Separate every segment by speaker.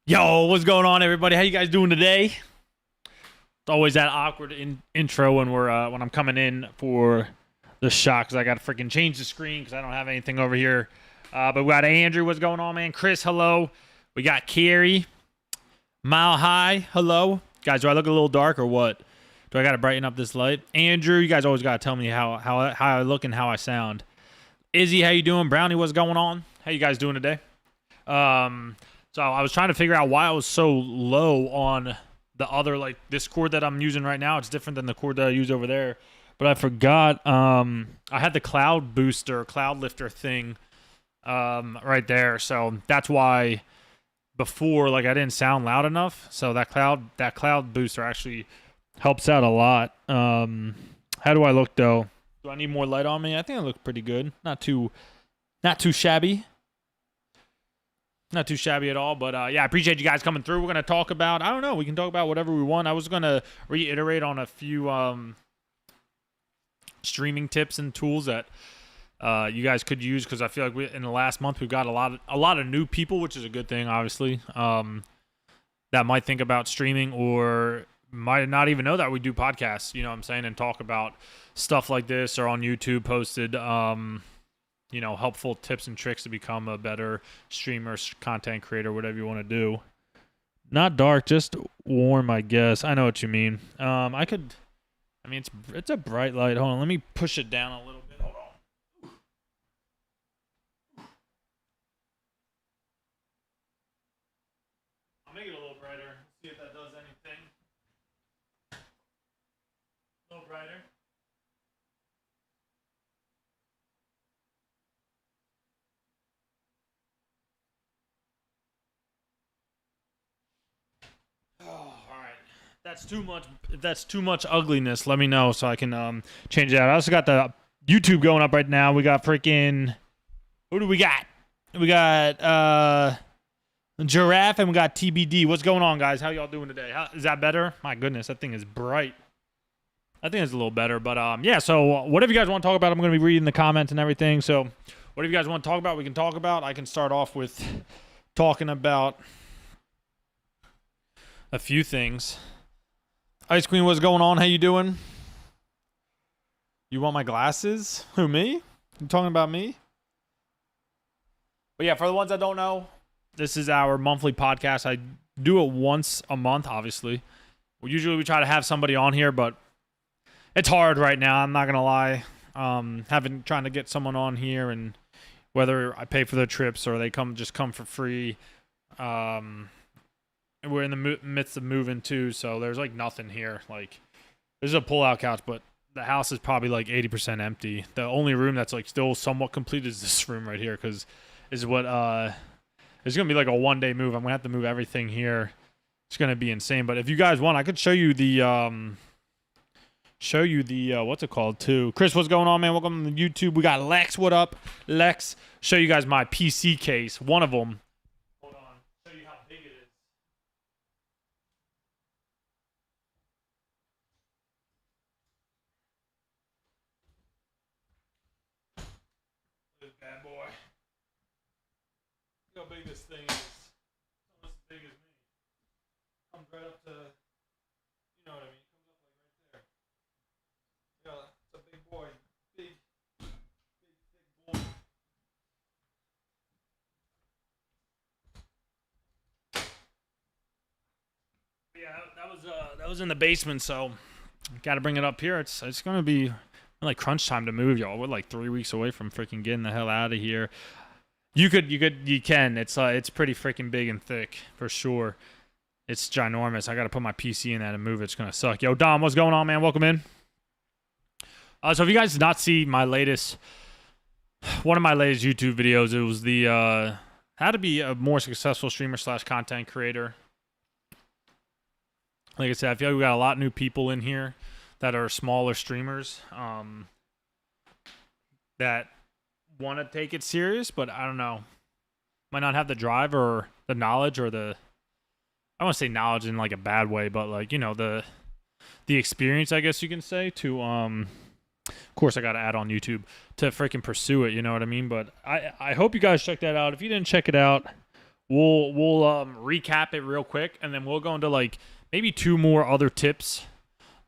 Speaker 1: Yo, what's going on, everybody? How you guys doing today? It's always that awkward intro when when I'm coming in for the shot because I got to freaking change the screen because I don't have anything over here. But we got Andrew. What's going on, man? Chris, hello. We got Carrie. Mile High, hello. Guys, do I look a little dark or what? Do I got to brighten up this light? Andrew, you guys always got to tell me how I look and how I sound. Izzy, how you doing? Brownie, what's going on? How you guys doing today? So I was trying to figure out why I was so low on the other, like this cord that I'm using right now. It's different than the cord that I use over there. But I forgot, I had the cloud lifter thing right there. So that's why before, like, I didn't sound loud enough. So that cloud booster actually helps out a lot. How do I look though? Do I need more light on me? I think I look pretty good. Not too shabby. Not too shabby at all, but yeah, I appreciate you guys coming through. We're going to talk about, I don't know, we can talk about whatever we want. I was going to reiterate on a few streaming tips and tools that you guys could use, because I feel like in the last month we've got a lot of new people, which is a good thing, obviously, that might think about streaming or might not even know that we do podcasts, you know what I'm saying, and talk about stuff like this, or on YouTube posted you know, helpful tips and tricks to become a better streamer, content creator, whatever you want to do. Not dark, just warm, I guess. I know what you mean. I mean, it's a bright light. Hold on, let me push it down a little bit. Hold on. I'll make it a little brighter. See if that does anything. A little brighter. Oh, all right. That's too much. If that's too much ugliness, let me know so I can change that. I also got the YouTube going up right now. We got freaking, who do we got? We got Giraffe and we got TBD. What's going on, guys? How y'all doing today? Is that better? My goodness, that thing is bright. I think it's a little better, but yeah. So whatever you guys want to talk about, I'm going to be reading the comments and everything. So whatever you guys want to talk about, we can talk about. I can start off with talking about a few things. Ice Queen, what's going on? How you doing? You want my glasses? Who, me? You talking about me? But yeah, for the ones that don't know, this is our monthly podcast. I do it once a month, obviously. Usually we try to have somebody on here, but it's hard right now. I'm not going to lie. Trying to get someone on here, and whether I pay for their trips or they come for free. We're in the midst of moving too, so there's like nothing here. Like, there's a pull-out couch, but the house is probably like 80% empty. The only room that's like still somewhat complete is this room right here, because it's gonna be like a one-day move. I'm gonna have to move everything here. It's gonna be insane. But if you guys want, I could show you the what's it called too. Chris, what's going on, man? Welcome to YouTube. We got Lex. What up, Lex? Show you guys my PC case. One of them. Bad boy. Look how big this thing is. It's almost as big as me. Comes right up to, you know what I mean? Comes up like right there. Yeah, it's a big boy. Big boy. But yeah, that was in the basement, so got to bring it up here. It's gonna be like crunch time to move, y'all. We're like 3 weeks away from freaking getting the hell out of here. You can. It's pretty freaking big and thick for sure. It's ginormous. I gotta put my PC in that and move it. It's gonna suck. Yo, Dom, what's going on, man? Welcome in. So if you guys did not see one of my latest YouTube videos, it was the how to be a more successful streamer / content creator. Like I said, I feel like we got a lot of new people in here that are smaller streamers that want to take it serious, but I don't know, might not have the drive or the knowledge or I don't want to say knowledge in like a bad way, but like, you know, the experience, I guess you can say, to of course I got to add on YouTube to freaking pursue it, you know what I mean? But I hope you guys check that out. If you didn't check it out, we'll recap it real quick, and then we'll go into like maybe two more other tips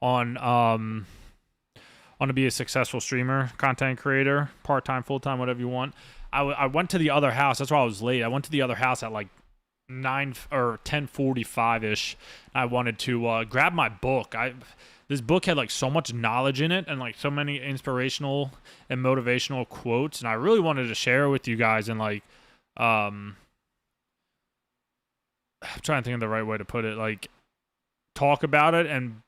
Speaker 1: on to be a successful streamer, content creator, part-time, full-time, whatever you want. I went to the other house. That's why I was late. I went to the other house at like 9 or 10:45 ish. I wanted to grab my book. This book had like so much knowledge in it and like so many inspirational and motivational quotes, and I really wanted to share it with you guys. And like I'm trying to think of the right way to put it, like talk about it and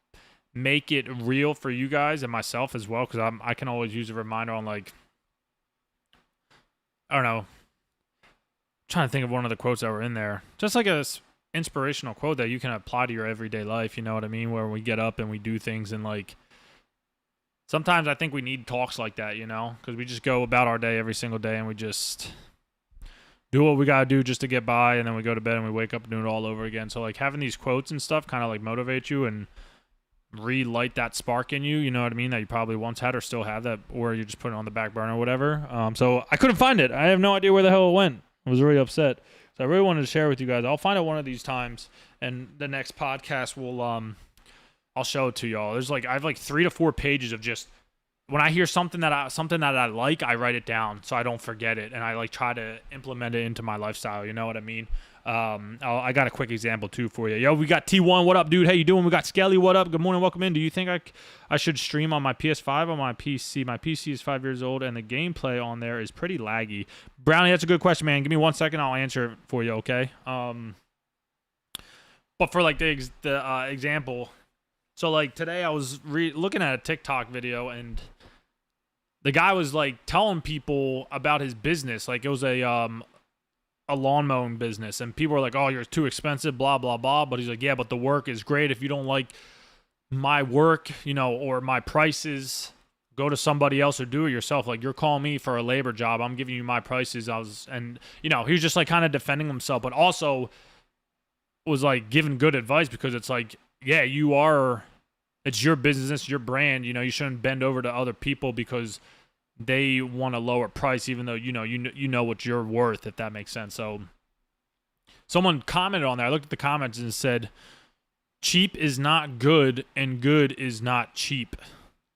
Speaker 1: make it real for you guys and myself as well, because I can always use a reminder on like, I don't know, I'm trying to think of one of the quotes that were in there, just like a inspirational quote that you can apply to your everyday life, you know what I mean, where we get up and we do things. And like sometimes I think we need talks like that, you know, because we just go about our day every single day and we just do what we gotta do just to get by, and then we go to bed and we wake up and do it all over again. So like having these quotes and stuff kind of like motivate you and relight that spark in you, you know what I mean, that you probably once had or still have that, or you just put it on the back burner or whatever. So I couldn't find it. I have no idea where the hell it went. I was really upset. So I really wanted to share with you guys. I'll find it one of these times, and the next podcast will I'll show it to y'all. There's like I have like 3 to 4 pages of just when I hear something that I like, I write it down so I don't forget it, and I like try to implement it into my lifestyle. You know what I mean? I got a quick example too for you. Yo, we got T1. What up, dude? How you doing? We got Skelly. What up? Good morning. Welcome in. Do you think I should stream on my PS5 or my PC? My PC is 5 years old and the gameplay on there is pretty laggy. Brownie, that's a good question, man. Give me 1 second. I'll answer it for you. Okay. But for like the example, so like today I was looking at a TikTok video, and the guy was like telling people about his business. Like it was a lawn mowing business, and people were like, oh, you're too expensive, blah blah blah. But he's like, yeah, but the work is great. If you don't like my work, you know, or my prices, go to somebody else or do it yourself. Like you're calling me for a labor job, I'm giving you my prices. And you know, he was just like kind of defending himself, but also was like giving good advice, because it's like, yeah, it's your business, your brand, you know, you shouldn't bend over to other people because they want a lower price, even though you know what you're worth, if that makes sense. So someone commented on there. I looked at the comments and said, cheap is not good and good is not cheap.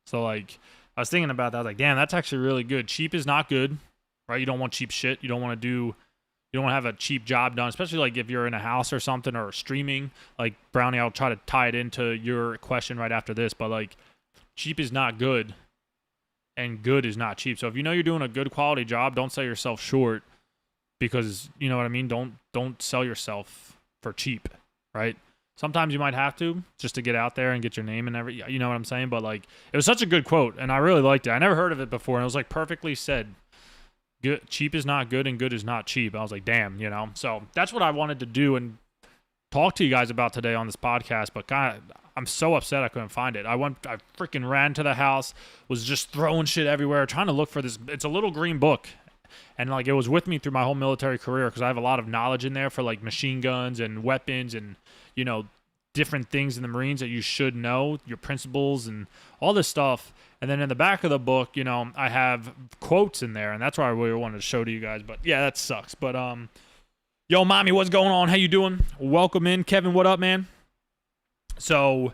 Speaker 1: So like I was thinking about that. I was like, damn, that's actually really good. Cheap is not good, right? You don't want cheap shit. You don't want to have a cheap job done, especially like if you're in a house or something or streaming. Like Brownie, I'll try to tie it into your question right after this, but like cheap is not good and good is not cheap. So if you know you're doing a good quality job, don't sell yourself short, because you know what I mean? Don't sell yourself for cheap, right? Sometimes you might have to, just to get out there and get your name and everything, you know what I'm saying? But like it was such a good quote and I really liked it. I never heard of it before, and it was like perfectly said. Good, cheap is not good and good is not cheap. I was like, damn, you know? So that's what I wanted to do and talk to you guys about today on this podcast. But God, I'm so upset I couldn't find it. I freaking ran to the house, was just throwing shit everywhere, trying to look for this. It's a little green book. And like it was with me through my whole military career, because I have a lot of knowledge in there for like machine guns and weapons and, you know, different things in the Marines that you should know, your principles and all this stuff. And then in the back of the book, you know, I have quotes in there, and that's why I really wanted to show to you guys. But yeah, that sucks. But yo, mommy, what's going on? How you doing? Welcome in, Kevin. What up, man? So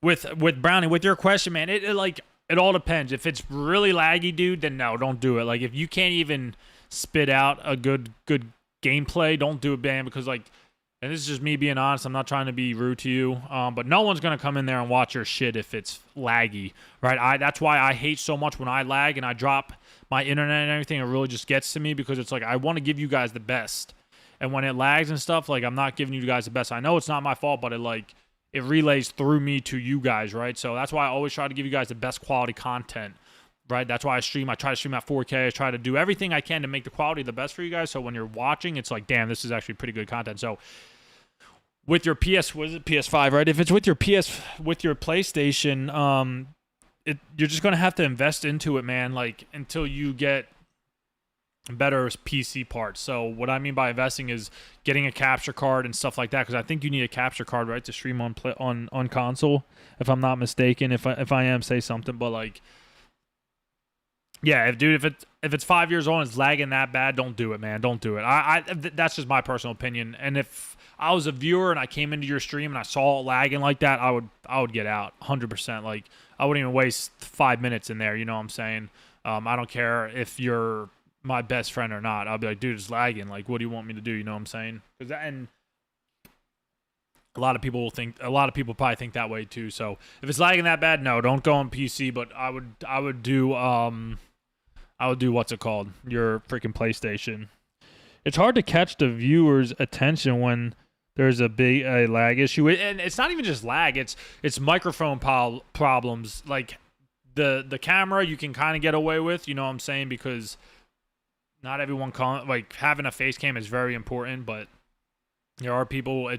Speaker 1: with Brownie, with your question, man, it all depends. If it's really laggy, dude, then no, don't do it. Like if you can't even spit out a good gameplay, don't do it, man, because like. And this is just me being honest. I'm not trying to be rude to you, but no one's going to come in there and watch your shit if it's laggy, right? That's why I hate so much when I lag and I drop my internet and everything. It really just gets to me, because it's like I want to give you guys the best. And when it lags and stuff, like I'm not giving you guys the best. I know it's not my fault, but it relays through me to you guys, right? So that's why I always try to give you guys the best quality content. Right, that's why I stream. I try to stream at 4K. I try to do everything I can to make the quality the best for you guys. So when you're watching, it's like, damn, this is actually pretty good content. So with your PS5, right? If it's with your PlayStation, you're just gonna have to invest into it, man. Like until you get better PC parts. So what I mean by investing is getting a capture card and stuff like that, because I think you need a capture card, right, to stream on console. If I'm not mistaken, if I am, say something, but like. Yeah, if it's 5 years old and it's lagging that bad, don't do it, man. Don't do it. That's just my personal opinion. And if I was a viewer and I came into your stream and I saw it lagging like that, I would get out 100%. Like I wouldn't even waste 5 minutes in there. You know what I'm saying? I don't care if you're my best friend or not. I'll be like, dude, it's lagging. Like, what do you want me to do? You know what I'm saying? And a lot of people probably think that way too. So if it's lagging that bad, no, don't go on PC. But I would do what's it called? Your freaking PlayStation. It's hard to catch the viewer's attention when there's a big lag issue, and it's not even just lag. It's microphone problems. Like the camera, you can kind of get away with. You know what I'm saying? Because not everyone like having a face cam is very important, but there are people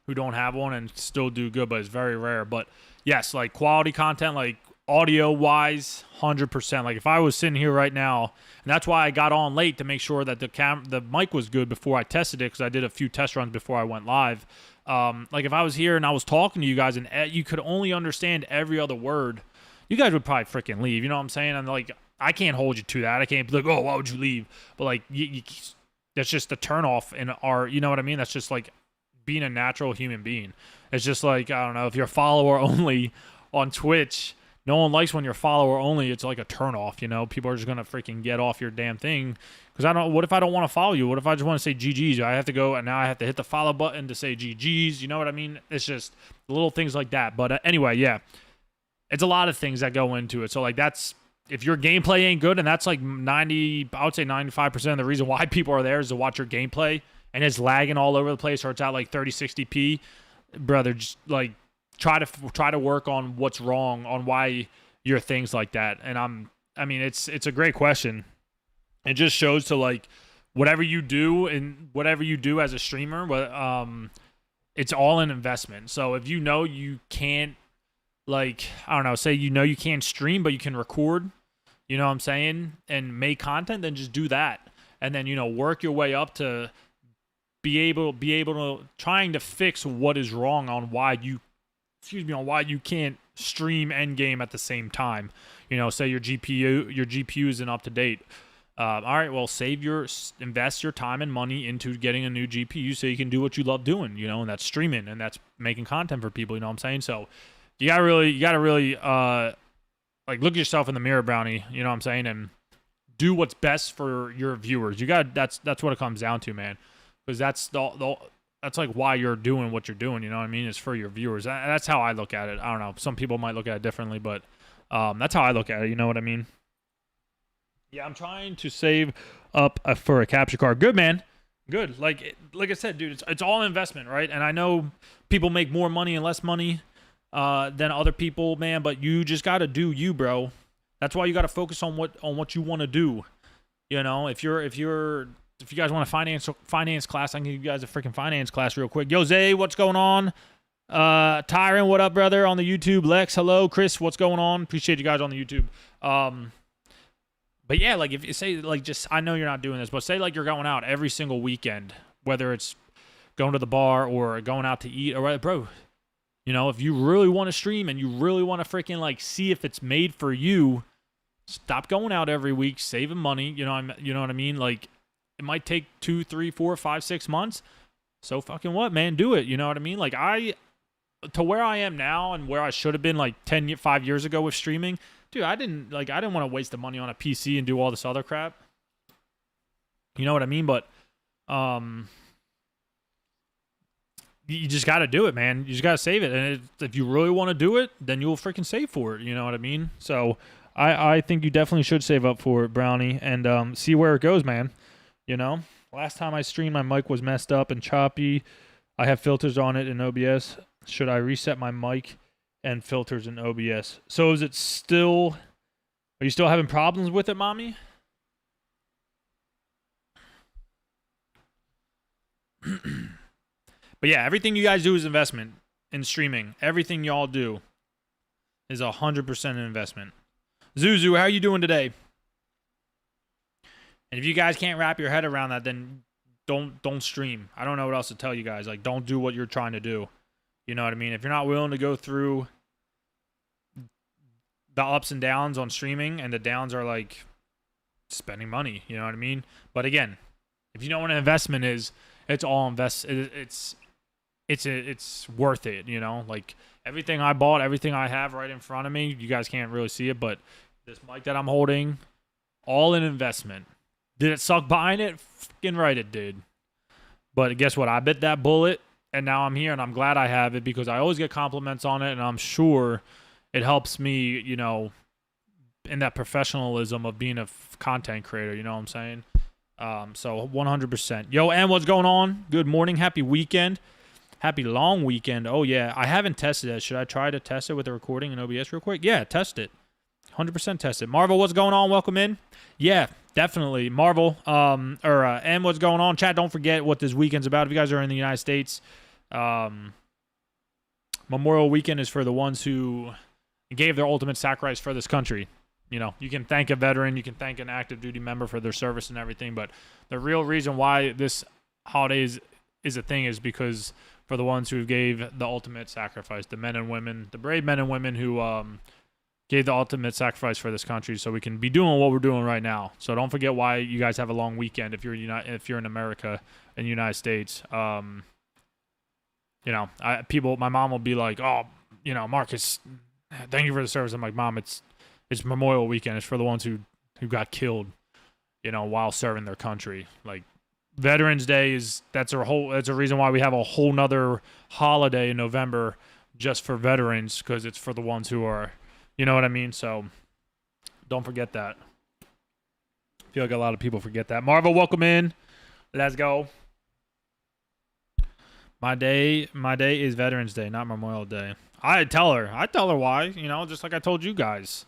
Speaker 1: who don't have one and still do good, but it's very rare. But yes, like quality content, like audio wise, 100%. Like if I was sitting here right now, and that's why I got on late to make sure that the mic was good before I tested it, because I did a few test runs before I went live. Like if I was here and I was talking to you guys and you could only understand every other word, you guys would probably freaking leave. You know what I'm saying? And like I can't hold you to that. I can't be like, oh, why would you leave? But like that's just a turnoff in our. You know what I mean? That's just like being a natural human being. It's just like, I don't know, if you're follower only on Twitch, no one likes when you're follower only. It's like a turnoff, you know? People are just gonna freaking get off your damn thing. Because what if I don't want to follow you? What if I just want to say GG's? I have to go and now I have to hit the follow button to say GG's. You know what I mean? It's just little things like that. But anyway, yeah, it's a lot of things that go into it. So like that's, if your gameplay ain't good, and that's like I would say 95% of the reason why people are there is to watch your gameplay, and it's lagging all over the place, or it's at like 3060p, brother, just like try to work on what's wrong, on why your things like that. And I mean it's a great question. It just shows to like whatever you do as a streamer, but it's all an investment. So if you know you can't, like, I don't know, say you can't stream but you can record, you know what I'm saying, and make content, then just do that. And then, work your way up to be able to trying to fix what is wrong on why you can't stream end game at the same time. Say your GPU isn't up to date. All right, well, invest your time and money into getting a new GPU so you can do what you love doing, and that's streaming and that's making content for people. You know what I'm saying? So you gotta really like look yourself in the mirror, Brownie. You know what I'm saying, and do what's best for your viewers. That's what it comes down to, man. Because that's that's like why you're doing what you're doing. You know what I mean? It's for your viewers. That's how I look at it. I don't know. Some people might look at it differently, but that's how I look at it. You know what I mean? Yeah, I'm trying to save up for a capture card. Good, man. Good. Like I said, dude, it's all investment, right? And I know people make more money and less money than other people, man. But you just gotta do you, bro. That's why you gotta focus on what you want to do. If you guys want a finance class, I can give you guys a freaking finance class real quick. Yo, Zay, what's going on? Tyron, what up, brother? On the YouTube. Lex, hello. Chris, what's going on? Appreciate you guys on the YouTube. But yeah, like if you say, like, just, I know you're not doing this, but say like you're going out every single weekend, whether it's going to the bar or going out to eat, or bro, if you really want to stream and you really want to freaking like see if it's made for you, stop going out every week, saving money. You know what I mean? Like, it might take 2, 3, 4, 5, 6 months. So fucking what, man? Do it. You know what I mean? Like to where I am now and where I should have been like 5 years ago with streaming, dude, I didn't want to waste the money on a PC and do all this other crap. You know what I mean? But you just got to do it, man. You just got to save it. And if you really want to do it, then you'll freaking save for it. You know what I mean? So I think you definitely should save up for it, Brownie, and see where it goes, man. Last time I streamed, my mic was messed up and choppy. I have filters on it in OBS. Should I reset my mic and filters in OBS? So are you still having problems with it, mommy? But yeah, everything you guys do is investment in streaming. Everything y'all do is 100% an investment. Zuzu, how are you doing today? And if you guys can't wrap your head around that, then don't stream. I don't know what else to tell you guys. Like, don't do what you're trying to do. You know what I mean? If you're not willing to go through the ups and downs on streaming, and the downs are like spending money. You know what I mean? But again, if you know what an investment is, it's all invest. It's worth it. You know, like everything I bought, everything I have right in front of me. You guys can't really see it, but this mic that I'm holding, all an investment. Did it suck buying it? Fucking right, it did. But guess what? I bit that bullet, and now I'm here, and I'm glad I have it because I always get compliments on it, and I'm sure it helps me, you know, in that professionalism of being a content creator. You know what I'm saying? So 100%. Yo, and what's going on? Good morning. Happy weekend. Happy long weekend. Oh, yeah. I haven't tested it. Should I try to test it with a recording in OBS real quick? Yeah, test it. 100% test it. Marvel, what's going on? Welcome in. Yeah, definitely. Marvel, and what's going on? Chat, don't forget what this weekend's about. If you guys are in the United States, Memorial Weekend is for the ones who gave their ultimate sacrifice for this country. You know, you can thank a veteran, you can thank an active duty member for their service and everything, but the real reason why this holiday is a thing is because for the ones who gave the ultimate sacrifice, the men and women, the brave men and women who gave the ultimate sacrifice for this country, so we can be doing what we're doing right now. So don't forget why you guys have a long weekend if you're in America and the United States. You know, my mom will be like, "Oh, you know, Marcus, thank you for the service." I'm like, "Mom, it's Memorial Weekend. It's for the ones who got killed, you know, while serving their country." Like Veterans Day that's a reason why we have a whole nother holiday in November just for veterans, because it's for the ones who are, you know what I mean? So don't forget that. I feel like a lot of people forget that. Marvel, welcome in. Let's go. My day is Veterans Day, not Memorial Day. I tell her why, you know, just like I told you guys.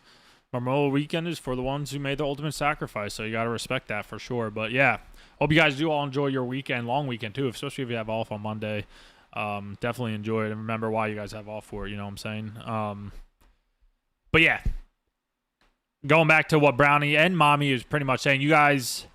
Speaker 1: Memorial Weekend is for the ones who made the ultimate sacrifice, so you got to respect that for sure. But yeah, hope you guys do all enjoy your weekend, long weekend too, especially if you have off on Monday. Definitely enjoy it and remember why you guys have off for it, you know what I'm saying? But yeah, going back to what Brownie and Mommy is pretty much saying, you guys,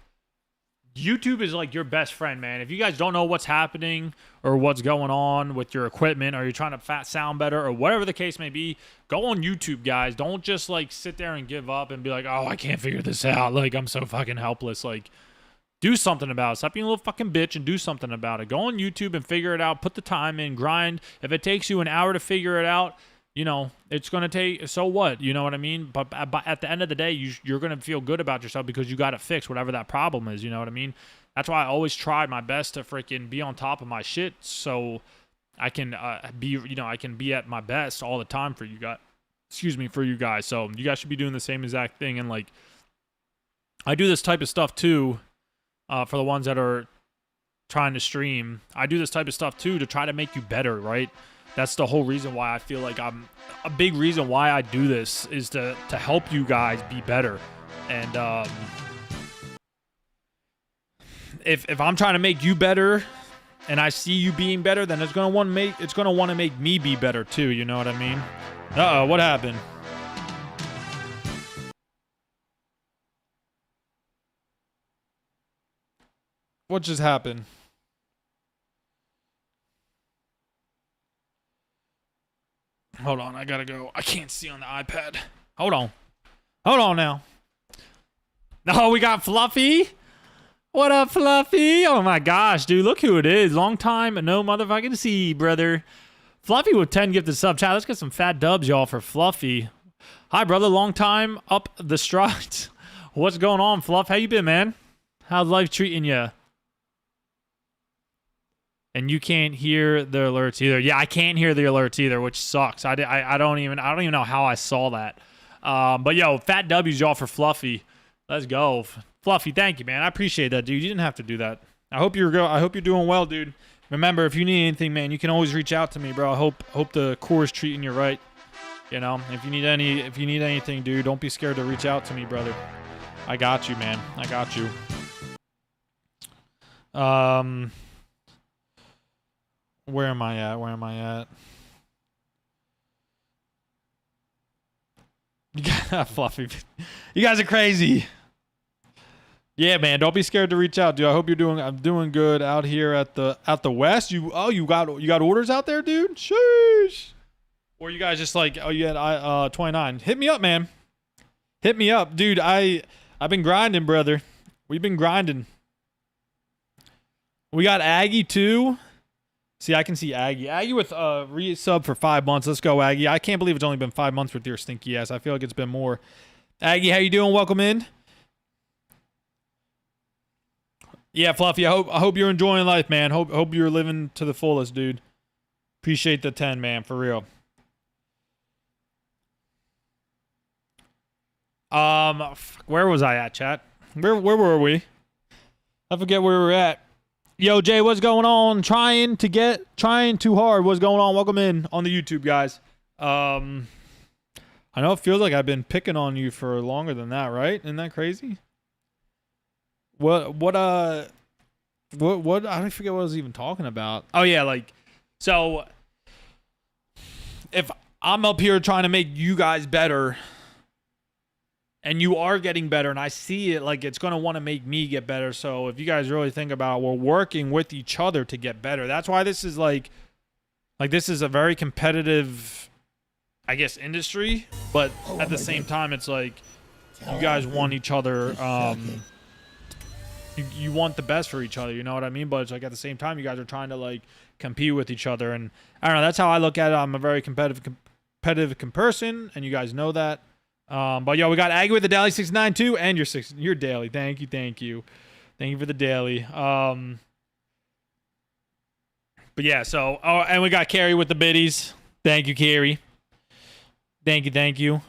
Speaker 1: YouTube is like your best friend, man. If you guys don't know what's happening or what's going on with your equipment, or you're trying to sound better or whatever the case may be, go on YouTube, guys. Don't just like sit there and give up and be like, "Oh, I can't figure this out. Like, I'm so fucking helpless." Like, do something about it. Stop being a little fucking bitch and do something about it. Go on YouTube and figure it out. Put the time in, grind. If it takes you an hour to figure it out, you know, it's going to take, so what? You know what I mean? But at the end of the day, you're going to feel good about yourself because you got to fix whatever that problem is. You know what I mean? That's why I always try my best to freaking be on top of my shit, so I can I can be at my best all the time for you guys. For you guys. So you guys should be doing the same exact thing. And like, I do this type of stuff too, for the ones that are trying to stream. I do this type of stuff too to try to make you better, right? That's the whole reason why I feel like I'm a big reason why I do this is to help you guys be better. And if I'm trying to make you better and I see you being better, then it's gonna want to make me be better too, you know what I mean? Uh-oh, what happened? What just happened? Hold on, I gotta go. I can't see on the iPad. Hold on now. No, we got Fluffy. What up, Fluffy? Oh my gosh, dude, look who it is. Long time no motherfucking see, brother. Fluffy with 10 gifted sub. Chat, let's get some fat dubs, y'all, for Fluffy. Hi, brother. Long time up the strut. What's going on, Fluff? How you been, man? How's life treating you? And you can't hear the alerts either. Yeah, I can't hear the alerts either, which sucks. I don't even know how I saw that. But yo, fat W's y'all for Fluffy. Let's go, Fluffy. Thank you, man. I appreciate that, dude. You didn't have to do that. I hope you're doing well, dude. Remember, if you need anything, man, you can always reach out to me, bro. I hope the core is treating you right. You know, if you need anything, dude, don't be scared to reach out to me, brother. I got you, man. I got you. Where am I at? Fluffy. You guys are crazy. Yeah, man. Don't be scared to reach out, dude. I hope I'm doing good out here at the West. You got orders out there, dude? Sheesh. Or you guys just like, you had 29. Hit me up, man. Hit me up, dude. I I've been grinding, brother. We've been grinding. We got Aggie too. See, I can see Aggie. Aggie with resub for 5 months. Let's go, Aggie. I can't believe it's only been 5 months with your stinky ass. I feel like it's been more. Aggie, how you doing? Welcome in. Yeah, Fluffy. I hope you're enjoying life, man. Hope you're living to the fullest, dude. Appreciate the 10, man, for real. Where was I at, chat? Where were we? I forget where we were at. Yo, Jay, what's going on? Trying too hard. What's going on? Welcome in on the YouTube, guys. I know it feels like I've been picking on you for longer than that, right? Isn't that crazy? What I don't forget what I was even talking about. Oh yeah, like, so if I'm up here trying to make you guys better, and you are getting better, and I see it, like, it's going to want to make me get better. So if you guys really think about it, we're working with each other to get better. That's why this is like this is a very competitive, I guess, industry. But at the same time, it's like you guys want each other. You want the best for each other. You know what I mean? But it's like at the same time, you guys are trying to like compete with each other. And I don't know. That's how I look at it. I'm a very competitive person, and you guys know that. But yo, we got Aggie with the daily 692 and your daily. Thank you for the daily. But yeah, so and we got Carrie with the biddies. Thank you, Carrie. Thank you.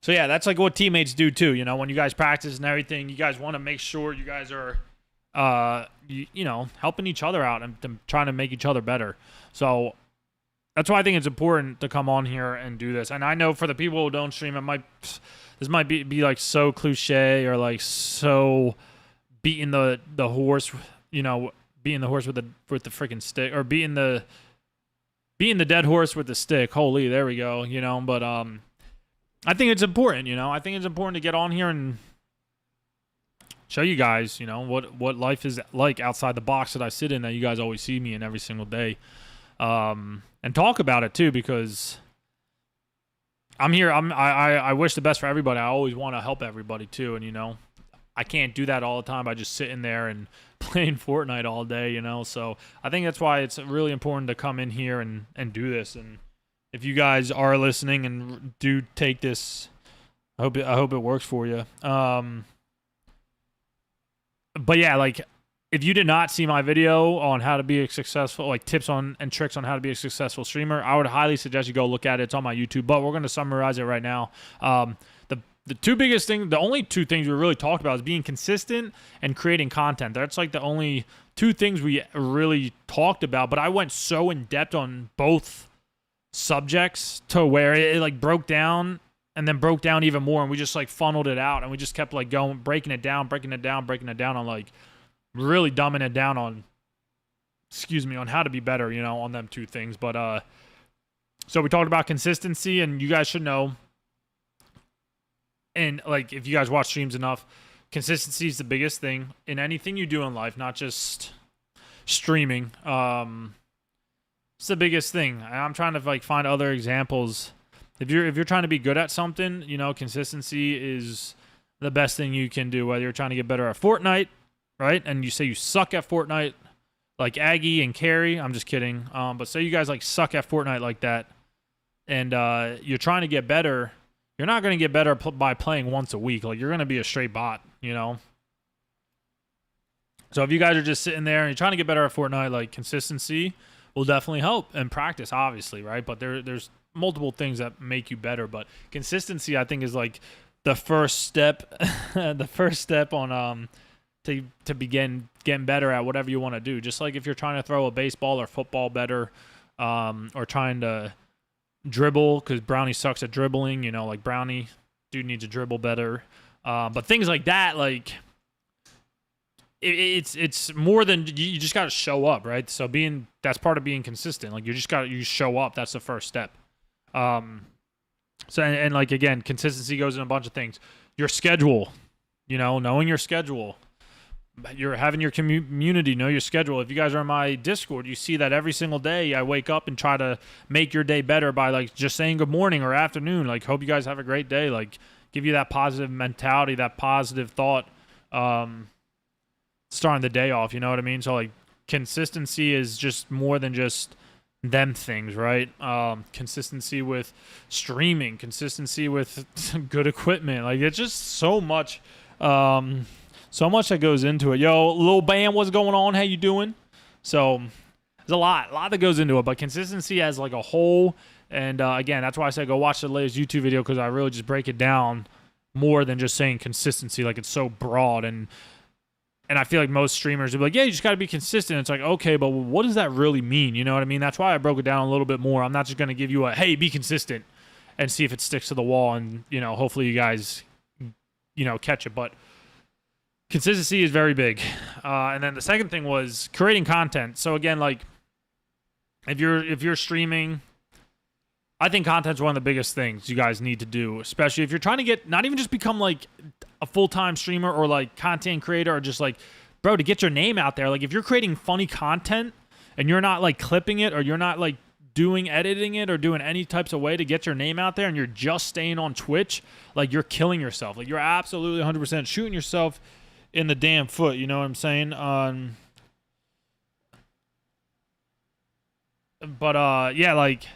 Speaker 1: So yeah, that's like what teammates do too. You know, when you guys practice and everything, you guys want to make sure you guys are you know, helping each other out and trying to make each other better. So that's why I think it's important to come on here and do this. And I know for the people who don't stream, this might be like so cliche or like so beating the horse, you know, beating the horse with the freaking stick, or beating the dead horse with the stick. Holy, there we go. You know, but I think it's important. You know, I think it's important to get on here and show you guys, you know, what life is like outside the box that I sit in, that you guys always see me in every single day. And talk about it too, because I'm here. I wish the best for everybody. I always want to help everybody too. And, you know, I can't do that all the time by just sitting there and playing Fortnite all day, you know? So I think that's why it's really important to come in here and do this. And if you guys are listening and do take this, I hope it works for you. But yeah, like, if you did not see my video on how to be a successful, like tips on and tricks on how to be a successful streamer, I would highly suggest you go look at it. It's on my YouTube, but we're going to summarize it right now. The two biggest things, the only two things we really talked about is being consistent and creating content. That's like the only two things we really talked about, but I went so in depth on both subjects to where it like broke down and then broke down even more. And we just like funneled it out, and we just kept like going, breaking it down on like, really dumbing it down on, on how to be better, you know, on them two things. But so we talked about consistency, and you guys should know, and like if you guys watch streams enough, consistency is the biggest thing in anything you do in life, not just streaming. It's the biggest thing. I'm trying to like find other examples. If you're trying to be good at something, you know, consistency is the best thing you can do, whether you're trying to get better at Fortnite, right? And you say you suck at Fortnite, like Aggie and Carrie. I'm just kidding. But say you guys like suck at Fortnite like that, and you're trying to get better. You're not going to get better by playing once a week. Like, you're going to be a straight bot, you know? So if you guys are just sitting there and you're trying to get better at Fortnite, like, consistency will definitely help, and practice, obviously, right? But there's multiple things that make you better. But consistency, I think, is like the first step, the first step on to begin getting better at whatever you want to do. Just like if you're trying to throw a baseball or football better, or trying to dribble, because Brownie sucks at dribbling, you know, like Brownie, dude needs to dribble better. But things like that, like it's more than, you just got to show up, right? So that's part of being consistent. Like, you show up. That's the first step. So, and like, again, consistency goes in a bunch of things. Your schedule, you know, knowing your schedule. You're having your community know your schedule. If you guys are in my Discord, you see that every single day I wake up and try to make your day better by like just saying good morning or afternoon. Like, hope you guys have a great day. Like, give you that positive mentality, that positive thought, starting the day off. You know what I mean? So like consistency is just more than just them things, right? Consistency with streaming, consistency with good equipment. Like it's just so much, so much that goes into it. Yo, Lil Bam, what's going on? How you doing? So there's a lot that goes into it, but consistency as like a whole. And again, that's why I said go watch the latest YouTube video, because I really just break it down more than just saying consistency. Like it's so broad, and I feel like most streamers will be like, yeah, you just got to be consistent. It's like, okay, but what does that really mean? You know what I mean? That's why I broke it down a little bit more. I'm not just going to give you a, hey, be consistent and see if it sticks to the wall, and, you know, hopefully you guys, you know, catch it. But consistency is very big. And then the second thing was creating content. So again, like if you're streaming, I think content's one of the biggest things you guys need to do, especially if you're trying to get, not even just become like a full-time streamer or like content creator, or just like, bro, to get your name out there. Like if you're creating funny content and you're not like clipping it, or you're not like editing it or doing any types of way to get your name out there, and you're just staying on Twitch, like you're killing yourself. Like you're absolutely 100% shooting yourself in the damn foot. You know what I'm saying? Yeah, like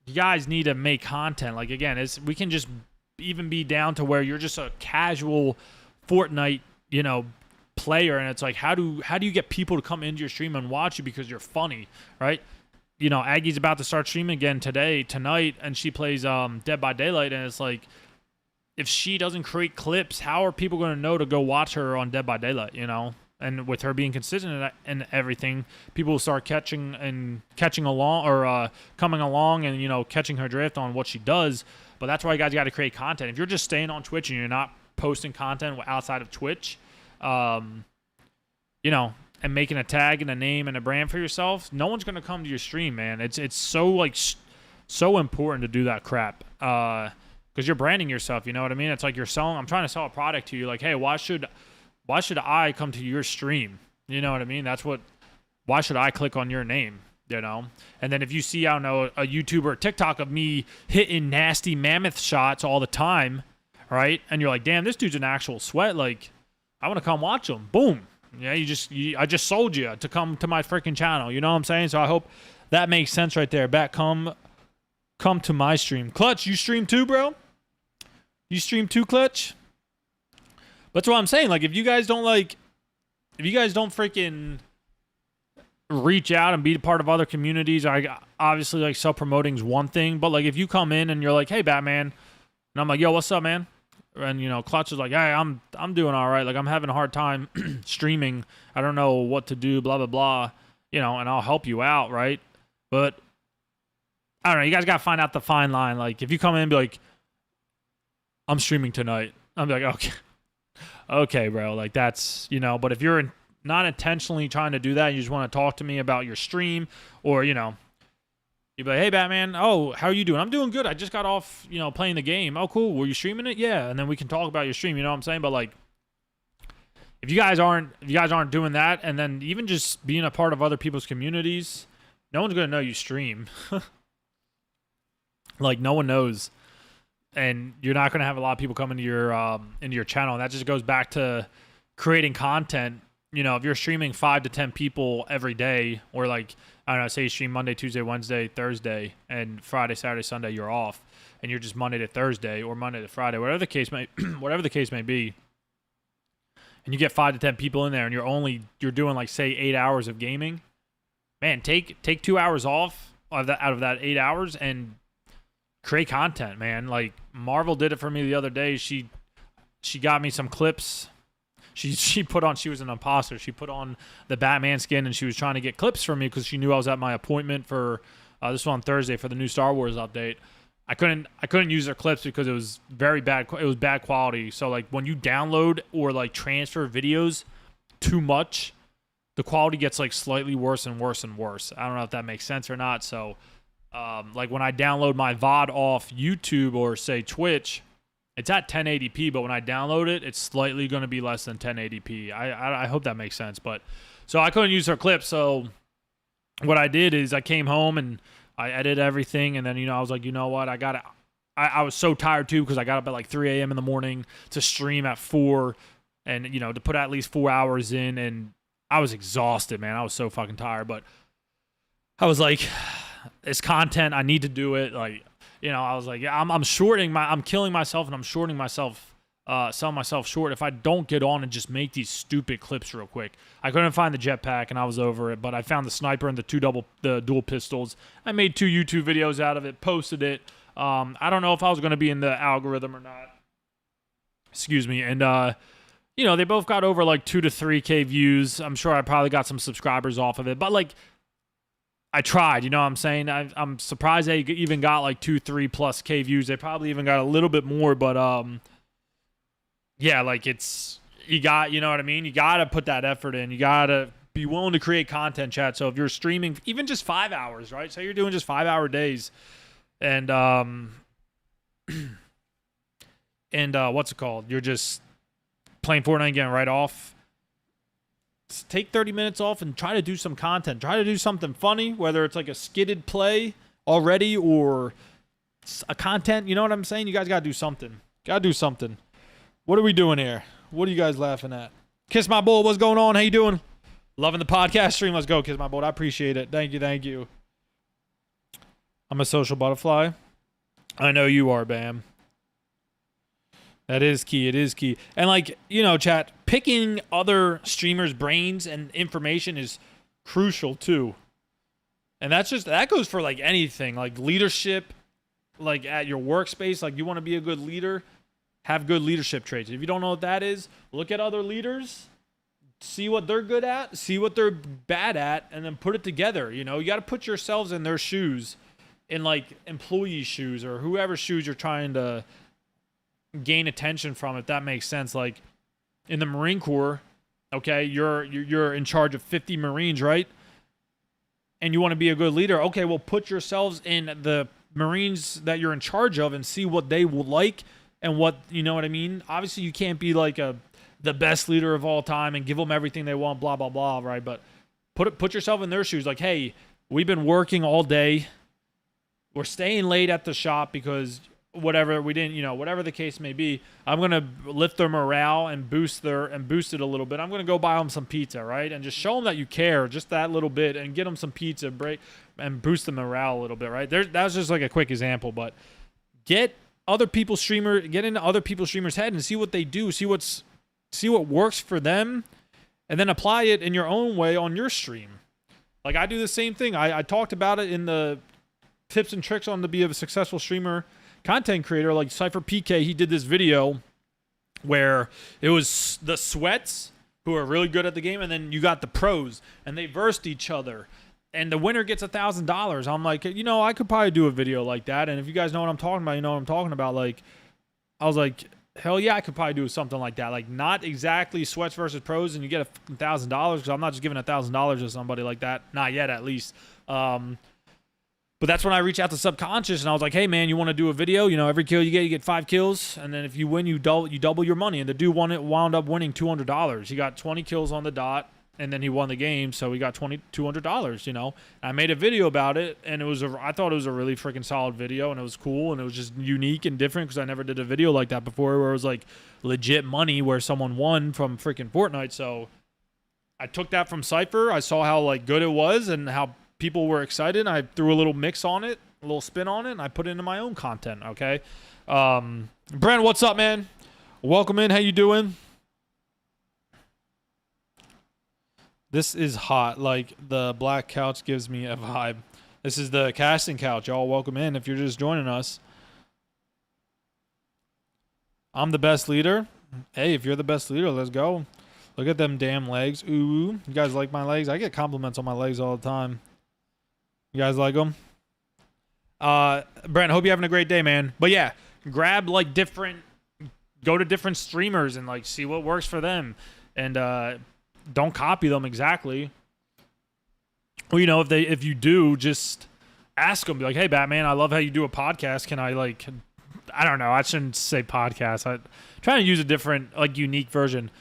Speaker 1: you guys need to make content. Like again, we can just even be down to where you're just a casual Fortnite, you know, player, and it's like, how do you get people to come into your stream and watch you because you're funny, right? You know, Aggie's about to start streaming again tonight, and she plays Dead by Daylight, and it's like, if she doesn't create clips, how are people going to know to go watch her on Dead by Daylight, you know? And with her being consistent and everything, people will start catching along, or coming along, and, you know, catching her drift on what she does. But that's why you guys got to create content. If you're just staying on Twitch and you're not posting content outside of Twitch, you know, and making a tag and a name and a brand for yourself, no one's going to come to your stream, man. It's so like so important to do that crap, because you're branding yourself. You know what I mean? It's like I'm trying to sell a product to you. Like, hey, why should I come to your stream? You know what I mean? Why should I click on your name? You know? And then if you see, I don't know, a YouTube or a TikTok of me hitting nasty mammoth shots all the time, right? And you're like, damn, this dude's an actual sweat. Like, I want to come watch him. Boom. Yeah, I just sold you to come to my freaking channel. You know what I'm saying? So I hope that makes sense right there. Come to my stream. Clutch, you stream too, bro? You stream too, Clutch? That's what I'm saying. Like, if you guys don't freaking reach out and be a part of other communities, obviously, like, self-promoting is one thing, but like if you come in and you're like, hey, Batman, and I'm like, yo, what's up, man? And, you know, Clutch is like, hey, I'm doing all right. Like, I'm having a hard time streaming. I don't know what to do, blah, blah, blah, you know, and I'll help you out, right? But I don't know. You guys got to find out the fine line. Like, if you come in and be like, I'm streaming tonight, I'm like, okay, bro. Like, that's, you know, but if you're not intentionally trying to do that, you just want to talk to me about your stream, or, you know, you'd be like, hey, Batman, oh, how are you doing? I'm doing good. I just got off, you know, playing the game. Oh, cool. Were you streaming it? Yeah. And then we can talk about your stream. You know what I'm saying? But like, if you guys aren't doing that, and then even just being a part of other people's communities, no one's going to know you stream. Like, no one knows. And you're not going to have a lot of people come into your channel. And that just goes back to creating content. You know, if you're streaming 5 to 10 people every day, or like, I don't know, say you stream Monday, Tuesday, Wednesday, Thursday, and Friday, Saturday, Sunday, you're off, and you're just Monday to Thursday or Monday to Friday, whatever the case may be, and you get 5 to 10 people in there, and you're doing like, say, 8 hours of gaming, man, take 2 hours off out of that 8 hours and create content, man. Like, Marvel did it for me the other day. She got me some clips. She put on, she was an imposter. She put on the Batman skin, and she was trying to get clips from me because she knew I was at my appointment for this was on Thursday for the new Star Wars update. I couldn't use their clips because it was very bad. It was bad quality. So like, when you download or like transfer videos too much, the quality gets like slightly worse and worse and worse. I don't know if that makes sense or not. So like, when I download my VOD off YouTube or say Twitch, it's at 1080p, but when I download it, it's slightly going to be less than 1080p. I hope that makes sense. But so I couldn't use her clips. So what I did is I came home and I edited everything, and then, you know, I was like, you know what, I gotta I was so tired too because I got up at like 3 a.m. in the morning to stream at 4 and, to put at least 4 hours in. And I was exhausted, man. I was so fucking tired. But I was like, it's content. I need to do it. Like, I was like, yeah, I'm killing myself and I'm shorting myself. Selling myself short if I don't get on and just make these stupid clips real quick. I couldn't find the jetpack and I was over it, but I found the sniper and the dual pistols. I made 2 YouTube videos out of it, posted it. I don't know if I was going to be in the algorithm or not. Excuse me. And they both got over like 2 to 3K views. I'm sure I probably got some subscribers off of it, but like I tried, you know what I'm saying? I'm surprised they even got like 2-3 plus K views. They probably even got a little bit more, but yeah, like you got, you know what I mean? You got to put that effort in. You got to be willing to create content, chat. So if you're streaming even just 5 hours, right? So you're doing just 5-hour days and what's it called? You're just playing Fortnite and getting right off. Just take 30 minutes off and try to do some content. Try to do something funny, whether it's like a skidded play already or a content. You know what I'm saying? You guys got to do something. Got to do something. What are we doing here? What are you guys laughing at? Kiss My Bull, what's going on? How you doing? Loving the podcast stream. Let's go, Kiss My Bull. I appreciate it. Thank you. I'm a social butterfly. I know you are, Bam. That is key. It is key. And like, chat, picking other streamers' brains and information is crucial too. And that goes for like anything, like leadership, like at your workspace, like you want to be a good leader. Have good leadership traits. If you don't know what that is, look at other leaders, see what they're good at, see what they're bad at, and then put it together. You got to put yourselves in their shoes, in like employee shoes or whoever's shoes you're trying to gain attention from, if that makes sense. Like in the Marine Corps, okay, you're in charge of 50 Marines, right? And you want to be a good leader. Okay, well, put yourselves in the Marines that you're in charge of and see what they will like. And what, you know what I mean? Obviously, you can't be like the best leader of all time and give them everything they want, blah, blah, blah, right? But put yourself in their shoes. Like, hey, we've been working all day. We're staying late at the shop because whatever the case may be. I'm going to lift their morale and boost it a little bit. I'm going to go buy them some pizza, right? And just show them that you care just that little bit and get them some pizza and boost the morale a little bit, right? That was just like a quick example, but get into other people's streamers' head and see what they do, see what works for them, and then apply it in your own way on your stream. Like I do the same thing. I talked about it in the tips and tricks on to be a successful streamer, content creator. Like Cypher PK, he did this video where it was the sweats who are really good at the game, and then you got the pros, and they versed each other. And the winner gets $1,000. I'm like, I could probably do a video like that. And if you guys know what I'm talking about, you know what I'm talking about. Like, I was like, hell yeah, I could probably do something like that. Like, not exactly sweats versus pros, and you get $1,000 because I'm not just giving $1,000 to somebody like that. Not yet, at least. But that's when I reached out to Subconscious, and I was like, hey man, you want to do a video? Every kill you get 5 kills, and then if you win, you double your money. And the dude wound up winning $200. He got 20 kills on the dot. And then he won the game, so we got $200, I made a video about it, and I thought it was a really freaking solid video, and it was cool, and it was just unique and different because I never did a video like that before where it was like legit money where someone won from freaking Fortnite. So I took that from Cypher. I saw how like good it was and how people were excited. I threw a little mix on it, a little spin on it, and I put it into my own content, okay? Brent, what's up, man? Welcome in. How you doing? This is hot. Like, the black couch gives me a vibe. This is the casting couch. Y'all welcome in if you're just joining us. I'm the best leader. Hey, if you're the best leader, let's go. Look at them damn legs. Ooh, you guys like my legs? I get compliments on my legs all the time. You guys like them? Brent, hope you're having a great day, man. But yeah, grab like go to different streamers and like see what works for them. And, don't copy them exactly. Or, if you do, just ask them. Be like, hey, Batman, I love how you do a podcast. Can I, I don't know. I shouldn't say podcast. I'm trying to use a different, unique version.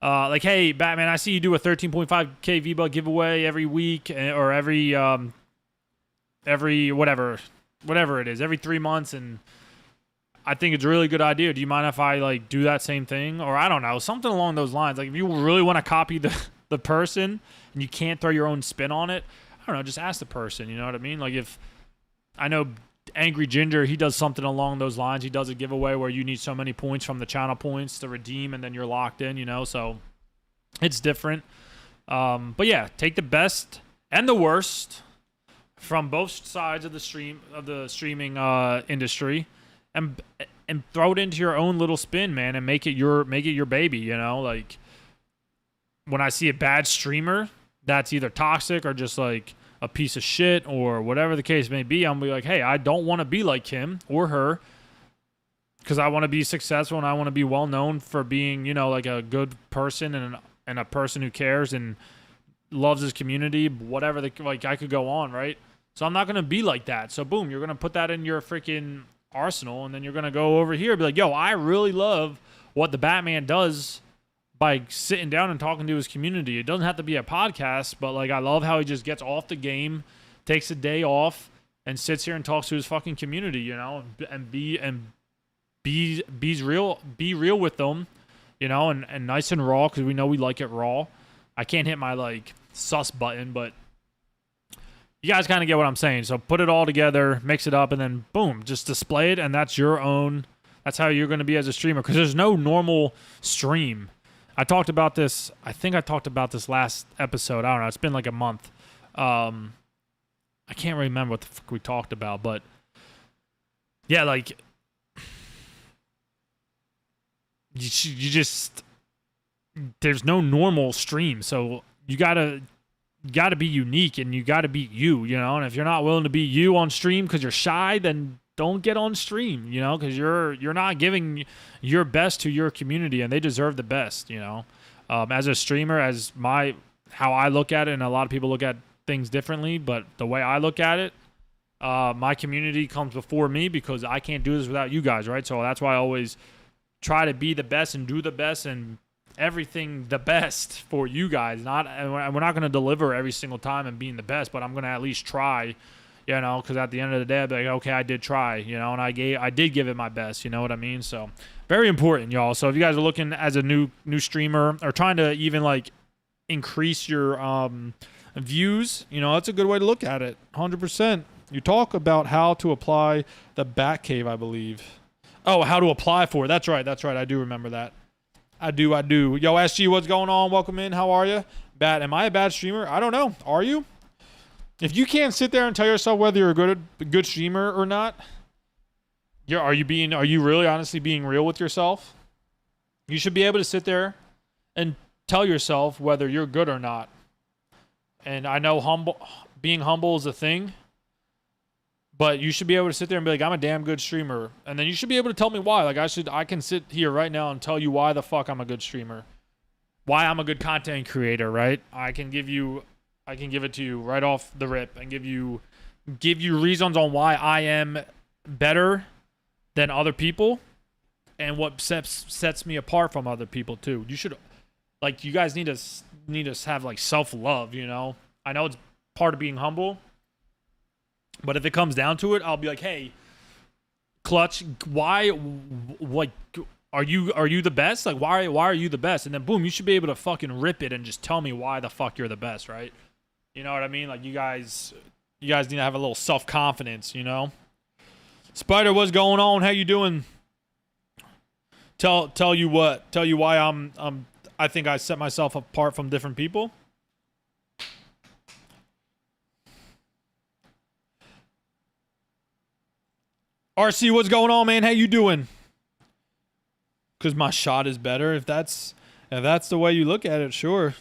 Speaker 1: Hey, Batman, I see you do a 13.5K V-Buck giveaway every week or every whatever it is, every 3 months. And I think it's a really good idea. Do you mind if I like do that same thing? Or I don't know, something along those lines. Like if you really want to copy the person and you can't throw your own spin on it, I don't know, just ask the person, you know what I mean? Like if I know Angry Ginger, he does something along those lines. He does a giveaway where you need so many points from the channel points to redeem and then you're locked in, you know, so it's different. But yeah, take the best and the worst from both sides of the streaming industry and throw it into your own little spin, man, and make it your baby, you know? Like when I see a bad streamer that's either toxic or just like a piece of shit or whatever the case may be, I'm be like, hey, I don't want to be like him or her because I want to be successful and I want to be well known for being, you know, like a good person and a person who cares and loves his community, whatever like I could go on, right? So I'm not going to be like that. So boom, you're going to put that in your freaking arsenal and then you're going to go over here and be like, yo, I really love what the Batman does by sitting down and talking to his community. It doesn't have to be a podcast, but like I love how he just gets off the game, takes a day off, and sits here and talks to his fucking community, you know, and be real with them, you know, and nice and raw because we know we like it raw. I can't hit my like sus button, but you guys kind of get what I'm saying. So put it all together, mix it up, and then boom, just display it, and that's your own. That's how you're going to be as a streamer because there's no normal stream. I talked about this. I think I talked about this last episode. I don't know. It's been like a month. I can't remember what the fuck we talked about, but yeah, like you just there's no normal stream, so you gotta be unique and you gotta be you know. And if you're not willing to be you on stream because you're shy, then don't get on stream, you know, because you're not giving your best to your community, and they deserve the best, you know. As a streamer, how I look at it, and a lot of people look at things differently, but the way I look at it, my community comes before me because I can't do this without you guys, right? So that's why I always try to be the best and do the best and everything the best for you guys. And we're not going to deliver every single time and being the best, but I'm going to at least try. You know, because at the end of the day, I'd be like, okay, I did try, you know, and I did give it my best, you know what I mean? So very important, y'all. So if you guys are looking as a new streamer or trying to even like increase your views, you know, that's a good way to look at it. 100%. You talk about how to apply the Batcave, I believe. Oh, how to apply for it. That's right. I do remember that. I do. Yo, SG, what's going on? Welcome in. How are you? Am I a bad streamer? I don't know. Are you? If you can't sit there and tell yourself whether you're a good streamer or not, are you really honestly being real with yourself? You should be able to sit there and tell yourself whether you're good or not. And I know being humble is a thing, but you should be able to sit there and be like, I'm a damn good streamer. And then you should be able to tell me why. Like I can sit here right now and tell you why the fuck I'm a good streamer. Why I'm a good content creator, right? I can give it to you right off the rip and give you reasons on why I am better than other people and what sets me apart from other people too. You should, like, you guys need to have like self-love, you know? I know it's part of being humble, but if it comes down to it, I'll be like, hey, Clutch, why, like, are you the best? Like, why are you the best? And then boom, you should be able to fucking rip it and just tell me why the fuck you're the best, right? You know what I mean? Like you guys need to have a little self-confidence, you know? Spider, what's going on? How you doing? Tell you why I think I set myself apart from different people. RC, what's going on, man? How you doing? Cuz my shot is better. If that's the way you look at it, sure.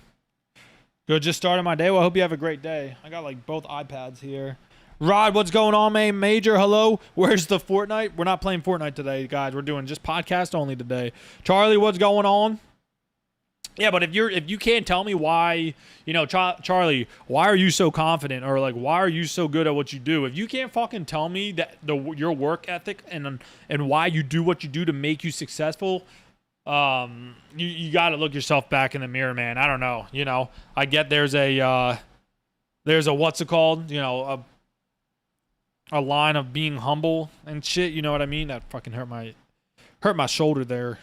Speaker 1: Good, just started my day. Well, I hope you have a great day. I got like both iPads here. Rod, what's going on, man? Major, hello. Where's the Fortnite? We're not playing Fortnite today, guys. We're doing just podcast only today. Charlie, what's going on? Yeah, but if you can't tell me why, you know, Charlie, why are you so confident, or like why are you so good at what you do? If you can't fucking tell me that your work ethic and why you do what you do to make you successful, you got to look yourself back in the mirror, man. I don't know, you know. I get there's a what's it called, you know, a line of being humble and shit. You know what I mean? That fucking hurt my shoulder there.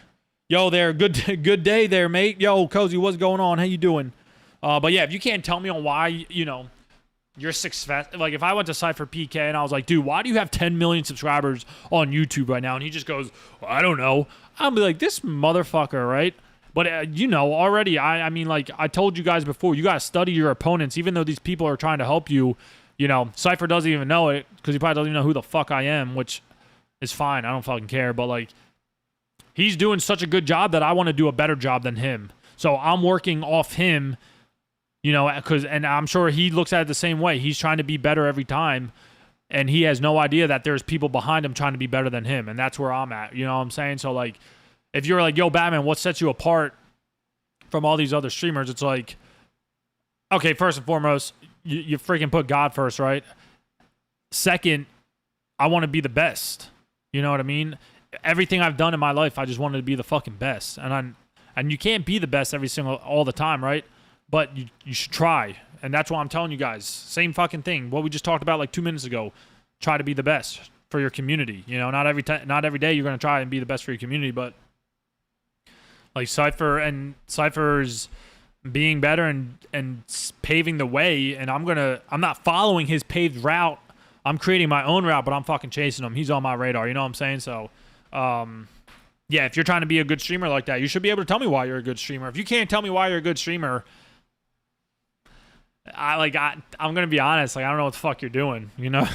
Speaker 1: Yo, there, good day there, mate. Yo, Cozy, what's going on? How you doing? But yeah, if you can't tell me on why, you're success. Like if I went to Cypher PK and I was like, dude, why do you have 10 million subscribers on YouTube right now? And he just goes, well, I don't know. I'll be like, this motherfucker, right? But already, I mean, like I told you guys before, you gotta study your opponents, even though these people are trying to help you. Cypher doesn't even know it because he probably doesn't even know who the fuck I am, which is fine. I don't fucking care. But like, he's doing such a good job that I want to do a better job than him. So I'm working off him. And I'm sure he looks at it the same way. He's trying to be better every time, and he has no idea that there's people behind him trying to be better than him, and that's where I'm at. You know what I'm saying? So, like, if you're like, yo, Batman, what sets you apart from all these other streamers? It's like, okay, first and foremost, you freaking put God first, right? Second, I want to be the best. You know what I mean? Everything I've done in my life, I just wanted to be the fucking best, and you can't be the best all the time, right? But you should try. And that's why I'm telling you guys. Same fucking thing. What we just talked about like 2 minutes ago. Try to be the best for your community. Not every day you're going to try and be the best for your community. But like Cypher's being better and paving the way. And I'm not following his paved route. I'm creating my own route, but I'm fucking chasing him. He's on my radar. You know what I'm saying? So, yeah, if you're trying to be a good streamer like that, you should be able to tell me why you're a good streamer. If you can't tell me why you're a good streamer, I'm gonna be honest. Like, I don't know what the fuck you're doing. You know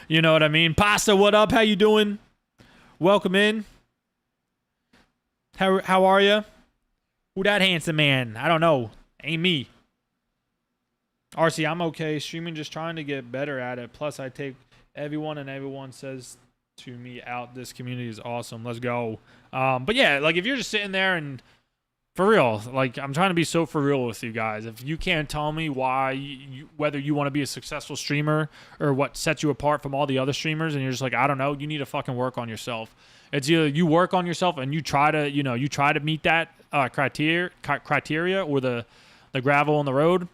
Speaker 1: what I mean? Pasta, what up? How you doing? Welcome in. How are you? Who that handsome man? I don't know. Ain't me. RC, I'm okay. Streaming, just trying to get better at it. Plus, I take everyone, and everyone says to me out, this community is awesome. Let's go. But yeah, like if you're just sitting there and for real, like I'm trying to be so for real with you guys. If you can't tell me why, whether you want to be a successful streamer or what sets you apart from all the other streamers, and you're just like, I don't know, you need to fucking work on yourself. It's either you work on yourself and you try to meet that criteria or the gravel on the road,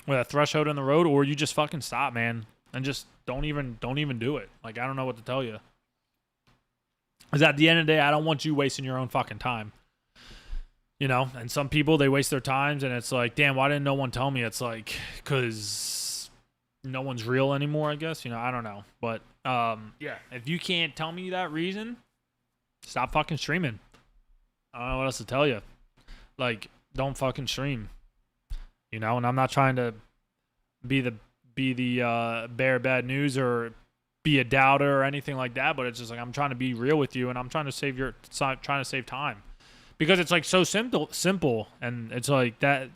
Speaker 1: or that threshold in the road, or you just fucking stop, man, and just don't even do it. Like, I don't know what to tell you. Because at the end of the day, I don't want you wasting your own fucking time. And some people, they waste their times, and it's like, damn, why didn't no one tell me? It's like, because no one's real anymore, I guess. I don't know. But, yeah, if you can't tell me that reason, stop fucking streaming. I don't know what else to tell you. Like, don't fucking stream. And I'm not trying to be the bear bad news or be a doubter or anything like that, but it's just like I'm trying to be real with you, and I'm trying to save time. Because it's like so simple, and it's like that.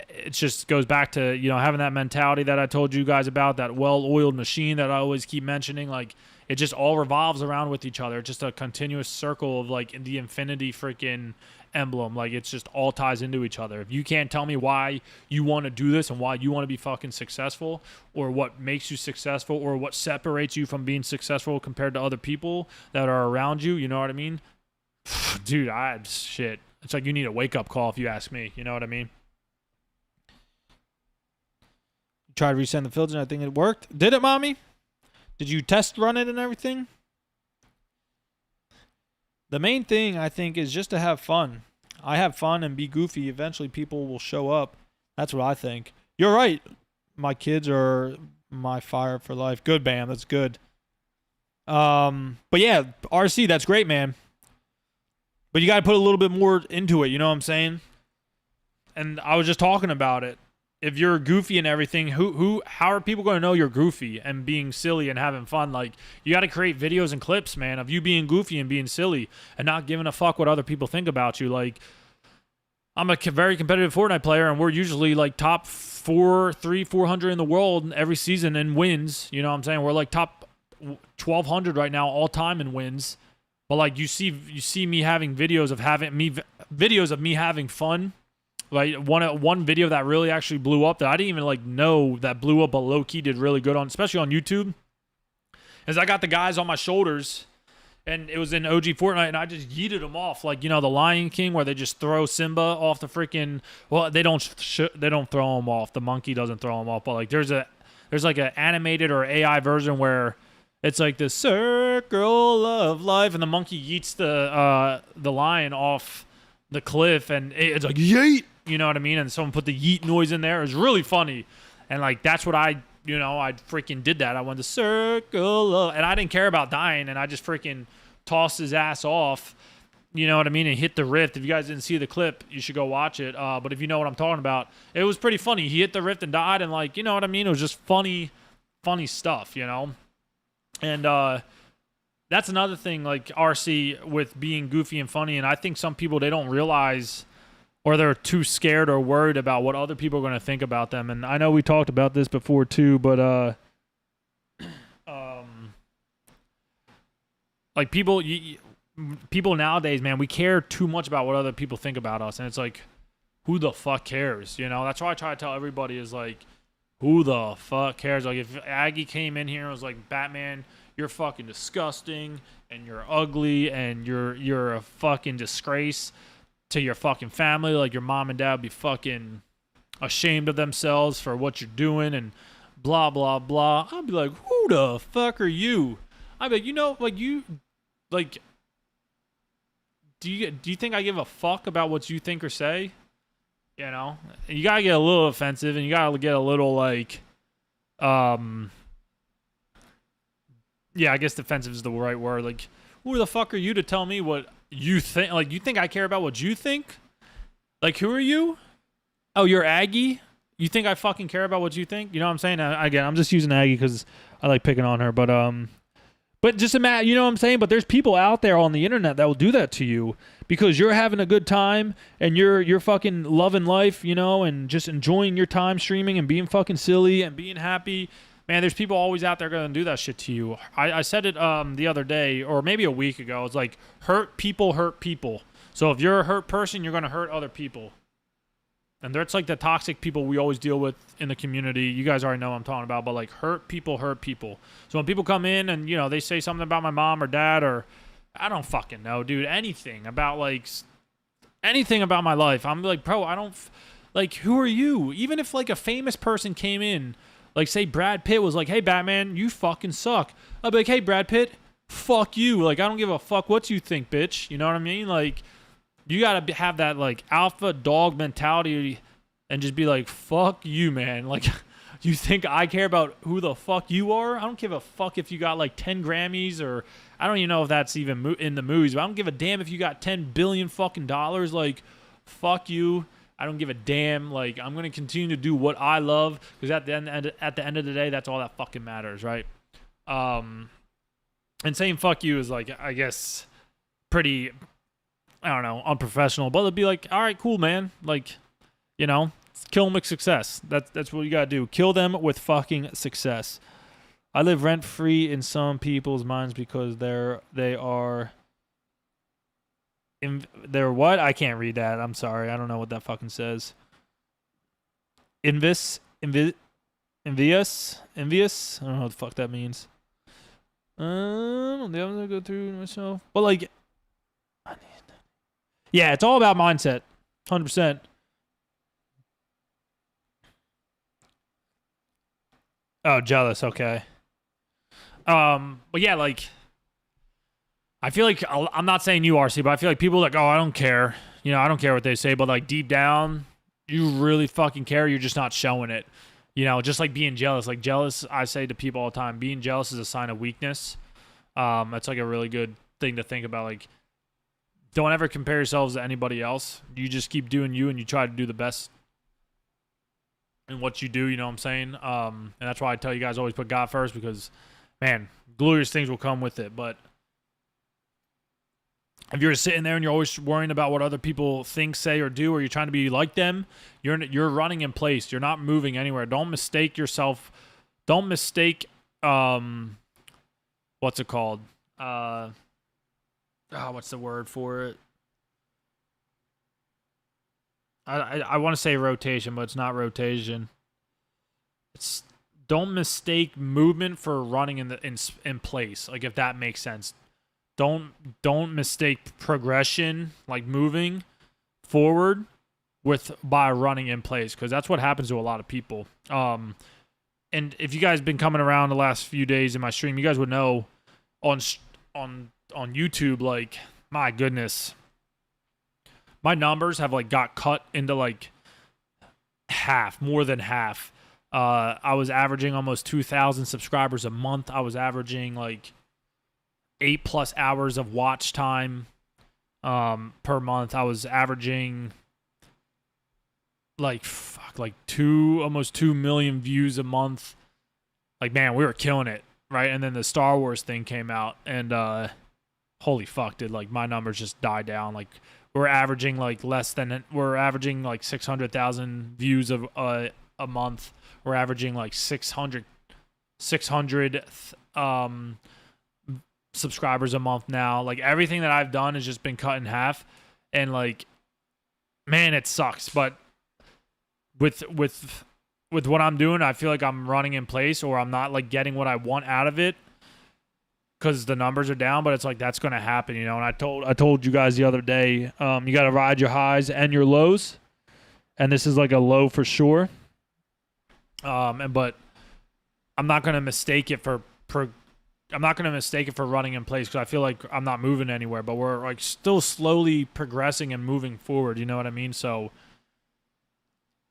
Speaker 1: It just goes back to having that mentality that I told you guys about, that well-oiled machine that I always keep mentioning. Like, it just all revolves around with each other. It's just a continuous circle of like the infinity freaking emblem. Like, it's just all ties into each other. If you can't tell me why you want to do this and why you want to be fucking successful, or what makes you successful, or what separates you from being successful compared to other people that are around you, you know what I mean? Dude, shit. It's like you need a wake-up call if you ask me. You know what I mean? You tried to resend the filter and I think it worked. Did it, mommy? Did you test run it and everything? The main thing, I think, is just to have fun. I have fun and be goofy. Eventually, people will show up. That's what I think. You're right. My kids are my fire for life. Good, Bam. That's good. But yeah, RC, that's great, man. But you got to put a little bit more into it, you know what I'm saying? And I was just talking about it. If you're goofy and everything, how are people going to know you're goofy and being silly and having fun? Like, you got to create videos and clips, man, of you being goofy and being silly and not giving a fuck what other people think about you. Like, I'm a very competitive Fortnite player, and we're usually like top 400 in the world every season in wins. You know what I'm saying? We're like top 1,200 right now all time in wins. But like you see me having videos of me having fun. Like one video that really actually blew up that I didn't even like know that blew up, but low key did really good on, especially on YouTube, is I got the guys on my shoulders, and it was in OG Fortnite, and I just yeeted them off like the Lion King, where they just throw Simba off the freaking. Well, they don't throw him off. The monkey doesn't throw him off, but like there's a there's like an animated or AI version where it's like the circle of life, and the monkey yeets the lion off the cliff, and it's like yeet, you know what I mean? And someone put the yeet noise in there. It was really funny, and like that's what I freaking did that. I went to circle of, and I didn't care about dying, and I just freaking tossed his ass off. You know what I mean? And hit the rift. If you guys didn't see the clip, you should go watch it. But if you know what I'm talking about, it was pretty funny. He hit the rift and died, and like, you know what I mean? It was just funny stuff, you know? And that's another thing, like RC, with being goofy and funny. And I think some people, they don't realize, or they're too scared or worried about what other people are going to think about them. And I know we talked about this before too, but like people nowadays, man, we care too much about what other people think about us, and it's like, who the fuck cares? You know, that's why I try to tell everybody is like, who the fuck cares? Like, if Aggie came in here and was like, Batman, you're fucking disgusting, and you're ugly, and you're a fucking disgrace to your fucking family, like your mom and dad would be fucking ashamed of themselves for what you're doing, and blah blah blah. I'll be like, who the fuck are you? I'd be like, you know, like you, like. Do you think I give a fuck about what you think or say? You know, you gotta get a little offensive, and you gotta get a little like, yeah, I guess defensive is the right word. Like, who the fuck are you to tell me what you think? Like, you think I care about what you think? Like, who are you? Oh, you're Aggie? You think I fucking care about what you think? You know what I'm saying? Again, I'm just using Aggie because I like picking on her, but just imagine, you know what I'm saying? But there's people out there on the internet that will do that to you because you're having a good time and you're fucking loving life, you know, and just enjoying your time streaming and being fucking silly and being happy. Man, there's people always out there going to do that shit to you. I said it the other day, or maybe a week ago. It's like, hurt people hurt people. So if you're a hurt person, you're going to hurt other people. And that's like the toxic people we always deal with in the community. You guys already know what I'm talking about, but like, hurt people hurt people. So when people come in and, you know, they say something about my mom or dad, or I don't fucking know, dude, anything about my life, I'm like, bro, I don't, like, who are you? Even if like a famous person came in, like say Brad Pitt was like, hey Batman, you fucking suck. I'd be like, hey Brad Pitt, fuck you. Like, I don't give a fuck what you think, bitch. You know what I mean? Like, you gotta have that like alpha dog mentality and just be like, fuck you, man. Like, you think I care about who the fuck you are? I don't give a fuck if you got like 10 Grammys, or I don't even know if that's even in the movies, but I don't give a damn if you got 10 billion fucking dollars. Like, fuck you. I don't give a damn. Like, I'm gonna continue to do what I love, because at the end of the day, that's all that fucking matters, right? And saying fuck you is like, I guess, pretty, I don't know, unprofessional, but it'd be like, all right, cool, man. Like, you know, kill them with success. That's what you gotta do. Kill them with fucking success. I live rent free in some people's minds because they're what? I can't read that. I'm sorry. I don't know what that fucking says. Envious. I don't know what the fuck that means. I'm gonna go through myself, but like, yeah, it's all about mindset, 100%. Oh, jealous. Okay. But yeah, like, I feel like, I'm not saying you, RC, but I feel like people are like, oh, I don't care. You know, I don't care what they say, but like deep down, you really fucking care. You're just not showing it. You know, just like being jealous. Like, jealous, I say to people all the time, being jealous is a sign of weakness. That's like a really good thing to think about. Like, don't ever compare yourselves to anybody else. You just keep doing you, and you try to do the best in what you do, you know what I'm saying? And that's why I tell you guys always put God first, because, man, glorious things will come with it. But if you're sitting there and you're always worrying about what other people think, say, or do, or you're trying to be like them, you're running in place. You're not moving anywhere. Don't mistake yourself. Don't mistake, what's it called? What's the word for it? I want to say rotation, but it's not rotation. It's, don't mistake movement for running in place. Like, if that makes sense. Don't mistake progression, like moving forward, by running in place, because that's what happens to a lot of people. and if you guys been coming around the last few days in my stream, you guys would know on YouTube, like, my goodness, my numbers have like got cut into like half, more than half. I was averaging almost 2,000 subscribers a month. I was averaging like 8+ hours of watch time per month. I was averaging like almost 2 million views a month. Like, man, we were killing it, right? And then the Star Wars thing came out, and holy fuck, dude, like my numbers just died down. Like we're averaging like 600,000 views of a month. We're averaging like 600 subscribers a month now. Like everything that I've done has just been cut in half, and like, man, it sucks. But with what I'm doing, I feel like I'm running in place, or I'm not like getting what I want out of it because the numbers are down. But it's like that's gonna happen, you know. And I told you guys the other day, you got to ride your highs and your lows, and this is like a low for sure. But I'm not gonna mistake it for running in place, because I feel like I'm not moving anywhere. But we're like still slowly progressing and moving forward. You know what I mean? So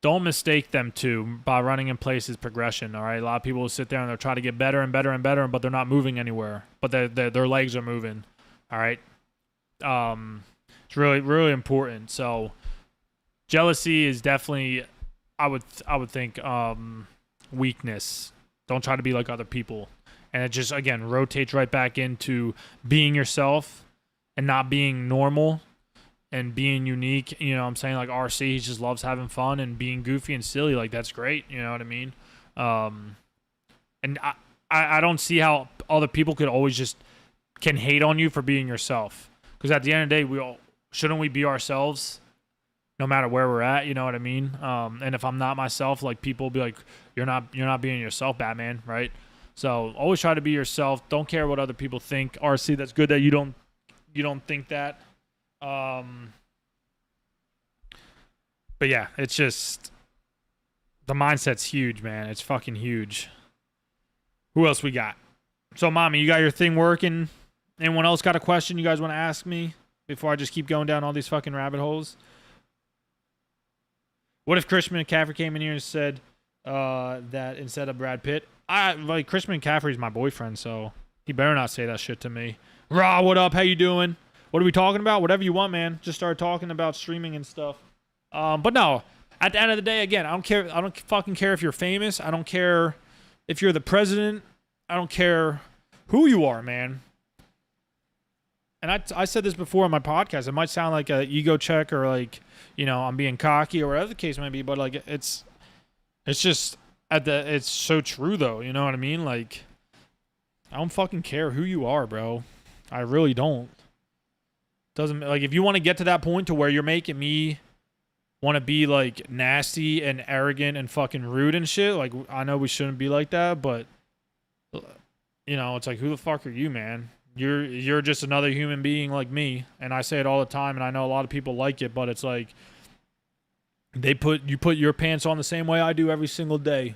Speaker 1: don't mistake them two by running in place as progression. All right, a lot of people will sit there and they'll try to get better and better and better, but they're not moving anywhere. But their legs are moving. All right, it's really, really important. So jealousy is definitely, I would think, weakness. Don't try to be like other people. And it just, again, rotates right back into being yourself and not being normal and being unique. You know what I'm saying? Like RC, he just loves having fun and being goofy and silly. Like, that's great. You know what I mean? And I don't see how other people could always just can hate on you for being yourself. Because at the end of the day, shouldn't we be ourselves no matter where we're at? You know what I mean? And if I'm not myself, like, people will be like, you're not being yourself, Batman, right? So always try to be yourself. Don't care what other people think. RC, that's good that you don't think that. But yeah, it's just the mindset's huge, man. It's fucking huge. Who else we got? So, Mommy, you got your thing working? Anyone else got a question you guys want to ask me before I just keep going down all these fucking rabbit holes? What if Christian McCaffrey came in here and said that instead of Brad Pitt? Christian McCaffrey's my boyfriend, so he better not say that shit to me. Raw, what up? How you doing? What are we talking about? Whatever you want, man. Just start talking about streaming and stuff. But no, at the end of the day, again, I don't care. I don't fucking care if you're famous. I don't care if you're the president. I don't care who you are, man. And I said this before on my podcast. It might sound like an ego check, or like, you know, I'm being cocky, or whatever the case may be. But like, it's just it's so true, though. You know what I mean? Like, I don't fucking care who you are, bro. I really don't. Doesn't, like, if you want to get to that point to where you're making me want to be like nasty and arrogant and fucking rude and shit, like, I know we shouldn't be like that, but you know, it's like, who the fuck are you, man? You're just another human being like me, and I say it all the time, and I know a lot of people like it, but it's like you put your pants on the same way I do every single day.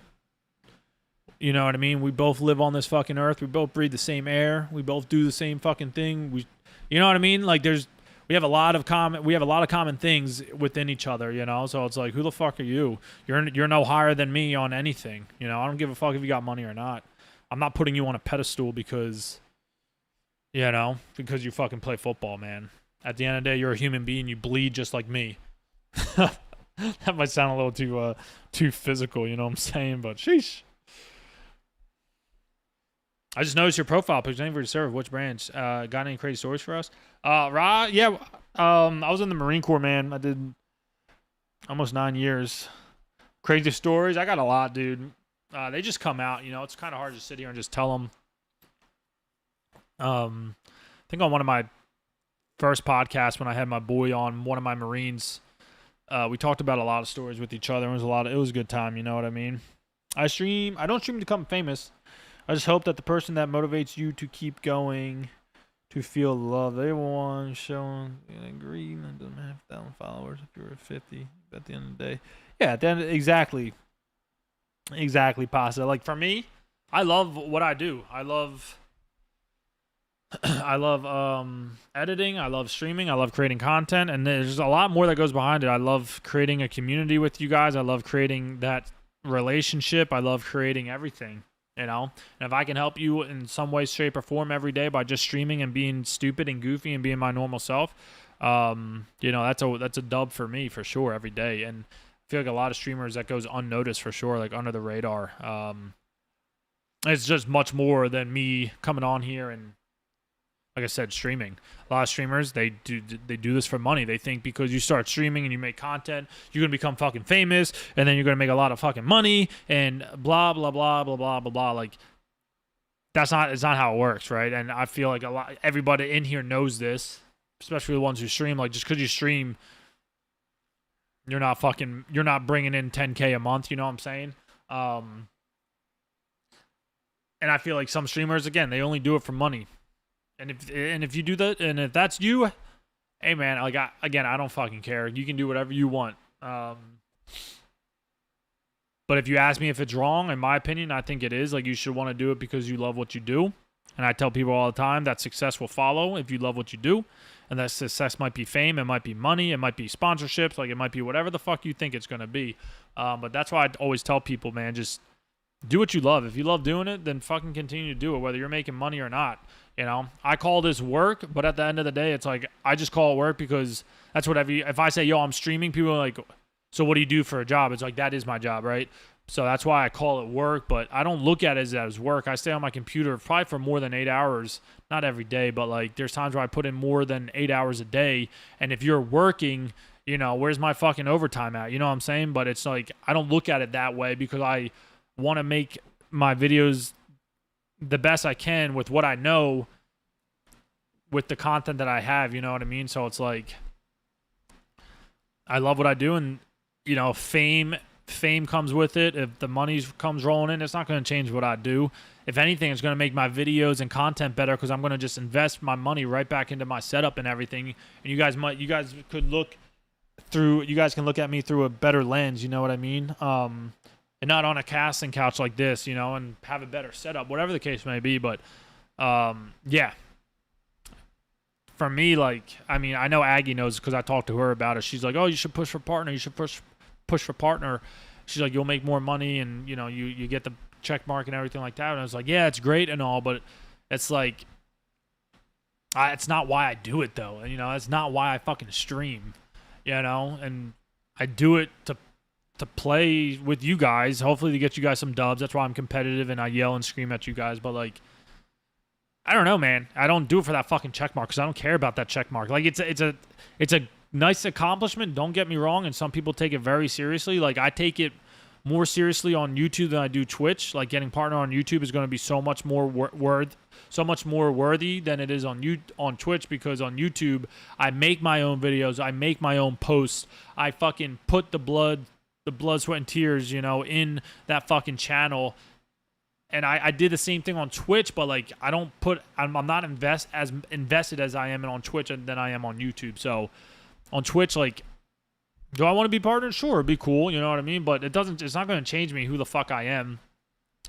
Speaker 1: You know what I mean? We both live on this fucking earth. We both breathe the same air. We both do the same fucking thing. You know what I mean? Like, we have a lot of common things within each other, you know? So it's like, who the fuck are you? You're no higher than me on anything. You know, I don't give a fuck if you got money or not. I'm not putting you on a pedestal because you fucking play football, man. At the end of the day, you're a human being. You bleed just like me. That might sound a little too physical, you know what I'm saying? But sheesh. I just noticed your profile picture. Name for your server. Which branch? Got any crazy stories for us? Yeah. I was in the Marine Corps, man. I did almost 9 years. Crazy stories. I got a lot, dude. They just come out. You know, it's kind of hard to sit here and just tell them. I think on one of my first podcasts when I had my boy on, one of my Marines, we talked about a lot of stories with each other. It was a good time. You know what I mean? I don't stream to become famous. I just hope that the person that motivates you to keep going, to feel love everyone showing and agree, that doesn't have 1,000 followers if you're at 50 at the end of the day. Yeah, exactly. Exactly, Pasta. Like for me, I love what I do. I love I love editing, I love streaming, I love creating content, and there's a lot more that goes behind it. I love creating a community with you guys. I love creating that relationship. I love creating everything, you know? And if I can help you in some way, shape, or form every day by just streaming and being stupid and goofy and being my normal self, you know, that's a dub for me for sure every day. And I feel like a lot of streamers that goes unnoticed for sure, like under the radar. It's just much more than me coming on here and, like I said, streaming. A lot of streamers, they do this for money. They think because you start streaming and you make content, you're gonna become fucking famous, and then you're gonna make a lot of fucking money, and blah blah blah blah blah blah blah. Like it's not how it works, right? And I feel like everybody in here knows this, especially the ones who stream. Like just because you stream, you're not bringing in 10K a month. You know what I'm saying? And I feel like some streamers, again, they only do it for money. And if you do that, and if that's you, hey man, like I don't fucking care. You can do whatever you want. But if you ask me if it's wrong, in my opinion, I think it is. Like you should want to do it because you love what you do. And I tell people all the time that success will follow if you love what you do. And that success might be fame, it might be money, it might be sponsorships, like it might be whatever the fuck you think it's gonna be. But that's why I always tell people, man, just do what you love. If you love doing it, then fucking continue to do it, whether you're making money or not. You know, I call this work, but at the end of the day, it's like I just call it work because that's what if I say, yo, I'm streaming, people are like, so what do you do for a job? It's like, that is my job, right? So that's why I call it work, but I don't look at it as work. I stay on my computer probably for more than 8 hours, not every day, but like there's times where I put in more than 8 hours a day. And if you're working, you know, where's my fucking overtime at? You know what I'm saying? But it's like, I don't look at it that way because I want to make my videos the best I can with what I know with the content that I have, you know what I mean? So it's like, I love what I do, and you know, fame comes with it. If the money comes rolling in, it's not going to change what I do. If anything, it's going to make my videos and content better because I'm going to just invest my money right back into my setup and everything. And you guys can look at me through a better lens, you know what I mean? And not on a casting couch like this, you know, and have a better setup, whatever the case may be. But yeah, for me, like, I mean, I know Aggie knows because I talked to her about it. She's like, oh, you should push for partner. You should push for partner. She's like, you'll make more money, and you know, you get the check mark and everything like that. And I was like, yeah, it's great and all, but it's like, it's not why I do it though. And you know, it's not why I fucking stream, you know. And I do it to play with you guys, hopefully to get you guys some dubs. That's why I'm competitive and I yell and scream at you guys. But like, I don't know, man. I don't do it for that fucking check mark because I don't care about that check mark. Like it's a nice accomplishment. Don't get me wrong. And some people take it very seriously. Like I take it more seriously on YouTube than I do Twitch. Like getting partner on YouTube is going to be so much more worthy than it is on Twitch, because on YouTube I make my own videos, I make my own posts, I fucking put the blood, sweat, and tears, you know, in that fucking channel. And I did the same thing on Twitch, but like I'm not as invested as I am on Twitch than I am on YouTube. So on Twitch, like, do I want to be partnered? Sure, it'd be cool, you know what I mean? But it's not going to change me who the fuck I am.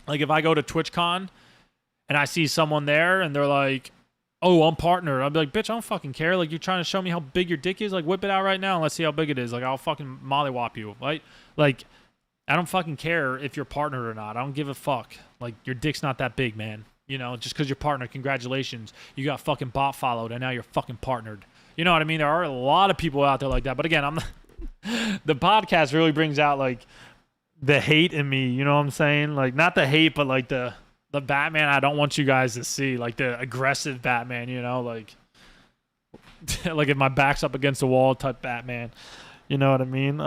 Speaker 1: Like if I go to TwitchCon and I see someone there and they're like, oh, I'm partnered, I'll be like, bitch, I don't fucking care. Like, you're trying to show me how big your dick is? Like, whip it out right now and let's see how big it is. Like, I'll fucking mollywop you, right? Like, I don't fucking care if you're partnered or not. I don't give a fuck. Like, your dick's not that big, man. You know, just because you're partnered, congratulations. You got fucking bot followed and now you're fucking partnered. You know what I mean? There are a lot of people out there like that. But again, the podcast really brings out, like, the hate in me. You know what I'm saying? Like, not the hate, but, like, the Batman I don't want you guys to see. Like, the aggressive Batman, you know? Like, like if my back's up against the wall type Batman. You know what I mean?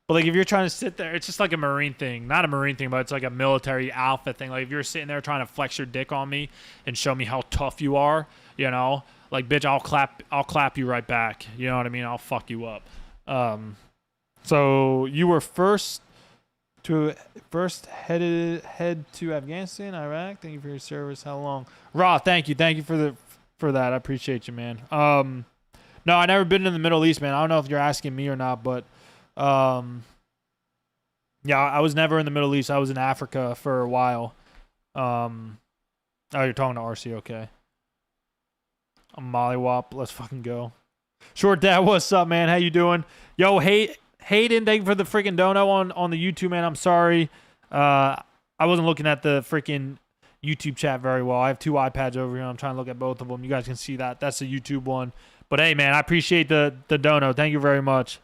Speaker 1: But like if you're trying to sit there, it's just like a Marine thing. Not a Marine thing, but it's like a military alpha thing. Like if you're sitting there trying to flex your dick on me and show me how tough you are, you know, like bitch, I'll clap you right back. You know what I mean? I'll fuck you up. So you were first head to Afghanistan, Iraq. Thank you for your service. How long? Raw, thank you for that. I appreciate you, man. No, I never been in the Middle East, man. I don't know if you're asking me or not, but yeah, Yeah, I was never in the Middle East. I was in Africa for a while. Oh, you're talking to RC, okay. A mollywop, let's fucking go. Short Dad, what's up, man? How you doing? Yo, Hayden, thank you for the freaking dono on the YouTube, man. I'm sorry. I wasn't looking at the freaking YouTube chat very well. I have 2 iPads over here. I'm trying to look at both of them. You guys can see that. That's the YouTube one. But hey, man, I appreciate the dono. Thank you very much.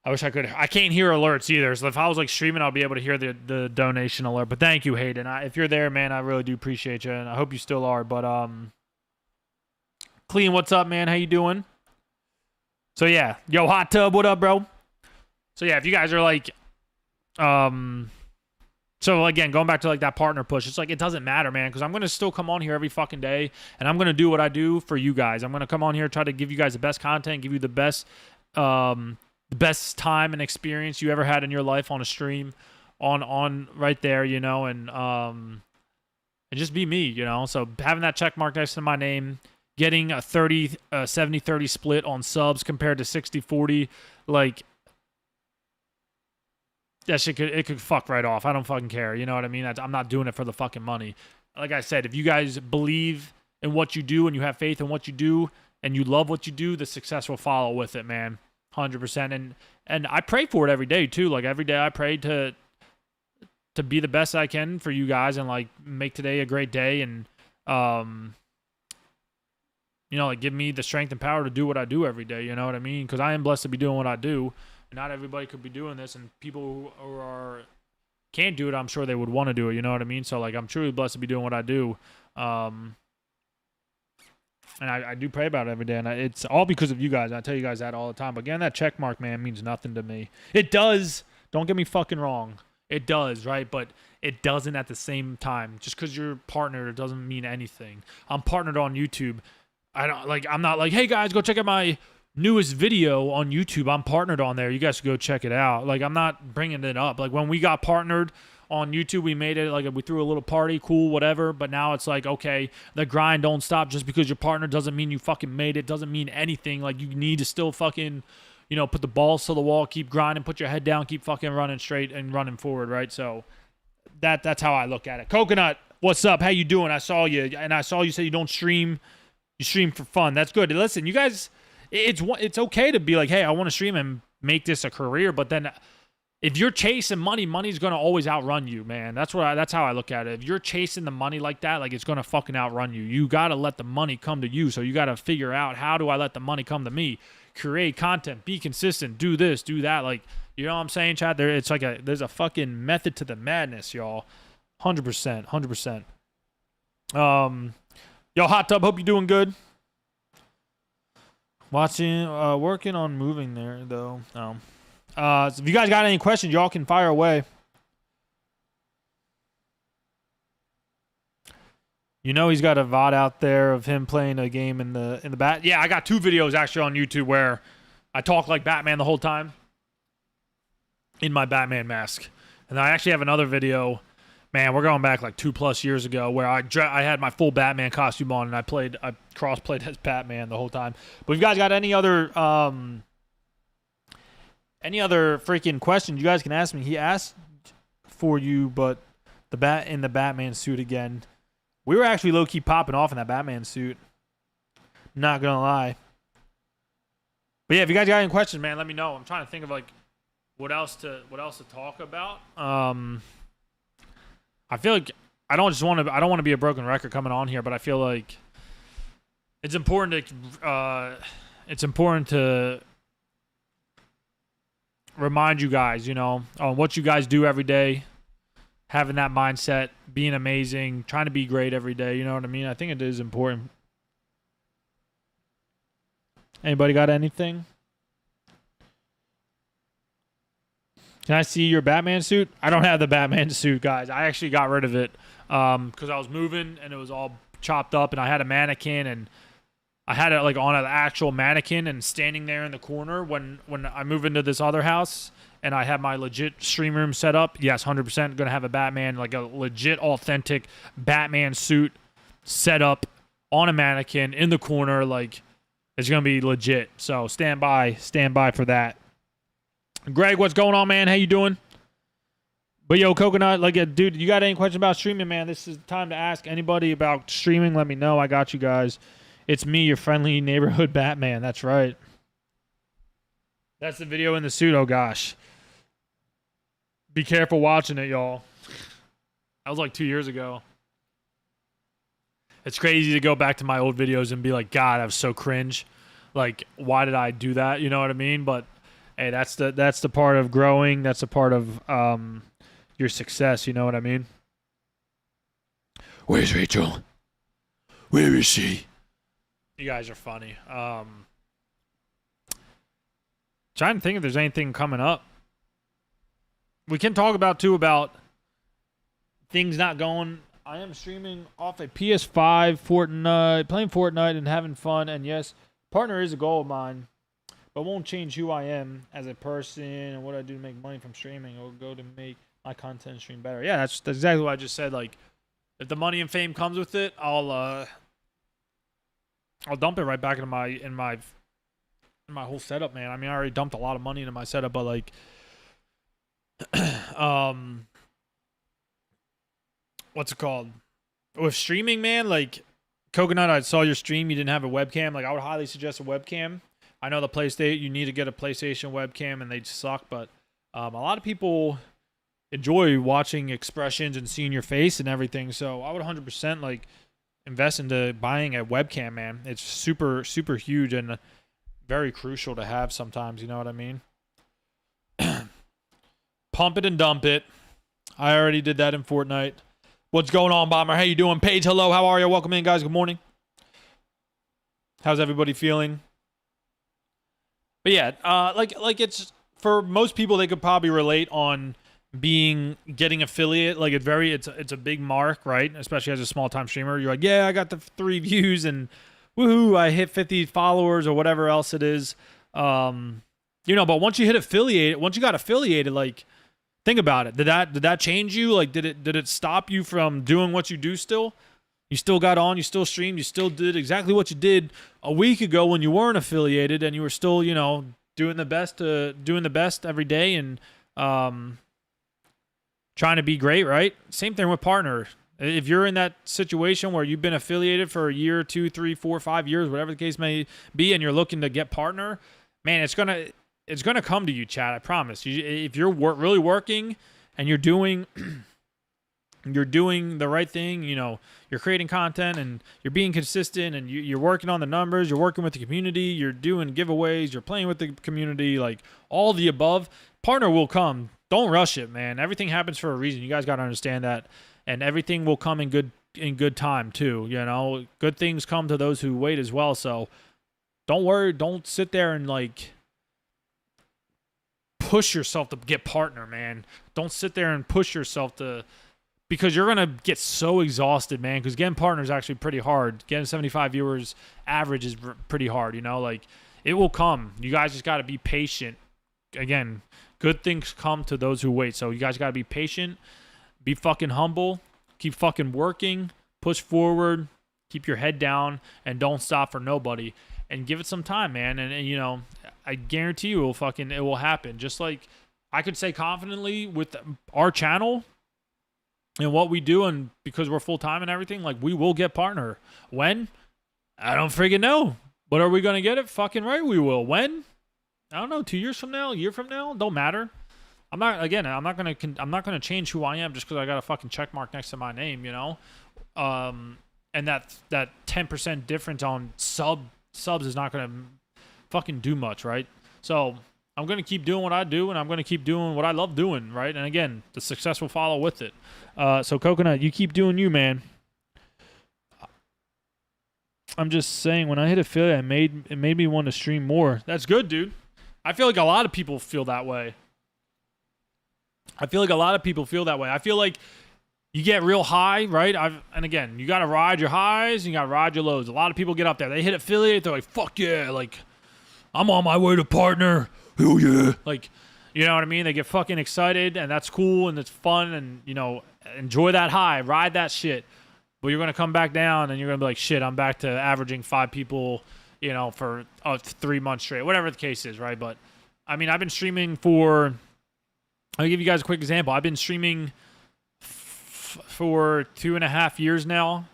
Speaker 1: I wish I could. I can't hear alerts either. So if I was like streaming, I'll be able to hear the donation alert. But thank you, Hayden. If you're there, man, I really do appreciate you, and I hope you still are. But Clean, what's up, man? How you doing? So yeah, yo, Hot Tub, what up, bro? So yeah, if you guys are like, so again, going back to like that partner push, it's like it doesn't matter, man, because I'm gonna still come on here every fucking day, and I'm gonna do what I do for you guys. I'm gonna come on here, try to give you guys the best content, give you the best time and experience you ever had in your life on a stream, on right there, you know, and just be me, you know. So having that check mark next to my name, getting a 70-30 split on subs compared to 60-40, like that shit could fuck right off. I don't fucking care, you know what I mean? I'm not doing it for the fucking money. Like I said, if you guys believe in what you do and you have faith in what you do and you love what you do, the success will follow with it, man. 100%. And I pray for it every day too. Like every day I pray to be the best I can for you guys and like make today a great day, and you know, like give me the strength and power to do what I do every day, you know what I mean? Because I am blessed to be doing what I do. And not everybody could be doing this, and people who can't do it, I'm sure they would want to do it, you know what I mean? So like I'm truly blessed to be doing what I do. And I do pray about it every day, and it's all because of you guys. I tell you guys that all the time. But again, that check mark, man, means nothing to me. It does. Don't get me fucking wrong. It does, right? But it doesn't at the same time. Just because you're partnered, it doesn't mean anything. I'm partnered on YouTube. I'm not like, hey guys, go check out my newest video on YouTube. I'm partnered on there. You guys should go check it out. Like, I'm not bringing it up. Like, when we got partnered on YouTube, we made it, like, we threw a little party, cool, whatever. But now it's like, okay, the grind don't stop. Just because your partner doesn't mean you fucking made it, doesn't mean anything. Like, you need to still fucking, you know, put the balls to the wall, keep grinding, put your head down, keep fucking running straight and running forward, right? So that's how I look at it. Coconut, what's up? How you doing? I saw you, and I saw you say you don't stream. You stream for fun. That's good. Listen, you guys, it's okay to be like, hey, I want to stream and make this a career, but then if you're chasing money, money's gonna always outrun you, man. That's how I look at it. If you're chasing the money like that, like, it's gonna fucking outrun you. You gotta let the money come to you. So you gotta figure out, how do I let the money come to me? Create content, be consistent, do this, do that. Like, you know what I'm saying, Chad? It's like there's a fucking method to the madness, y'all. 100%, 100%. Yo, Hot Tub, hope you're doing good. Working on moving there, though. So if you guys got any questions, y'all can fire away. You know, he's got a VOD out there of him playing a game in the bat. Yeah, I got 2 videos actually on YouTube where I talk like Batman the whole time in my Batman mask. And I actually have another video. Man, we're going back like 2+ years ago, where I had my full Batman costume on, and I cross-played as Batman the whole time. But if you guys got any other freaking questions, you guys can ask me. He asked for you, but in the Batman suit again. We were actually low-key popping off in that Batman suit. Not gonna lie. But yeah, if you guys got any questions, man, let me know. I'm trying to think of like what else to talk about. I feel like I don't want to be a broken record coming on here, but I feel like it's important to remind you guys, you know, on what you guys do every day, having that mindset, being amazing, trying to be great every day. You know what I mean? I think it is important. Anybody got anything? Can I see your Batman suit? I don't have the Batman suit, guys. I actually got rid of it because I was moving and it was all chopped up, and I had a mannequin, and I had it like on an actual mannequin and standing there in the corner when I move into this other house and I have my legit stream room set up. Yes, 100% going to have a Batman, like a legit authentic Batman suit set up on a mannequin in the corner. Like, it's going to be legit. So stand by for that. Greg, what's going on, man? How you doing? But yo, Coconut, like, dude, you got any questions about streaming, man? This is the time to ask anybody about streaming. Let me know. I got you guys. It's me, your friendly neighborhood Batman. That's right. That's the video in the suit. Oh, gosh. Be careful watching it, y'all. That was like 2 years ago. It's crazy to go back to my old videos and be like, God, I was so cringe. Like, why did I do that? You know what I mean? But hey, that's the part of growing. That's the part of your success. You know what I mean? Where's Rachel? Where is she? You guys are funny. Trying to think if there's anything coming up. We can talk about things not going. I am streaming off a PS5, Fortnite, playing Fortnite and having fun. And yes, partner is a goal of mine, but won't change who I am as a person and what I do to make money from streaming. Or go to make my content stream better. Yeah, that's exactly what I just said. Like, if the money and fame comes with it, I'll dump it right back into my whole setup, man. I mean, I already dumped a lot of money into my setup, but like, what's it called? With streaming, man, like, Coconut, I saw your stream. You didn't have a webcam. Like, I would highly suggest a webcam. I know the PlayStation, you need to get a PlayStation webcam, and they suck, but a lot of people enjoy watching expressions and seeing your face and everything. So I would 100% like invest into buying a webcam, man. It's super, super huge and very crucial to have sometimes. You know what I mean? Pump it and dump it. I already did that in Fortnite. What's going on, Bomber? How you doing? Paige, hello. How are you? Welcome in, guys. Good morning. How's everybody feeling? But yeah, like it's for most people, they could probably relate on getting affiliate. Like, it's a big mark, right? Especially as a small time streamer. You're like, yeah, I got the 3 views and woohoo, I hit 50 followers or whatever else it is. But once you got affiliated, like, think about it. Did that change you? Like, did it stop you from doing what you do still? You still got on, you still streamed, you still did exactly what you did a week ago when you weren't affiliated, and you were still, doing the best every day and trying to be great, right? Same thing with partner. If you're in that situation where you've been affiliated for a year, 2, 3, 4, 5 years, whatever the case may be, and you're looking to get partner, man, it's gonna come to you, Chad. I promise. If you're really working and you're doing the right thing, you're creating content and you're being consistent and you're working on the numbers, you're working with the community, you're doing giveaways, you're playing with the community, like all the above, partner will come. Don't rush it, man. Everything happens for a reason. You guys got to understand that, and everything will come in good time too. Good things come to those who wait as well. So don't worry. Don't sit there and like push yourself to get partner, man. Don't sit there and push yourself because you're going to get so exhausted, man, because getting partner is actually pretty hard. Getting 75 viewers average is pretty hard, like, it will come. You guys just got to be patient. Again, good things come to those who wait. So you guys got to be patient, be fucking humble, keep fucking working, push forward, keep your head down, and don't stop for nobody. And give it some time, man. And I guarantee you it will happen. Just like I could say confidently with our channel and what we do, and because we're full time and everything, like, we will get partner. When? I don't friggin' know. But are we gonna get it? Fucking right, we will. When? I don't know. 2 years from now, a year from now, don't matter. I'm not gonna change who I am just because I got a fucking check mark next to my name, And that 10% difference on subs is not gonna fucking do much, right? So I'm gonna keep doing what I do, and I'm gonna keep doing what I love doing, right? And again, the success will follow with it. So Coconut, you keep doing you, man. I'm just saying, when I hit affiliate, it made me want to stream more. That's good, dude. I feel like a lot of people feel that way. I feel like you get real high, right? And again, you got to ride your highs and you got to ride your lows. A lot of people get up there. They hit affiliate. They're like, fuck yeah. Like, I'm on my way to partner. Hell yeah. Like, you know what I mean? They get fucking excited, and that's cool and it's fun, and, enjoy that high. Ride that shit. But you're going to come back down and you're going to be like, shit, I'm back to averaging 5 people, for 3 months straight. Whatever the case is, right? But I mean, I've been streaming for. I'll give you guys a quick example. I've been streaming for 2.5 years now,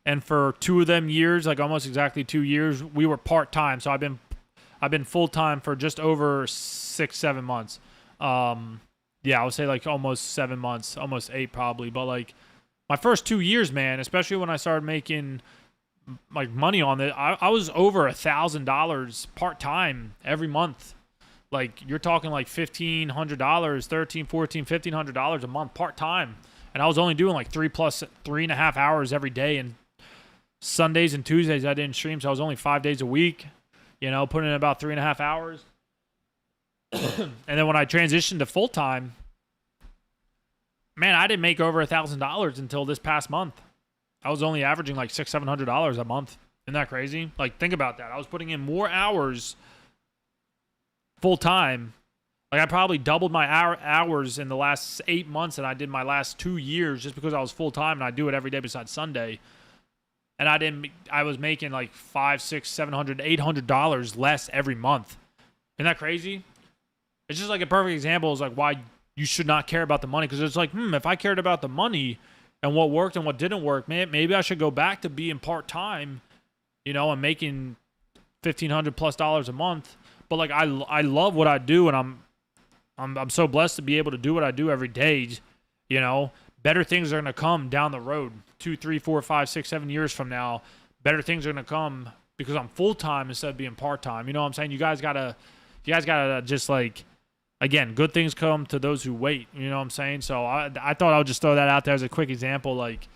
Speaker 1: and for 2 of them years, like almost exactly 2 years, we were part time. So I've been full time for just over 6-7 months. Yeah, I would say like almost 7 months, almost 8 probably. But like my first 2 years, man, especially when I started making like money on it, I was over $1,000 part time every month. Like you're talking like $1,500, $1,300, $1,400, $1,500 a month part time, and I was only doing like 3.5 hours every day. And Sundays and Tuesdays I didn't stream, so I was only 5 days a week. You know, putting in about 3.5 hours. And then when I transitioned to full time, man, I didn't make over $1,000 until this past month. I was only averaging like $600-$700 a month. Isn't that crazy? Like, think about that. I was putting in more hours full time. Like, I probably doubled my hours in the last 8 months than I did my last 2 years just because I was full time and I do it every day besides Sunday. And I was making like $500, $600, $700, $800 less every month. Isn't that crazy? It's just like a perfect example is like why you should not care about the money. Because it's like, if I cared about the money and what worked and what didn't work, man, maybe I should go back to being part-time, you know, and making $1,500+ a month. But like, I love what I do, and I'm so blessed to be able to do what I do every day. You know, better things are going to come down the road 2, 3, 4, 5, 6, 7 years from now. Better things are going to come because I'm full-time instead of being part-time. You know what I'm saying? You guys gotta just like, again, good things come to those who wait. You know what I'm saying? So I thought I would just throw that out there as a quick example. Like,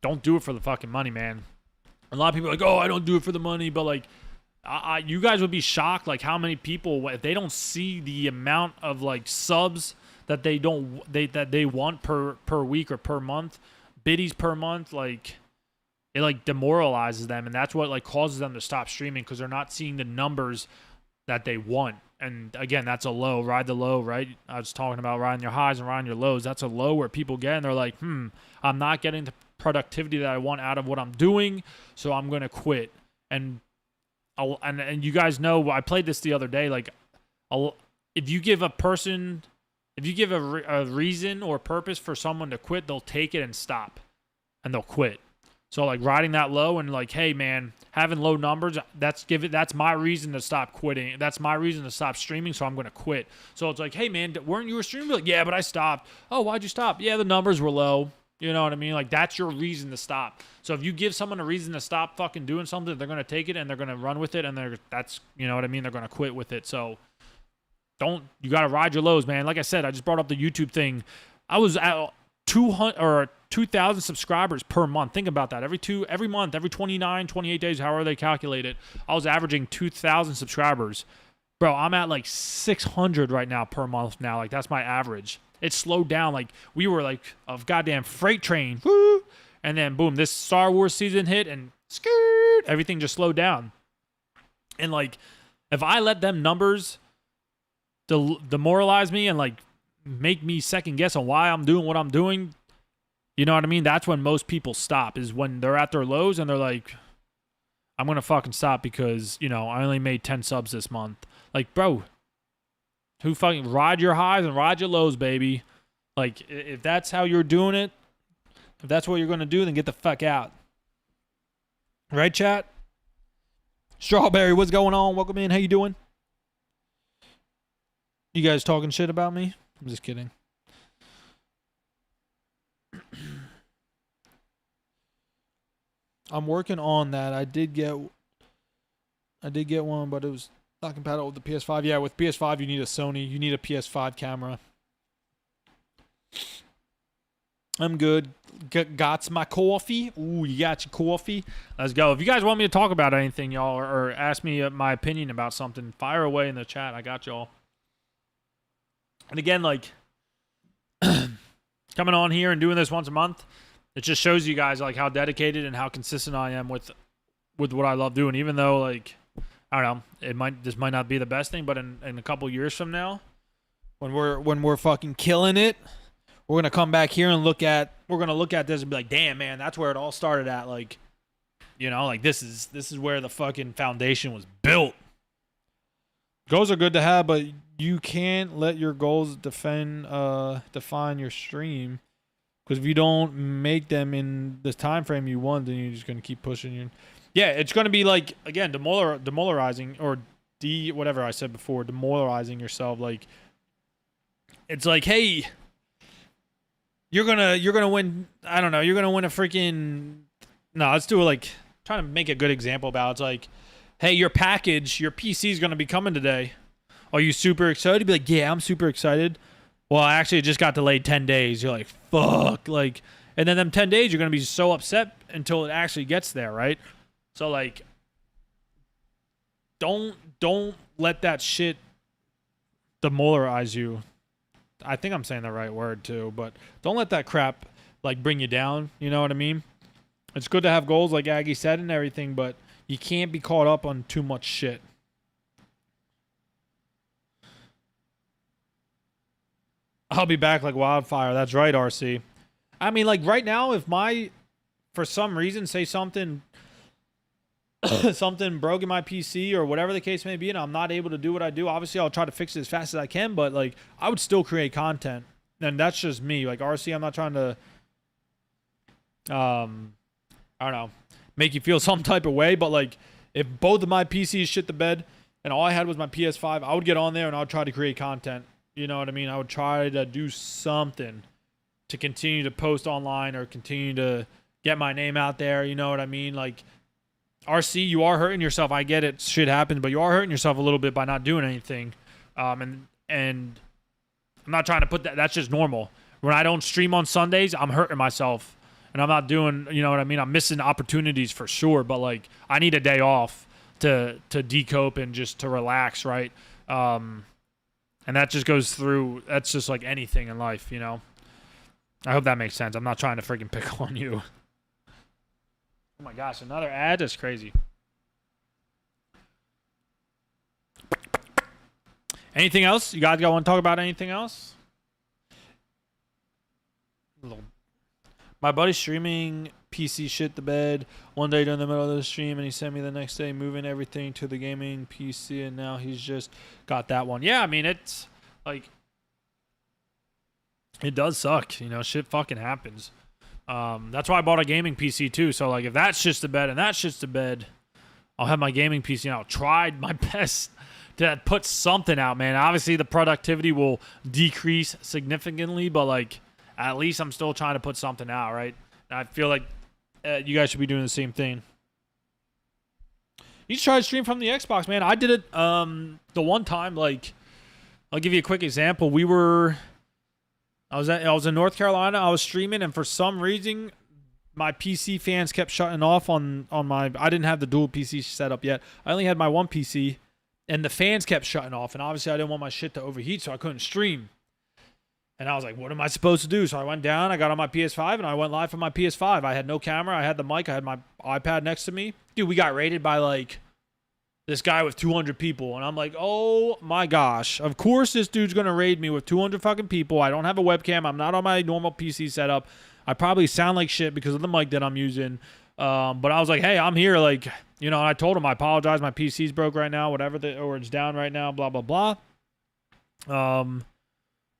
Speaker 1: don't do it for the fucking money, man. A lot of people are like, oh, I don't do it for the money. But like, you guys would be shocked, like how many people, if they don't see the amount of like subs that they want per week or per month, biddies per month, like it like demoralizes them, and that's what like causes them to stop streaming because they're not seeing the numbers that they want. And again, that's a low. Ride the low, right? I was talking about riding your highs and riding your lows. That's a low where people get and they're like, I'm not getting the productivity that I want out of what I'm doing, so I'm gonna quit. And you guys know, I played this the other day. Like, if you give a reason or purpose for someone to quit, they'll take it and stop, and they'll quit. So like riding that low and like, hey man, having low numbers, that's my reason to stop quitting. That's my reason to stop streaming. So I'm gonna quit. So it's like, hey man, weren't you a streamer? Like, yeah, but I stopped. Oh, why'd you stop? Yeah, the numbers were low. You know what I mean? Like, that's your reason to stop. So if you give someone a reason to stop fucking doing something, they're gonna take it and they're gonna run with it, and that's you know what I mean? They're gonna quit with it. So you gotta ride your lows, man. Like I said, I just brought up the YouTube thing. I was at 2,000 subscribers per month. Think about that. Every month, every 29, 28 days, however they calculate it, I was averaging 2,000 subscribers. Bro, I'm at like 600 right now per month now. Like, that's my average. It slowed down. Like, we were like a goddamn freight train. Woo! And then, boom, this Star Wars season hit and skirt, everything just slowed down. And like, if I let them numbers demoralize me and like make me second guess on why I'm doing what I'm doing, you know what I mean? That's when most people stop, is when they're at their lows and they're like, I'm going to fucking stop because, you know, I only made 10 subs this month. Like, bro, who fucking ride your highs and ride your lows, baby. Like, if that's how you're doing it, if that's what you're going to do, then get the fuck out. Right, chat? Strawberry, what's going on? Welcome in. How you doing? You guys talking shit about me? I'm just kidding. I'm working on that. I did get one, but it was not compatible with the PS5. Yeah, with PS5 you need a Sony. You need a PS5 camera. I'm good. Got my coffee. Ooh, you got your coffee. Let's go. If you guys want me to talk about anything, y'all, or ask me my opinion about something, fire away in the chat. I got y'all. And again, like, coming on here and doing this once a month, it just shows you guys like how dedicated and how consistent I am with what I love doing. Even though, like, I don't know, this might not be the best thing, but in a couple years from now, when we're fucking killing it, we're gonna come back here and look at this and be like, damn man, that's where it all started at. Like, you know, like this is where the fucking foundation was built. Goals are good to have, but you can't let your goals define your stream. Because if you don't make them in the time frame you want, then you're just gonna keep pushing you. Yeah, it's gonna be like, again, demoralizing, or whatever I said before, demoralizing yourself. Like, it's like, hey, you're gonna win. I don't know. You're gonna win a freaking. No, let's do it. Like, trying to make a good example about it. It's like, hey, your PC is gonna be coming today. Are you super excited? Be like, yeah, I'm super excited. Well, actually, it just got delayed 10 days. You're like, fuck. Like, and then them 10 days, you're going to be so upset until it actually gets there, right? So, like, don't let that shit demoralize you. I think I'm saying the right word, too. But don't let that crap, like, bring you down. You know what I mean? It's good to have goals, like Aggie said, and everything, but you can't be caught up on too much shit. I'll be back like wildfire. That's right, RC. I mean, like, right now, if for some reason, say something broke in my PC or whatever the case may be, and I'm not able to do what I do, obviously I'll try to fix it as fast as I can, but, like, I would still create content. And that's just me. Like, RC, I'm not trying to, I don't know, make you feel some type of way, but, like, if both of my PCs shit the bed and all I had was my PS5, I would get on there and I would try to create content. You know what I mean? I would try to do something to continue to post online or continue to get my name out there. You know what I mean? Like, RC, you are hurting yourself. I get it. Shit happens, but you are hurting yourself a little bit by not doing anything. And I'm not trying to put that. That's just normal. When I don't stream on Sundays, I'm hurting myself. And I'm not doing, you know what I mean? I'm missing opportunities for sure. But, like, I need a day off to decope and just to relax, right? And that just goes through, that's just like anything in life, you know? I hope that makes sense. I'm not trying to freaking pick on you. Oh my gosh, another ad? That's crazy. Anything else? You guys want to talk about anything else? My buddy's streaming PC shit the bed one day during the middle of the stream, and he sent me the next day moving everything to the gaming PC, and now he's just got that one. Yeah, I mean, it's like, it does suck, you know, shit fucking happens. That's why I bought a gaming PC too. So, like, if that shit's to bed and that shit's to bed, I'll have my gaming PC out. Tried my best to put something out, man. Obviously the productivity will decrease significantly, but, like, at least I'm still trying to put something out, right? And I feel like you guys should be doing the same thing. You should try to stream from the Xbox, man. I did it the one time. Like, I'll give you a quick example. I was in North Carolina. I was streaming, and for some reason, my PC fans kept shutting off on my. I didn't have the dual PC set up yet. I only had my one PC, and the fans kept shutting off. And obviously, I didn't want my shit to overheat, so I couldn't stream. And I was like, what am I supposed to do? So I went down, I got on my PS5, and I went live from my PS5. I had no camera. I had the mic. I had my iPad next to me. Dude, we got raided by, like, this guy with 200 people. And I'm like, oh, my gosh. Of course this dude's going to raid me with 200 fucking people. I don't have a webcam. I'm not on my normal PC setup. I probably sound like shit because of the mic that I'm using. But I was like, hey, I'm here. Like, you know, and I told him, I apologize. My PC's broke right now, whatever, or it's down right now, blah, blah, blah.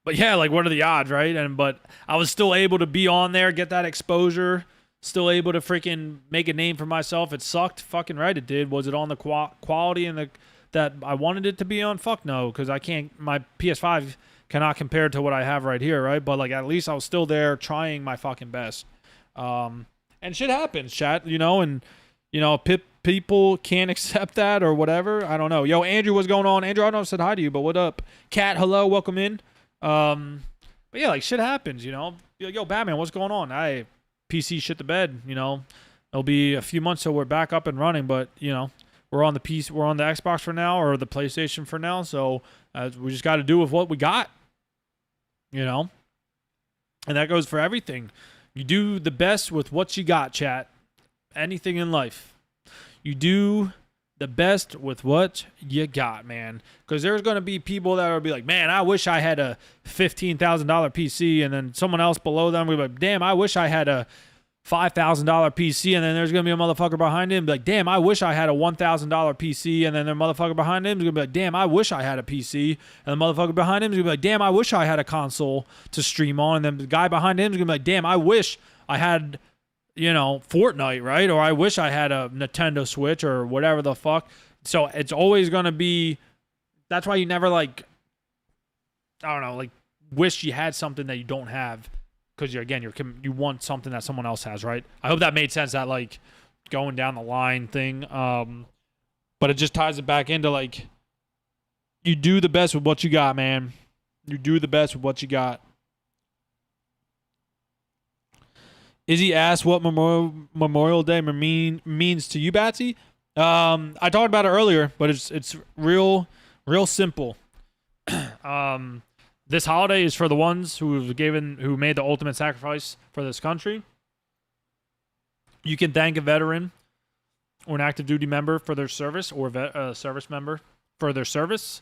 Speaker 1: But yeah, like, what are the odds, right? But I was still able to be on there, get that exposure, still able to freaking make a name for myself. It sucked, fucking right it did. Was it on the quality and that I wanted it to be on? Fuck no, because I can't. My PS5 cannot compare to what I have right here, right? But, like, at least I was still there trying my fucking best. And shit happens, chat, you know, and, you know, people can't accept that or whatever. I don't know. Yo, Andrew, what's going on? Andrew, I don't know if I said hi to you, but what up? Kat, hello, welcome in. But yeah, like, shit happens, you know. Yo, Batman, what's going on? PC shit the bed, you know. It'll be a few months till we're back up and running, but, you know, we're on the Xbox for now, or the PlayStation for now, so we just got to do with what we got, you know. And that goes for everything. You do the best with what you got, chat. Anything in life. You do the best with what you got, man. Because there's going to be people that will be like, man, I wish I had a $15,000 PC. And then someone else below them will be like, damn, I wish I had a $5,000 PC, and then there's gonna be a motherfucker behind him be like, damn, I wish I had a $1,000 PC, and then the motherfucker behind him is gonna be like, damn, I wish I had a PC, and the motherfucker behind him is gonna be like, damn, I wish I had a console to stream on, and then the guy behind him is gonna be like, damn, I wish I had, Fortnite, right? Or I wish I had a Nintendo Switch or whatever the fuck. So it's always gonna be. That's why you never wish you had something that you don't have. Because you want something that someone else has, right? I hope that made sense, that going down the line thing. But it just ties it back into you do the best with what you got, man. You do the best with what you got. Izzy asked what Memorial Day means to you, Batsy. I talked about it earlier, but it's real simple. This holiday is for the ones who made the ultimate sacrifice for this country. You can thank a veteran or an active duty member for their service, or a service member for their service.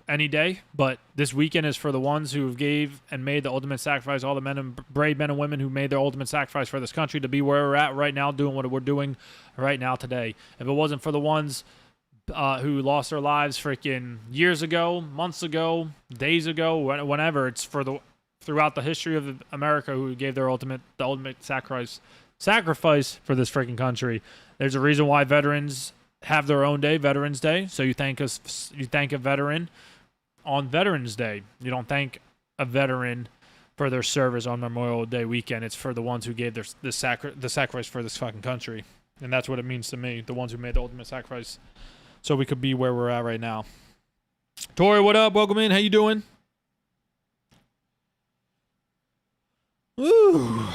Speaker 1: Any day. But this weekend is for the ones who gave and made the ultimate sacrifice. All the brave men and women who made their ultimate sacrifice for this country to be where we're at right now, doing what we're doing right now today. If it wasn't for the ones who lost their lives freaking years ago, months ago, days ago, whenever. It's for throughout the history of America who gave the ultimate sacrifice for this freaking country. There's a reason why veterans have their own day, Veterans Day. So you thank a veteran on Veterans Day. You don't thank a veteran for their service on Memorial Day weekend. It's for the ones who gave the sacrifice for this fucking country. And that's what it means to me, the ones who made the ultimate sacrifice so we could be where we're at right now. Tori, what up? Welcome in. How you doing? Woo.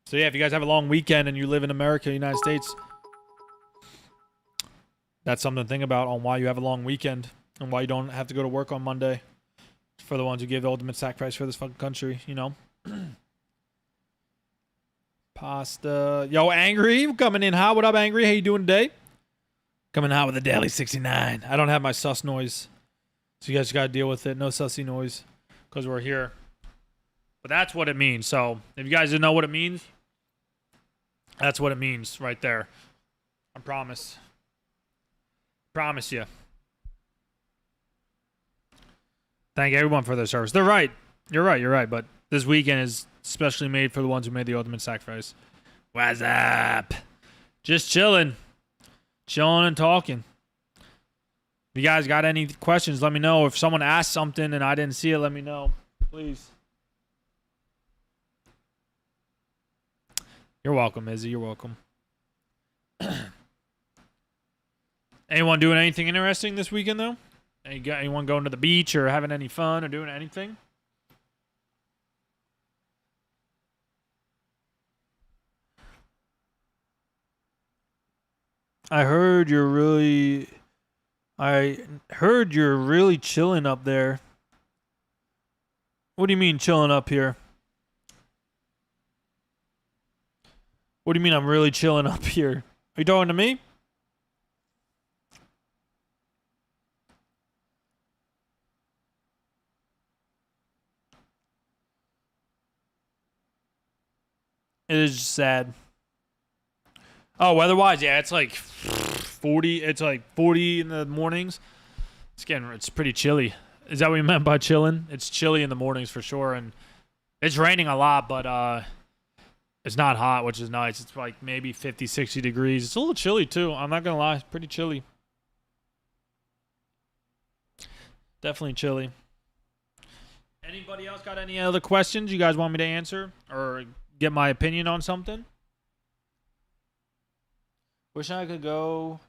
Speaker 1: So yeah, if you guys have a long weekend and you live in America, United States, that's something to think about on why you have a long weekend and why you don't have to go to work on Monday. For the ones who gave the ultimate sacrifice for this fucking country, Pasta. Yo, Angry, coming in hot. What up, Angry? How you doing today? Coming hot with a Daily 69. I don't have my sus noise, so you guys got to deal with it. No sussy noise, because we're here. But that's what it means. So if you guys didn't know what it means, that's what it means right there. I promise. Promise you. Thank everyone for their service. They're right. You're right. But this weekend is specially made for the ones who made the ultimate sacrifice. What's up? Just chilling. Chilling and talking. If you guys got any questions, let me know. If someone asked something and I didn't see it, let me know. Please. You're welcome, Izzy. You're welcome. Anyone doing anything interesting this weekend, though? Anyone going to the beach or having any fun or doing anything? I heard you're really chilling up there. What do you mean chilling up here? What do you mean I'm really chilling up here? Are you talking to me? It is sad. Oh, weather-wise, yeah, it's like 40. It's like 40 in the mornings. It's pretty chilly. Is that what you meant by chilling? It's chilly in the mornings for sure, and it's raining a lot, but it's not hot, which is nice. It's like maybe 50, 60 degrees. It's a little chilly too. I'm not gonna lie, it's pretty chilly. Definitely chilly. Anybody else got any other questions you guys want me to answer or get my opinion on something? Wish I could go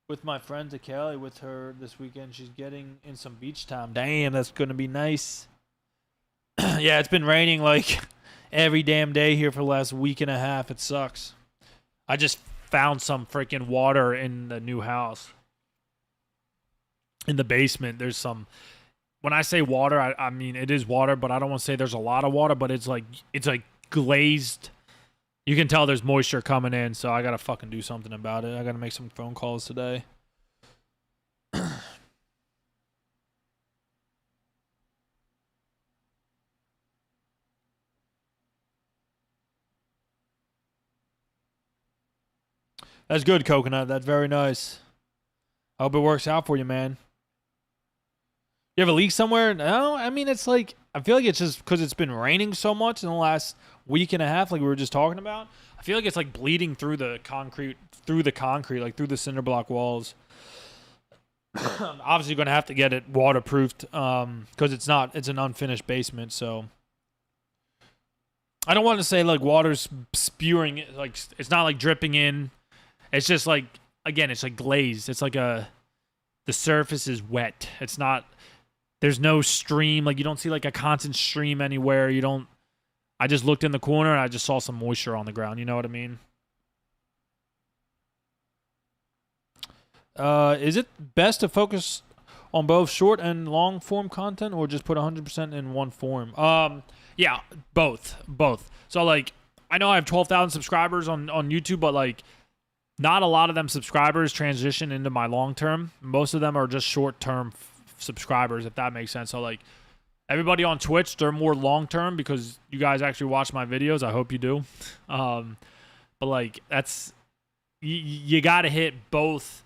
Speaker 1: with my friend to Cali with her this weekend. She's getting in some beach time. Damn, that's going to be nice. Yeah, it's been raining like every damn day here for the last week and a half. It sucks. I just found some freaking water in the new house. In the basement, there's some... When I say water, I mean it is water, but I don't want to say there's a lot of water, but it's like glazed You can tell there's moisture coming in, so I gotta fucking do something about it. I gotta make some phone calls today. That's good, Coconut. That's very nice. I hope it works out for you, man. You have a leak somewhere? No, I mean, it's like, I feel like it's just because it's been raining so much in the last week and a half, like we were just talking about. I feel like it's like bleeding through the concrete, like through the cinder block walls. Obviously, going to have to get it waterproofed because it's an unfinished basement, so. I don't want to say like water's spewing, like it's not like dripping in. It's just like, again, it's like glazed. It's like the surface is wet. It's not, there's no stream. Like you don't see like a constant stream anywhere. I just looked in the corner and I just saw some moisture on the ground. You know what I mean? Is it best to focus on both short and long form content or just put 100% in one form? Yeah, both. So like, I know I have 12,000 subscribers on YouTube, but like, not a lot of them subscribers transition into my long term. Most of them are just short term subscribers, if that makes sense. So like, everybody on Twitch, they're more long term because you guys actually watch my videos. I hope you do. But like, that's you got to hit both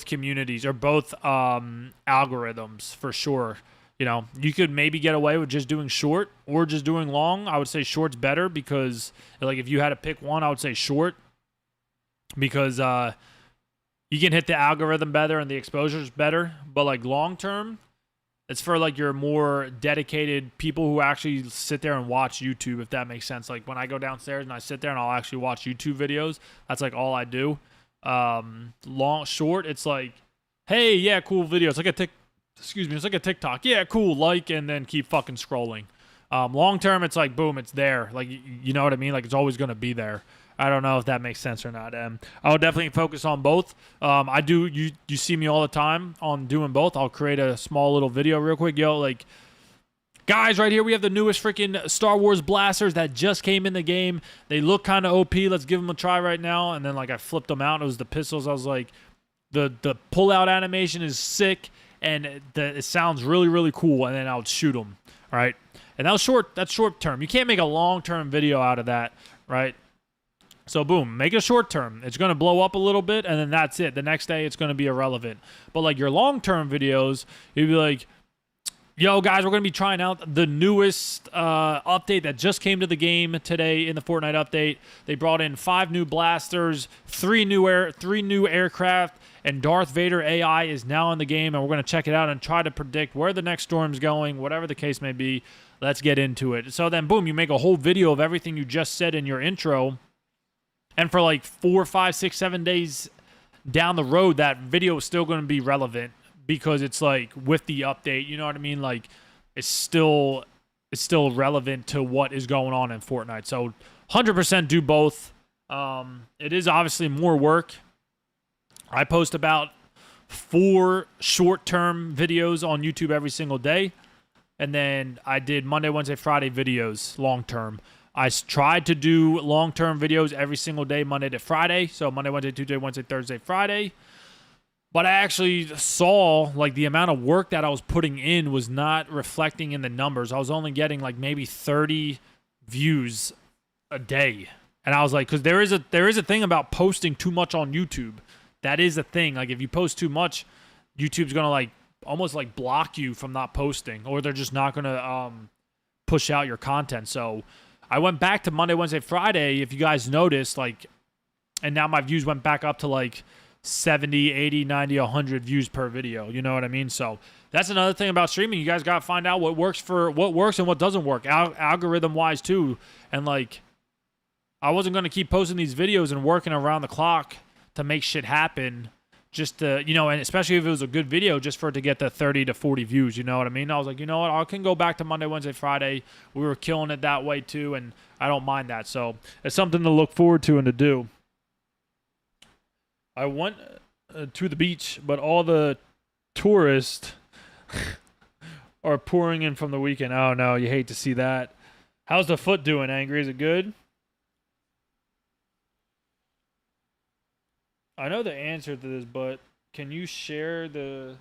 Speaker 1: communities or both algorithms for sure. You know, you could maybe get away with just doing short or just doing long. I would say short's better because like if you had to pick one, I would say short because you can hit the algorithm better and the exposure's better. But like long term, it's for like your more dedicated people who actually sit there and watch YouTube, if that makes sense. Like when I go downstairs and I sit there and I'll actually watch YouTube videos, that's like all I do. Short, it's like, hey, yeah, cool video. It's like it's like a TikTok. Yeah, cool, like, and then keep fucking scrolling. Long term, it's like, boom, it's there. Like, you know what I mean? Like, it's always going to be there. I don't know if that makes sense or not. I'll definitely focus on both. I do, you see me all the time on doing both. I'll create a small little video real quick. Yo, like, guys, right here we have the newest freaking Star Wars blasters that just came in the game. They look kind of OP. Let's give them a try right now. And then, like, I flipped them out. It was the pistols. I was like, the pull-out animation is sick, and it sounds really, really cool. And then I would shoot them, right? And that's short term. You can't make a long-term video out of that, right? So, boom, make it short term. It's going to blow up a little bit, and then that's it. The next day, it's going to be irrelevant. But, like, your long-term videos, you'd be like, yo, guys, we're going to be trying out the newest update that just came to the game today in the Fortnite update. They brought in 5 new blasters, 3 new aircraft, and Darth Vader AI is now in the game, and we're going to check it out and try to predict where the next storm's going, whatever the case may be. Let's get into it. So then, boom, you make a whole video of everything you just said in your intro, and for like 4, 5, 6, 7 days down the road, that video is still going to be relevant because it's like with the update, you know what I mean? Like it's still relevant to what is going on in Fortnite. So 100% do both. It is obviously more work. I post about 4 short-term videos on YouTube every single day. And then I did Monday, Wednesday, Friday videos long-term. I tried to do long-term videos every single day, Monday to Friday. So Monday, Wednesday, Tuesday, Wednesday, Thursday, Friday. But I actually saw like the amount of work that I was putting in was not reflecting in the numbers. I was only getting like maybe 30 views a day. And I was like, because there is a thing about posting too much on YouTube. That is a thing. Like if you post too much, YouTube's going to like almost like block you from not posting, or they're just not going to push out your content. So I went back to Monday, Wednesday, Friday, if you guys noticed, like, and now my views went back up to like 70, 80, 90, 100 views per video. You know what I mean? So that's another thing about streaming. You guys got to find out what works and what doesn't work, algorithm wise too. And like, I wasn't going to keep posting these videos and working around the clock to make shit happen. Just to, you know, and especially if it was a good video, just for it to get the 30 to 40 views, you know what I mean? I was like, you know what, I can go back to Monday, Wednesday, Friday. We were killing it that way too, and I don't mind that. So it's something to look forward to and to do. I went to the beach, but all the tourists are pouring in from the weekend. Oh no, you hate to see that. How's the foot doing, Angry? Is it good? I know the answer to this, but can you share the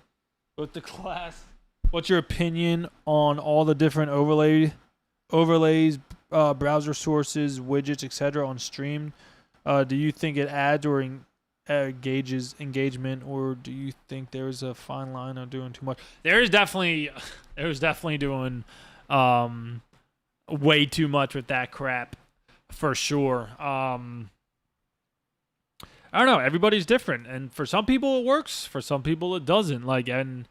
Speaker 1: with the class? What's your opinion on all the different overlays, browser sources, widgets, etc. on stream? Do you think it adds or gauges engagement, or do you think there's a fine line of doing too much? There's definitely doing way too much with that crap for sure. I don't know. Everybody's different, and for some people it works. For some people it doesn't. Like, and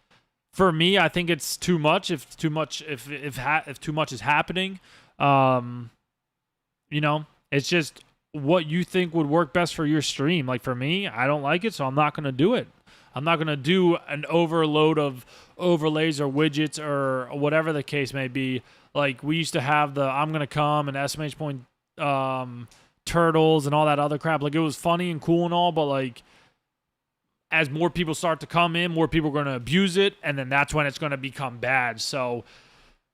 Speaker 1: for me, I think it's too much. If too much, if too much is happening, um, it's just what you think would work best for your stream. Like for me, I don't like it, so I'm not gonna do it. I'm not gonna do an overload of overlays or widgets or whatever the case may be. Like we used to have the I'm gonna come and SMH point turtles and all that other crap. Like it was funny and cool and all, but like as more people start to come in, more people are going to abuse it, and then that's when it's going to become bad. So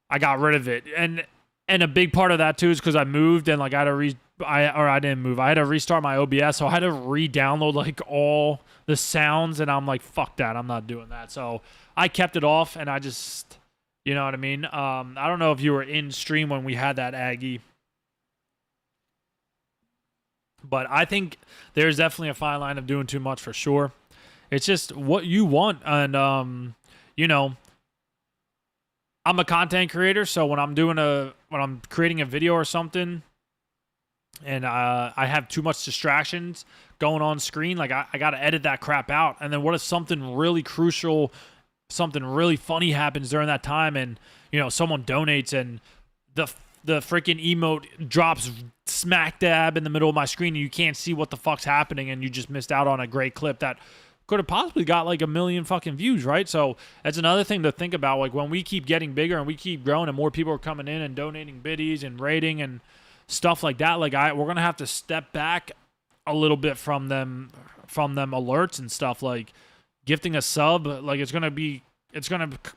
Speaker 1: I got rid of it, and a big part of that too is because I moved and like I had to I didn't move. I had to restart my OBS, so I had to re-download like all the sounds, and I'm like, fuck that, I'm not doing that. So I kept it off, and I just, you know what I mean. I don't know if you were in stream when we had that, Aggie. But I think there's definitely a fine line of doing too much for sure. It's just what you want. And, I'm a content creator. So when I'm creating a video or something and I have too much distractions going on screen, like I got to edit that crap out. And then what if something really crucial, something really funny happens during that time and, someone donates and the freaking emote drops smack dab in the middle of my screen and you can't see what the fuck's happening and you just missed out on a great clip that could have possibly got like 1 million fucking views, right? So that's another thing to think about. Like when we keep getting bigger and we keep growing and more people are coming in and donating biddies and rating and stuff like that, like we're gonna have to step back a little bit from them alerts and stuff. Like gifting a sub, like it's gonna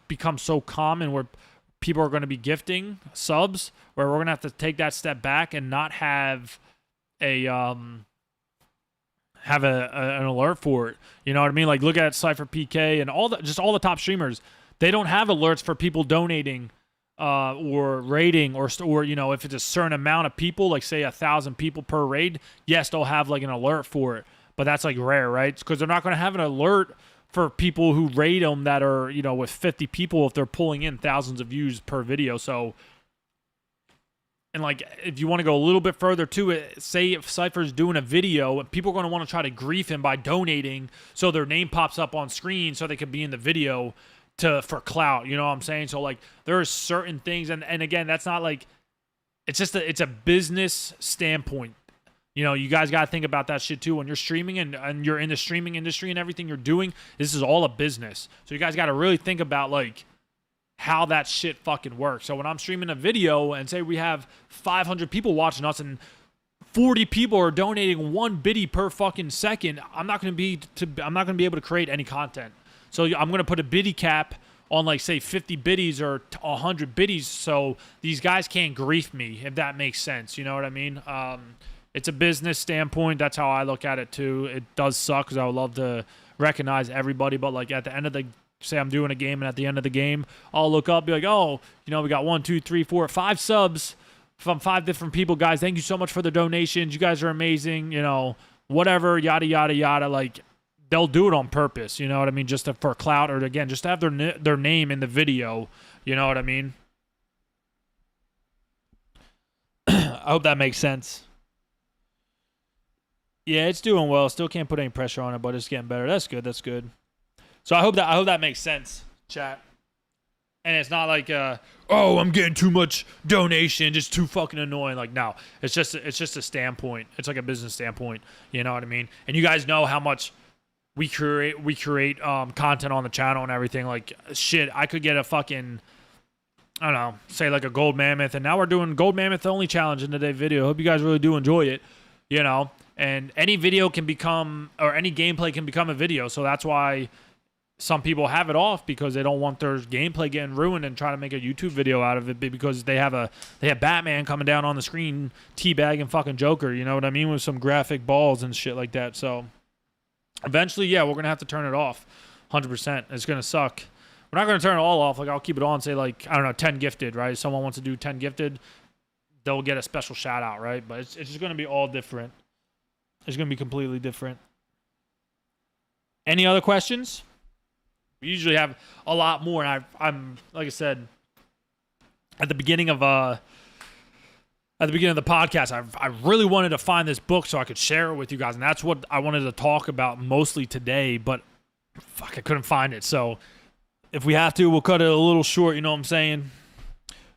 Speaker 1: become so common where people are going to be gifting subs, where we're going to have to take that step back and not have an alert for it. You know what I mean? Like look at Cypher PK and all the top streamers. They don't have alerts for people donating or raiding or if it's a certain amount of people, like say 1,000 people per raid, yes, they'll have like an alert for it. But that's like rare, right? Because they're not going to have an alert for people who raid them that are, with 50 people if they're pulling in thousands of views per video. So, and like, if you want to go a little bit further to it, say if Cypher's doing a video, people are going to want to try to grief him by donating so their name pops up on screen so they could be in the video for clout. You know what I'm saying? So, like, there are certain things, and again, that's not like, it's a business standpoint. You guys got to think about that shit too when you're streaming and you're in the streaming industry and everything you're doing. This is all a business. So you guys got to really think about like how that shit fucking works. So when I'm streaming a video and say we have 500 people watching us and 40 people are donating 1 biddy per fucking second, I'm not going to be able to create any content. So I'm going to put a biddy cap on like say 50 biddies or 100 biddies so these guys can't grief me, if that makes sense. You know what I mean? It's a business standpoint. That's how I look at it too. It does suck because I would love to recognize everybody, but like at the end of say I'm doing a game and at the end of the game, I'll look up, be like, oh, we got 1, 2, 3, 4, 5 subs from 5 different people. Guys, thank you so much for the donations. You guys are amazing. Whatever, yada yada yada. Like they'll do it on purpose. You know what I mean? Just for clout, or again, just to have their name in the video. You know what I mean? I hope that makes sense. Yeah, it's doing well. Still can't put any pressure on it, but it's getting better. That's good. That's good. So I hope that makes sense, chat. And it's not like, I'm getting too much donation, just too fucking annoying. Like, no, it's just a standpoint. It's like a business standpoint. You know what I mean? And you guys know how much we create content on the channel and everything. Like, shit, I could get a fucking, I don't know, say like a gold mammoth, and now we're doing gold mammoth only challenge in today's video. Hope you guys really do enjoy it. And any video can become, or any gameplay can become a video. So that's why some people have it off, because they don't want their gameplay getting ruined and try to make a YouTube video out of it, because they have Batman coming down on the screen teabagging fucking Joker, you know what I mean, with some graphic balls and shit like that. So Eventually, yeah, we're gonna have to turn it off. 100%. It's gonna suck. We're not gonna turn it all off. Like I'll keep it on. Say like I don't know, 10 gifted, right? If someone wants to do 10 gifted, they'll get a special shout out, right? But it's just gonna be all different. It's gonna be completely different. Any other questions? We usually have a lot more, and I'm like I said at the beginning of the podcast, I really wanted to find this book so I could share it with you guys, and that's what I wanted to talk about mostly today. But fuck, I couldn't find it. So if we have to, we'll cut it a little short. You know what I'm saying?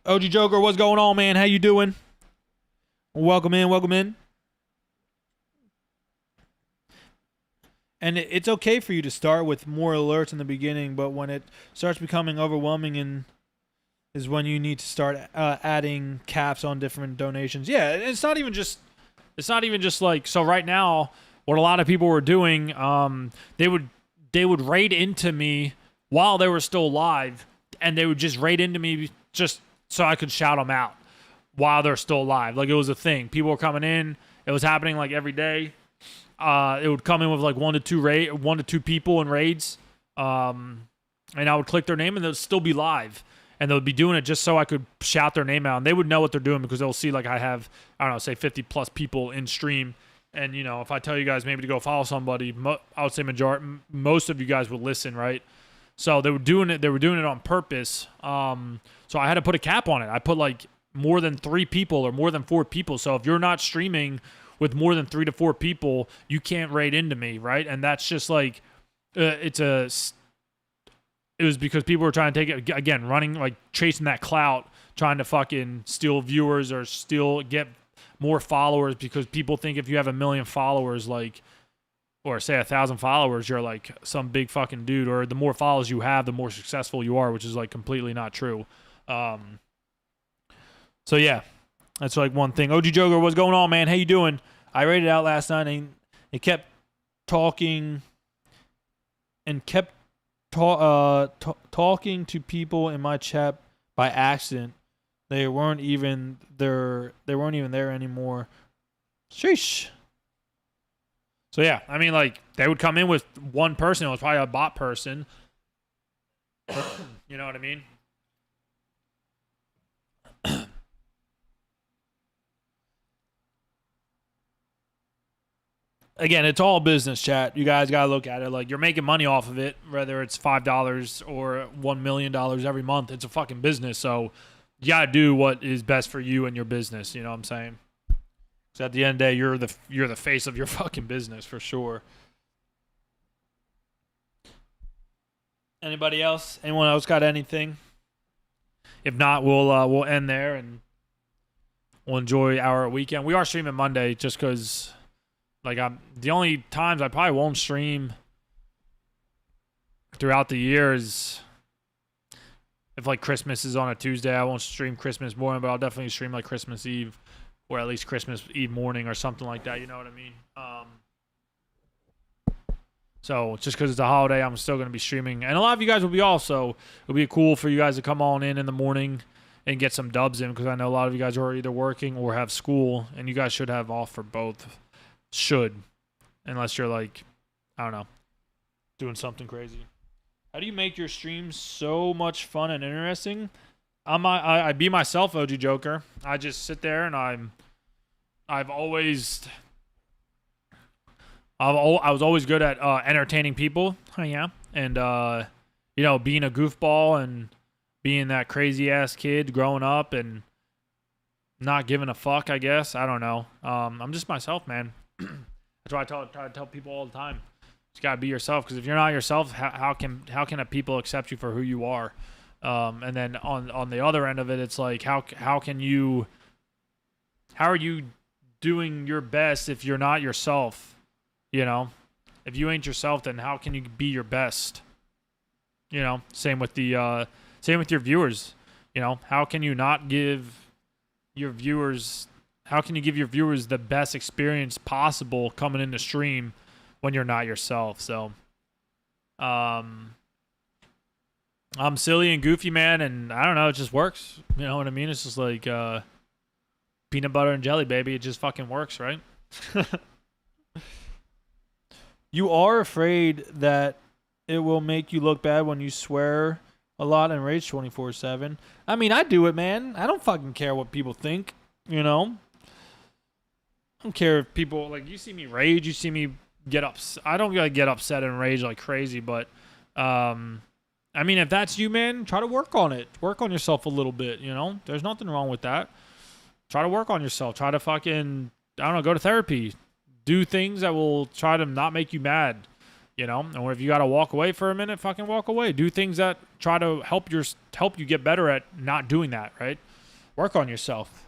Speaker 1: OG Joker, what's going on, man? How you doing? Welcome in. Welcome in. And it's okay for you to start with more alerts in the beginning, but when it starts becoming overwhelming is when you need to start adding caps on different donations. Yeah, it's not even just like, so right now what a lot of people were doing, they would raid into me while they were still live, and they would just raid into me just so I could shout them out while they're still live. Like it was a thing. People were coming in. It was happening like every day. It would come in with like one to two people in raids, and I would click their name, and they'll still be live, and they'll be doing it just so I could shout their name out, and they would know what they're doing because they'll see like I have, I don't know, say 50 plus people in stream, and you know if I tell you guys maybe to go follow somebody, I would say most of you guys would listen, right? So they were doing it on purpose. So I had to put a cap on it. I put like more than 3 people or more than 4 people. So if you're not streaming with more than 3 to 4 people, you can't raid into me, right? And that's just like, it was because people were trying to take it, again, running, like chasing that clout, trying to fucking steal viewers or get more followers, because people think if you have 1 million followers, like, or say 1,000 followers, you're like some big fucking dude, or the more followers you have, the more successful you are, which is like completely not true. So yeah. That's like one thing. OG Joker, what's going on, man? How you doing? I rated out last night, and it kept talking and kept talking to people in my chat by accident. They weren't even there. They weren't even there anymore. Sheesh. So yeah, I mean, like they would come in with one person. It was probably a bot person. You know what I mean? Again, it's all business, chat. You guys gotta look at it like you're making money off of it, whether it's $5 or $1 million every month. It's a fucking business, so you gotta do what is best for you and your business. You know what I'm saying? So at the end of the day, you're the face of your fucking business for sure. Anybody else? Anyone else got anything? If not, we'll end there and we'll enjoy our weekend. We are streaming Monday just because. Like, the only times I probably won't stream throughout the year is if, like, Christmas is on a Tuesday. I won't stream Christmas morning, but I'll definitely stream, like, Christmas Eve or at least Christmas Eve morning or something like that. You know what I mean? So, just because it's a holiday, I'm still going to be streaming. And a lot of you guys will be off, so it'll be cool for you guys to come on in the morning and get some dubs in, because I know a lot of you guys are either working or have school, and you guys should have off for both. Should, unless you're like, I don't know, doing something crazy. How do you make your streams so much fun and interesting? I be myself, OG Joker. I just sit there and I was always good at entertaining people. Oh yeah, and you know, being a goofball and being that crazy ass kid growing up and not giving a fuck. I guess I don't know. I'm just myself, man. That's why I try to tell people all the time. You gotta be yourself, because if you're not yourself, how can a people accept you for who you are? And then on the other end of it, it's like how are you doing your best if you're not yourself? You know, if you ain't yourself, then how can you be your best? You know, same with your viewers. You know, how can you not give your viewers? How can you give your viewers the best experience possible coming into stream when you're not yourself? So, I'm silly and goofy, man, and I don't know, it just works. You know what I mean? It's just like peanut butter and jelly, baby. It just fucking works, right?
Speaker 2: You are afraid that it will make you look bad when you swear a lot and rage 24/7. I mean, I do it, man. I don't fucking care what people think, you know? I don't care if people, like, you see me rage, you see me get upset. I don't gotta get upset and rage like crazy, but, I mean, if that's you, man, try to work on it. Work on yourself a little bit, you know? There's nothing wrong with that. Try to work on yourself. Try to fucking, I don't know, go to therapy. Do things that will try to not make you mad, you know? Or if you got to walk away for a minute, fucking walk away. Do things that try to help you get better at not doing that, right? Work on yourself.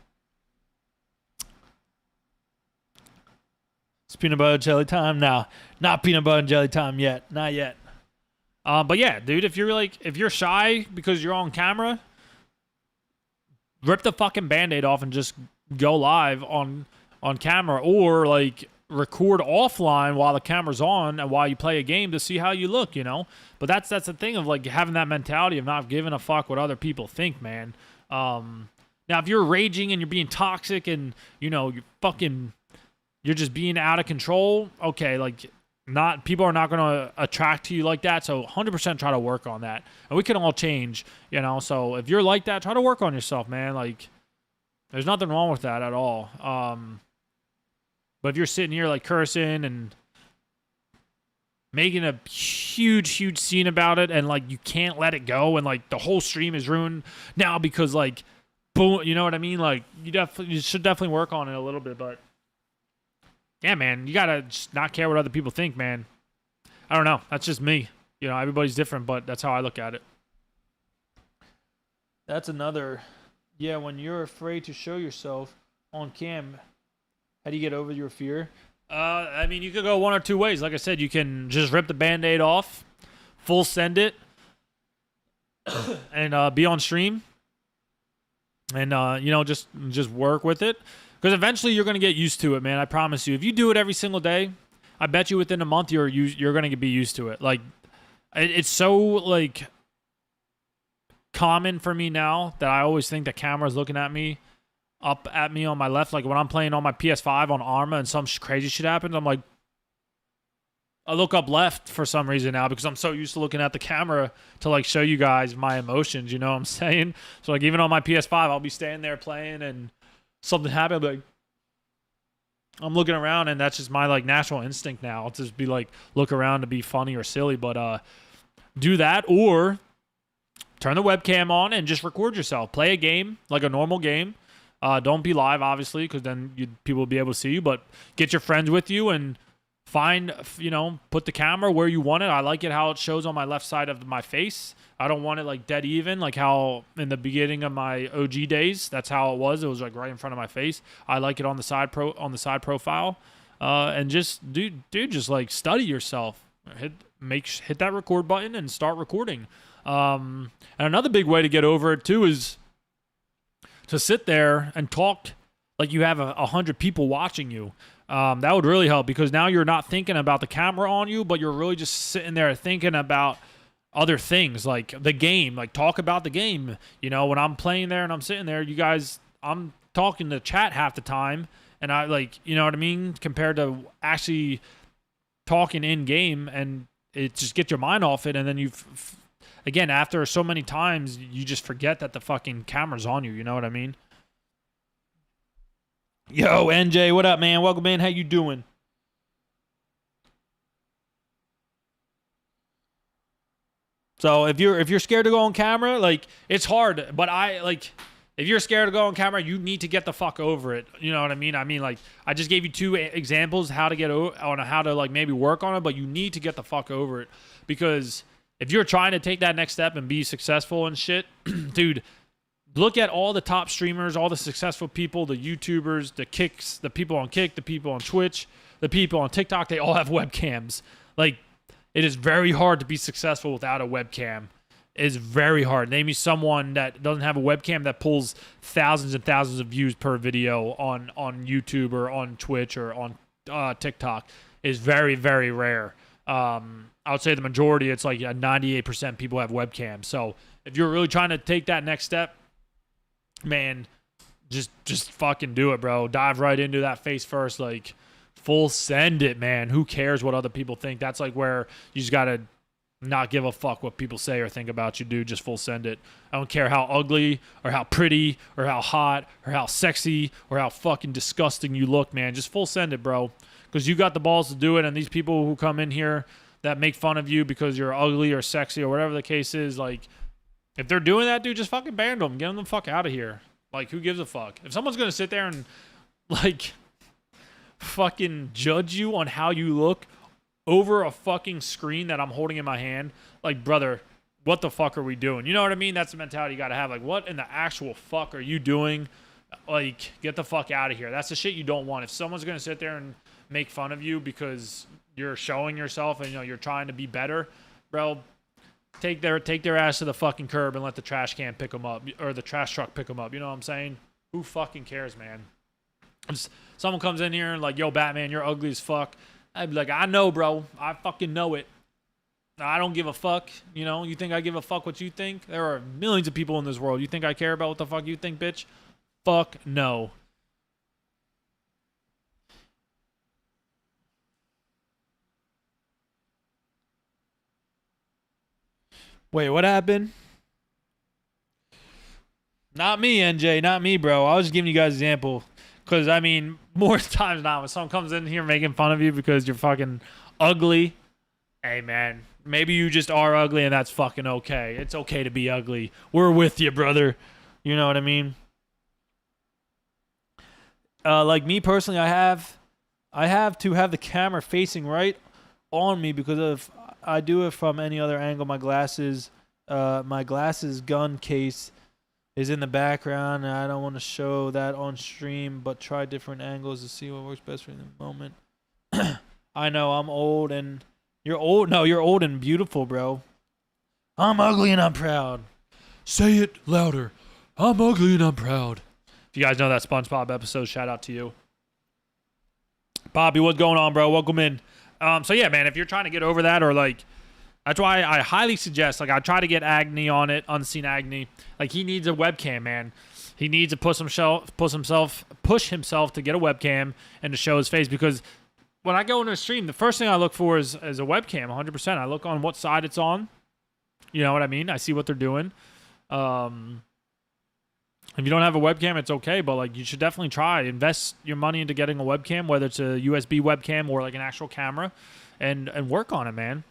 Speaker 2: It's peanut butter jelly time now. Not peanut butter and jelly time yet. Not yet. But yeah, dude, if you're shy because you're on camera, rip the fucking Band-Aid off and just go live on camera, or like record offline while the camera's on and while you play a game to see how you look, you know? But that's the thing of like having that mentality of not giving a fuck what other people think, man. Now if you're raging and you're being toxic and, you know, you're just being out of control, okay, like people are not going to attract to you like that. So 100% try to work on that. And we can all change, you know? So if you're like that, try to work on yourself, man. Like there's nothing wrong with that at all. But if you're sitting here like cursing and making a huge scene about it and like you can't let it go and like the whole stream is ruined now because like boom, you know what I mean? Like you should definitely work on it a little bit, but yeah, man, you gotta just not care what other people think, man. I don't know. That's just me. You know, everybody's different, but that's how I look at it. That's another. Yeah, when you're afraid to show yourself on cam, how do you get over your fear? I mean, you could go one or two ways. Like I said, you can just rip the Band-Aid off, full send it, and be on stream. And, you know, just work with it. Because eventually you're going to get used to it, man. I promise you. If you do it every single day, I bet you within a month you're going to be used to it. Like, it's so, like, common for me now that I always think the camera's looking at me, up at me on my left. Like, when I'm playing on my PS5 on Arma and some crazy shit happens, I'm like, I look up left for some reason now because I'm so used to looking at the camera to, like, show you guys my emotions, you know what I'm saying? So, like, even on my PS5, I'll be standing there playing and something happened, like I'm looking around and that's just my like natural instinct now. I'll just be like look around to be funny or silly, but do that or turn the webcam on and just record yourself. Play a game like a normal game. Don't be live, obviously, because then people will be able to see you. But get your friends with you and find, you know, put the camera where you want it. I like it how it shows on my left side of my face. I don't want it like dead even, like how in the beginning of my OG days, that's how it was. It was like right in front of my face. I like it on the side profile, and just dude, just like study yourself. Hit that record button and start recording. And another big way to get over it too is to sit there and talk like you have 100 people watching you. That would really help because now you're not thinking about the camera on you, but you're really just sitting there thinking about other things like the game, like talk about the game. You know, when I'm playing there and I'm sitting there, you guys, I'm talking to chat half the time and I like, you know what I mean? Compared to actually talking in game and it just gets your mind off it. And then again, after so many times, you just forget that the fucking camera's on you. You know what I mean? Yo, NJ, what up, man? Welcome in. How you doing? So if you're scared to go on camera, like it's hard, but if you're scared to go on camera, you need to get the fuck over it. You know what I mean? I mean, like I just gave you two examples how to get on how to like maybe work on it, but you need to get the fuck over it because if you're trying to take that next step and be successful and shit, dude, look at all the top streamers, all the successful people, the YouTubers, the Kicks, the people on Kick, the people on Twitch, the people on TikTok, they all have webcams. Like, it is very hard to be successful without a webcam. It is very hard. Name me someone that doesn't have a webcam that pulls thousands and thousands of views per video on YouTube or on Twitch or on TikTok. It is very, very rare. I would say the majority, it's like 98% people have webcams. So if you're really trying to take that next step, man, just fucking do it, bro. Dive right into that face first. Like, full send it, man. Who cares what other people think? That's like where you just gotta not give a fuck what people say or think about you, dude. Just full send it. I don't care how ugly or how pretty or how hot or how sexy or how fucking disgusting you look, man. Just full send it, bro. Because you got the balls to do it, and these people who come in here that make fun of you because you're ugly or sexy or whatever the case is, like, if they're doing that, dude, just fucking ban them. Get them the fuck out of here. Like, who gives a fuck? If someone's gonna sit there and, like, fucking judge you on how you look over a fucking screen that I'm holding in my hand, like, brother, what the fuck are we doing? You know what I mean? That's the mentality you gotta have. Like, what in the actual fuck are you doing? Like, get the fuck out of here. That's the shit you don't want. If someone's gonna sit there and make fun of you because you're showing yourself and, you know, you're trying to be better, bro, take their ass to the fucking curb and let the trash can pick them up, or the trash truck pick them up. You know what I'm saying? Who fucking cares, man? Just, someone comes in here and like, yo, Batman, you're ugly as fuck. I'd be like, I know, bro. I fucking know it. I don't give a fuck. You know, you think I give a fuck what you think? There are millions of people in this world. You think I care about what the fuck you think, bitch? Fuck no. Wait, what happened? Not me, NJ. Not me, bro. I was just giving you guys an example. Because, I mean, more times now, when someone comes in here making fun of you because you're fucking ugly, hey, man, maybe you just are ugly and that's fucking okay. It's okay to be ugly. We're with you, brother. You know what I mean? Like me personally, I have to have the camera facing right on me because if I do it from any other angle, my glasses gun case is in the background, and I don't want to show that on stream, but try different angles to see what works best for you in the moment. I know I'm old and you're old. No, you're old and beautiful, bro. I'm ugly and I'm proud. Say it louder. I'm ugly and I'm proud. If you guys know that SpongeBob episode, shout out to you. Bobby, what's going on, bro? Welcome in. So yeah, man, if you're trying to get over that, or like, that's why I highly suggest, like, I try to get Agni on it, Unseen Agni. Like, he needs a webcam, man. He needs to push himself to get a webcam and to show his face, because when I go into a stream, the first thing I look for is a webcam, 100%. I look on what side it's on. You know what I mean? I see what they're doing. If you don't have a webcam, it's okay, but like, you should definitely try. Invest your money into getting a webcam, whether it's a USB webcam or like an actual camera, and work on it, man.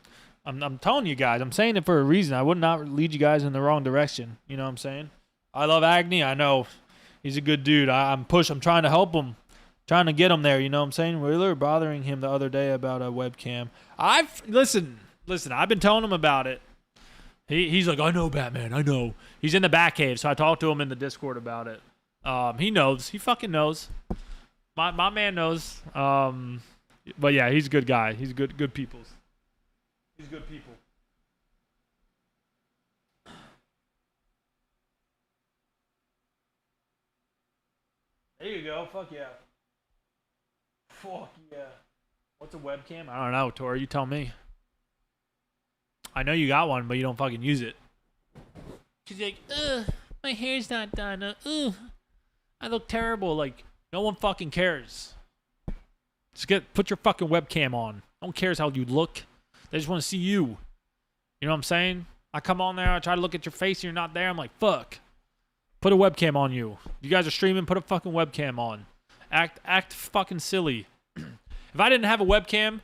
Speaker 2: I'm telling you guys, I'm saying it for a reason. I would not lead you guys in the wrong direction. You know what I'm saying? I love Agni. I know he's a good dude. I'm trying to help him, trying to get him there. You know what I'm saying? We were bothering him the other day about a webcam. Listen. I've been telling him about it. He's like, I know, Batman. I know. He's in the Batcave, so I talked to him in the Discord about it. He knows. He fucking knows. My man knows. But yeah, he's a good guy. He's good people. He's good people. There you go. Fuck yeah. Fuck yeah. What's a webcam? I don't know, Tori. You tell me. I know you got one, but you don't fucking use it. She's like, my hair's not done. I look terrible. Like, no one fucking cares. Just put your fucking webcam on. No one cares how you look. They just want to see you. You know what I'm saying? I come on there, I try to look at your face, and you're not there. I'm like, fuck. Put a webcam on you. You guys are streaming, put a fucking webcam on. Act fucking silly. If I didn't have a webcam,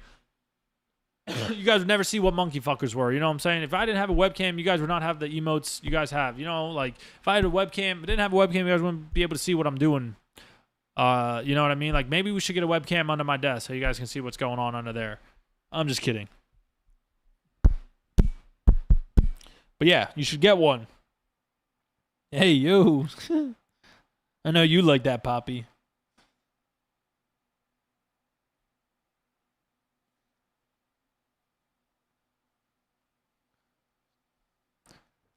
Speaker 2: you guys would never see what monkey fuckers were. You know what I'm saying? If I didn't have a webcam, you guys would not have the emotes you guys have. You know, like, if I had a webcam, but didn't have a webcam, you guys wouldn't be able to see what I'm doing. You know what I mean? Like, maybe we should get a webcam under my desk so you guys can see what's going on under there. I'm just kidding. But yeah, you should get one. Hey, yo. I know you like that, Poppy.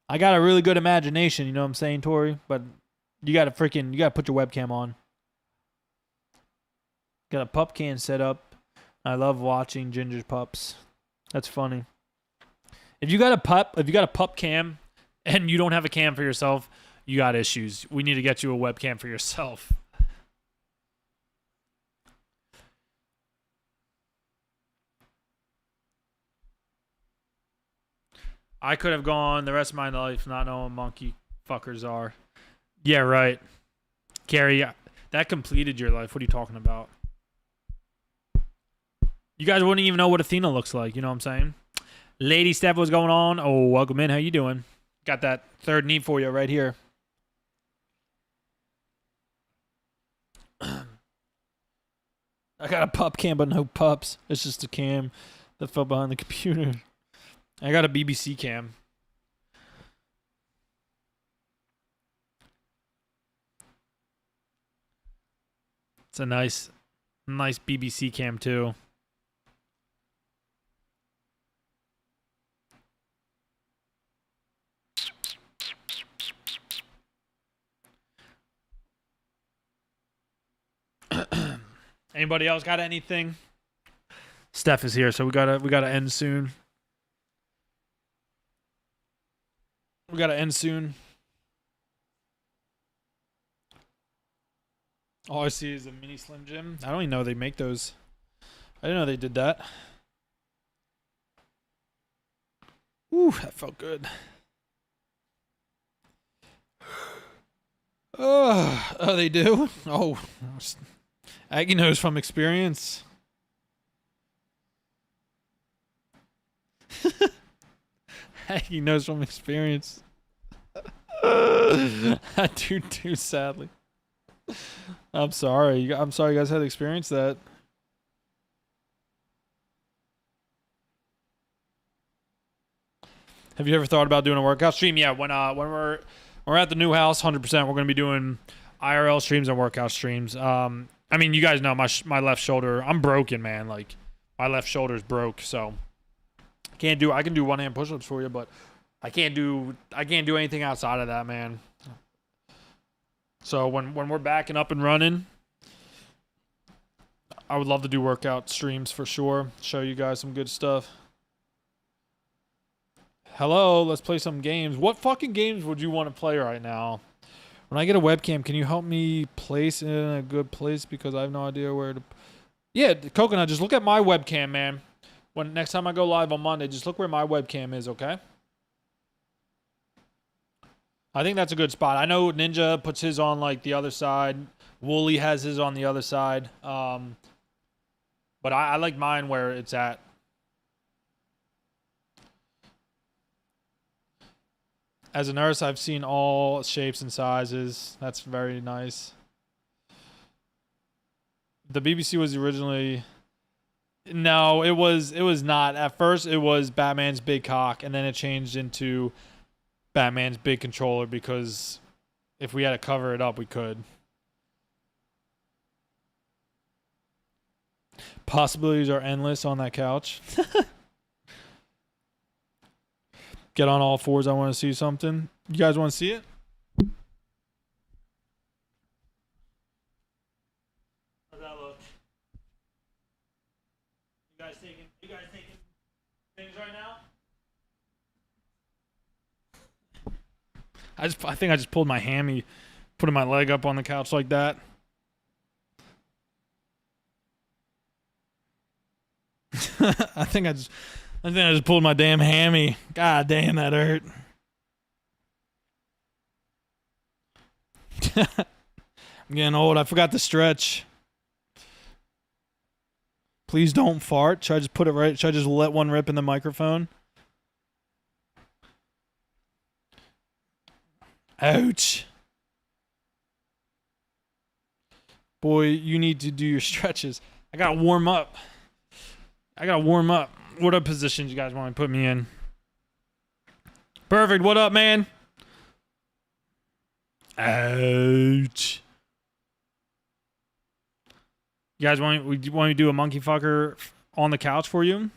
Speaker 2: I got a really good imagination, you know what I'm saying, Tori? But you gotta put your webcam on. Got a pup can set up. I love watching Ginger's pups. That's funny. If you got a pup cam and you don't have a cam for yourself, you got issues. We need to get you a webcam for yourself. I could have gone the rest of my life not knowing monkey fuckers are. Yeah, right. Carrie, that completed your life. What are you talking about? You guys wouldn't even know what Athena looks like. You know what I'm saying? Lady Steph, what's going on? Oh, welcome in. How you doing? Got that third knee for you right here. I got a pup cam, but no pups. It's just a cam that fell behind the computer. I got a BBC cam. It's a nice BBC cam too. Anybody else got anything? Steph is here, so we gotta end soon. We gotta end soon. All I see is a mini Slim Jim. I don't even know they make those. I didn't know they did that. Ooh, that felt good. Oh, they do? Oh, Aggie knows from experience. Aggie knows from experience. I do too, sadly. I'm sorry. I'm sorry you guys had to experience that. Have you ever thought about doing a workout stream? Yeah, when we're at the new house, 100%, we're gonna be doing IRL streams and workout streams. I mean, you guys know my left shoulder. I'm broken, man. Like my left shoulder's broke, so I can do one hand push-ups for you, but I can't do anything outside of that, man. So when we're back and up and running, I would love to do workout streams for sure. Show you guys some good stuff. Hello, let's play some games. What fucking games would you want to play right now? When I get a webcam, can you help me place it in a good place because I have no idea where to... Yeah, Coconut, just look at my webcam, man. When next time I go live on Monday, just look where my webcam is, okay? I think that's a good spot. I know Ninja puts his on like the other side. Wooly has his on the other side. But I like mine where it's at. As a nurse, I've seen all shapes and sizes. That's very nice. The BBC was originally... No, it was not. At first, it was Batman's big cock, and then it changed into Batman's big controller because if we had to cover it up, we could. Possibilities are endless on that couch. Get on all fours. I want to see something. You guys want to see it? How's that look? You guys taking things right now? I think I just pulled my hammy, putting my leg up on the couch like that. I think I just pulled my damn hammy. God damn, that hurt. I'm getting old. I forgot to stretch. Please don't fart. Should I just put it right? Should I just let one rip in the microphone? Ouch. Boy, you need to do your stretches. I gotta warm up. What up positions you guys want to put me in? Perfect. What up, man? Ouch. You guys want me to do a monkey fucker on the couch for you?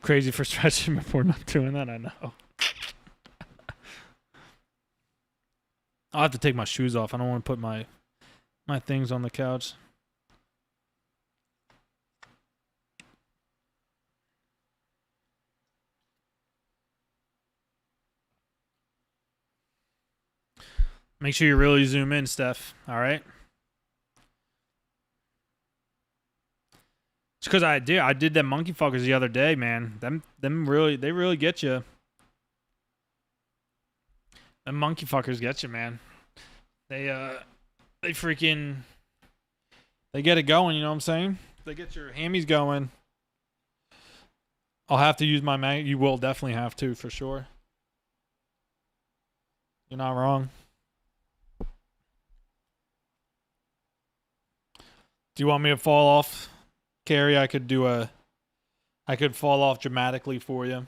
Speaker 2: Crazy for stretching before not doing that, I know. I'll have to take my shoes off. I don't want to put my things on the couch. Make sure you really zoom in, Steph. All right. It's because I did them monkey fuckers the other day, man. Them really, they really get you. Them monkey fuckers get you, man. They freaking, they get it going. You know what I'm saying? They get your hammies going. I'll have to use my mag. You will definitely have to, for sure. You're not wrong. Do you want me to fall off, Carrie? I could fall off dramatically for you.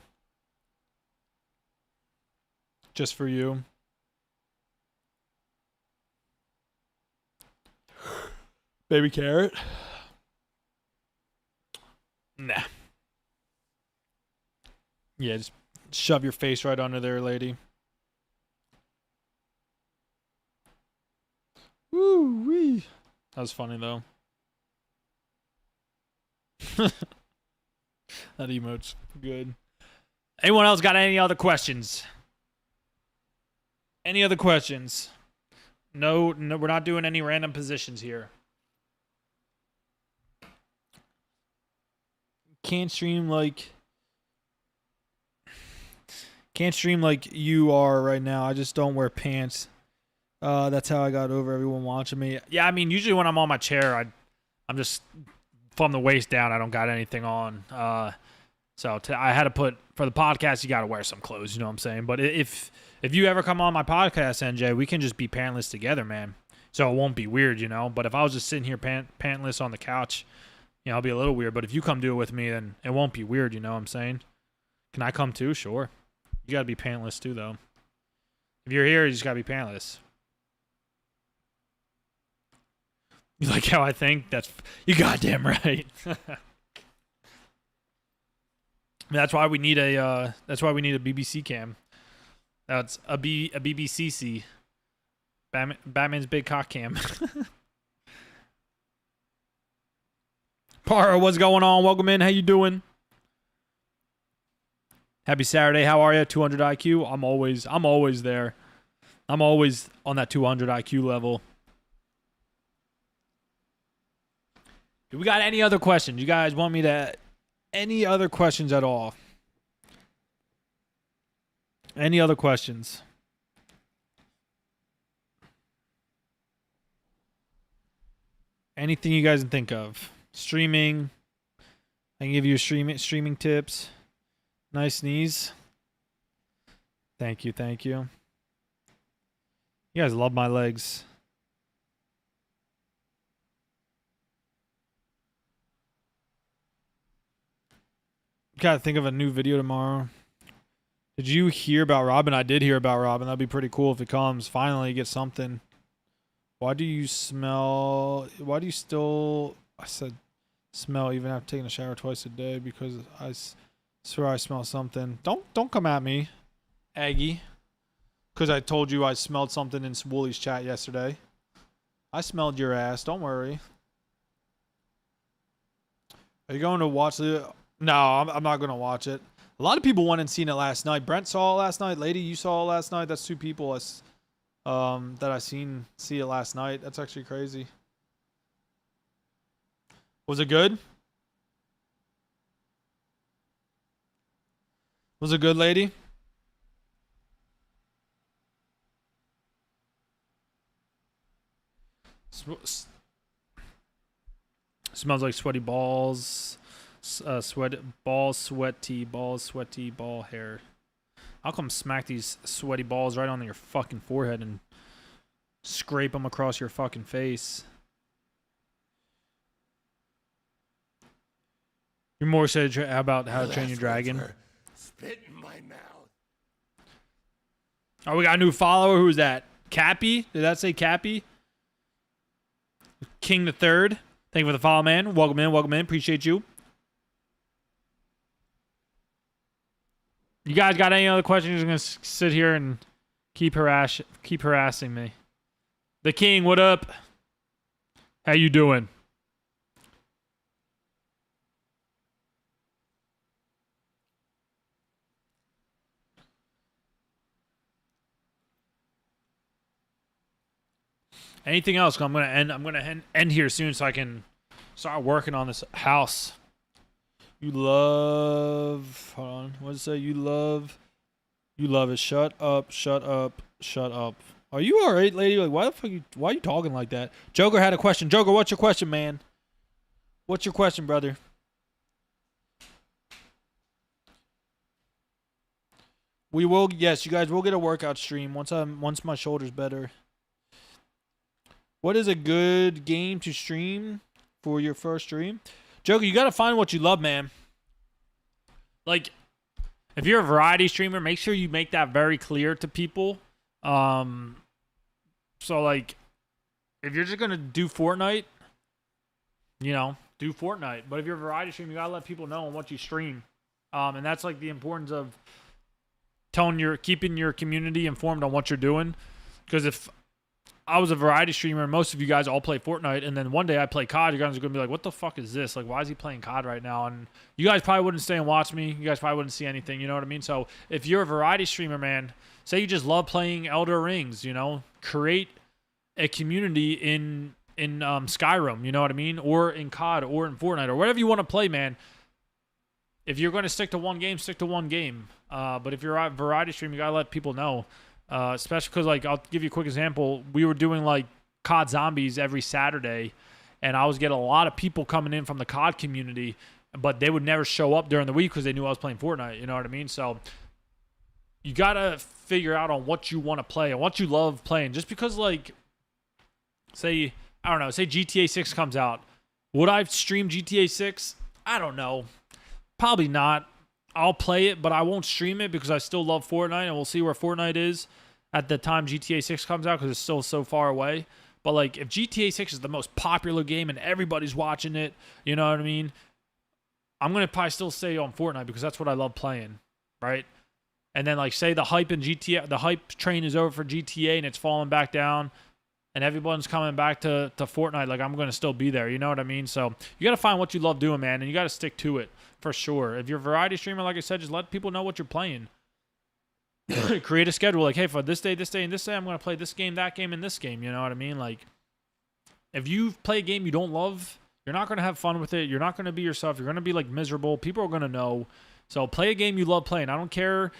Speaker 2: Just for you. Baby carrot? Nah. Yeah, just shove your face right under there, lady. Woo wee. That was funny though. That emote's good. Anyone else got any other questions? Any other questions? No, we're not doing any random positions here. Can't stream like you are right now. I just don't wear pants. That's how I got over everyone watching me. Yeah, I mean, usually when I'm on my chair, I'm just from the waist down. I don't got anything on. So I had to put, for the podcast, you got to wear some clothes. You know what I'm saying? But if you ever come on my podcast, NJ, we can just be pantless together, man. So it won't be weird, you know. But if I was just sitting here pantless on the couch, you know, it'll be a little weird. But if you come do it with me, then it won't be weird. You know what I'm saying? Can I come too? Sure. You got to be pantless too, though. If you're here, you just got to be pantless. You like how I think? You goddamn right. That's why we need a BBC cam. That's a BBCC. Batman's big cock cam. Para, what's going on? Welcome in. How you doing? Happy Saturday. How are you? 200 IQ. I'm always there. I'm always on that 200 IQ level. Do we got any other questions? You guys want me to... Any other questions at all? Any other questions? Anything you guys can think of? Streaming. I can give you streaming tips. Nice knees. Thank you, thank you. You guys love my legs. Gotta think of a new video tomorrow. Did you hear about Robin? I did hear about Robin. That'd be pretty cool if it comes. Finally get something. Why do you still... I said smell even after taking a shower twice a day because I swear I smell something. Don't come at me, Aggie. Because I told you I smelled something in Woolie's chat yesterday. I smelled your ass. Don't worry. Are you going to watch the... No, I'm not going to watch it. A lot of people went and seen it last night. Brent saw it last night. Lady, you saw it last night. That's two people that I see it last night. That's actually crazy. Was it good? Was it good, lady? Smells like sweaty balls. Sweaty ball hair. I'll come smack these sweaty balls right on your fucking forehead and scrape them across your fucking face. You're more excited about How to Train Your Dragon.
Speaker 3: Spit in my mouth.
Speaker 2: Oh, we got a new follower. Who's that? Cappy? Did that say Cappy? King the Third. Thank you for the follow, man. Welcome in. Welcome in. Appreciate you. You guys got any other questions? You're gonna sit here and keep harassing me. The King, what up? How you doing? Anything else? I'm gonna end here soon so I can start working on this house. You love. Hold on. What does it say? You love it. Shut up. Shut up. Shut up. Are you alright, lady? Like, why the fuck? Why are you talking like that? Joker had a question. Joker, what's your question, man? What's your question, brother? We will. Yes, you guys will get a workout stream once my shoulder's better. What is a good game to stream for your first stream? Joker, you gotta find what you love, man. Like, if you're a variety streamer, make sure you make that very clear to people. So like, if you're just gonna do Fortnite, do Fortnite. But if you're a variety streamer, you gotta let people know on what you stream. And that's like the importance of keeping your community informed on what you're doing. Because if I was a variety streamer and most of you guys all play Fortnite, and then one day I play COD, you guys are going to be like, what the fuck is this? Like, why is he playing COD right now? And you guys probably wouldn't stay and watch me. You guys probably wouldn't see anything, you know what I mean? So if you're a variety streamer, man, say you just love playing Elder Rings, create a community in Skyrim, you know what I mean? Or in COD or in Fortnite or whatever you want to play, man. If you're going to stick to one game, stick to one game. But if you're a variety streamer, you got to let people know. Especially because, like, I'll give you a quick example. We were doing, like, COD Zombies every Saturday, and I was getting a lot of people coming in from the COD community, but they would never show up during the week because they knew I was playing Fortnite, you know what I mean? So you got to figure out on what you want to play and what you love playing. Just because, like, say GTA 6 comes out. Would I stream GTA 6? I don't know. Probably not. I'll play it, but I won't stream it because I still love Fortnite, and we'll see where Fortnite is at the time GTA 6 comes out because it's still so far away. But, like, if GTA 6 is the most popular game and everybody's watching it, you know what I mean? I'm going to probably still stay on Fortnite because that's what I love playing, right? And then, like, say the hype train is over for GTA and it's falling back down and everyone's coming back to Fortnite, like, I'm going to still be there, you know what I mean? So you got to find what you love doing, man, and you got to stick to it. For sure. If you're a variety streamer, like I said, just let people know what you're playing. Create a schedule. Like, hey, for this day, and this day, I'm going to play this game, that game, and this game. You know what I mean? Like, if you play a game you don't love, you're not going to have fun with it. You're not going to be yourself. You're going to be, like, miserable. People are going to know. So play a game you love playing. I don't care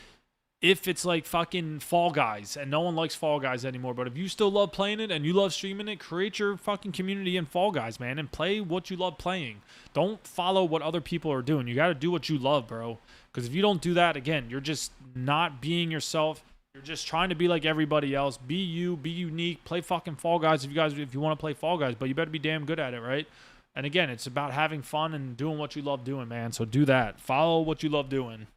Speaker 2: if it's like fucking Fall Guys, and no one likes Fall Guys anymore. But if you still love playing it and you love streaming it, create your fucking community in Fall Guys, man, and play what you love playing. Don't follow what other people are doing. You got to do what you love, bro. Because if you don't do that, again, you're just not being yourself. You're just trying to be like everybody else. Be you, be unique. Play fucking Fall Guys if you want to play Fall Guys, but you better be damn good at it, right? And again, it's about having fun and doing what you love doing, man. So do that. Follow what you love doing.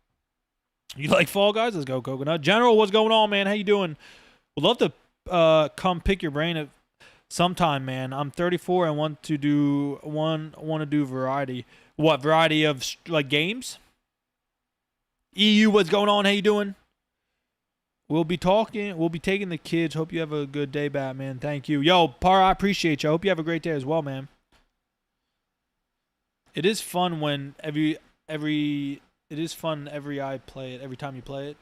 Speaker 2: You like Fall Guys? Let's go, Coconut. General, what's going on, man? How you doing? Would love to come pick your brain at sometime, man. I'm 34 and want to do variety. What variety of like games? EU, what's going on? How you doing? We'll be taking the kids. Hope you have a good day, Batman. Thank you. Yo, Par, I appreciate you. I hope you have a great day as well, man. It is fun when every time you play it.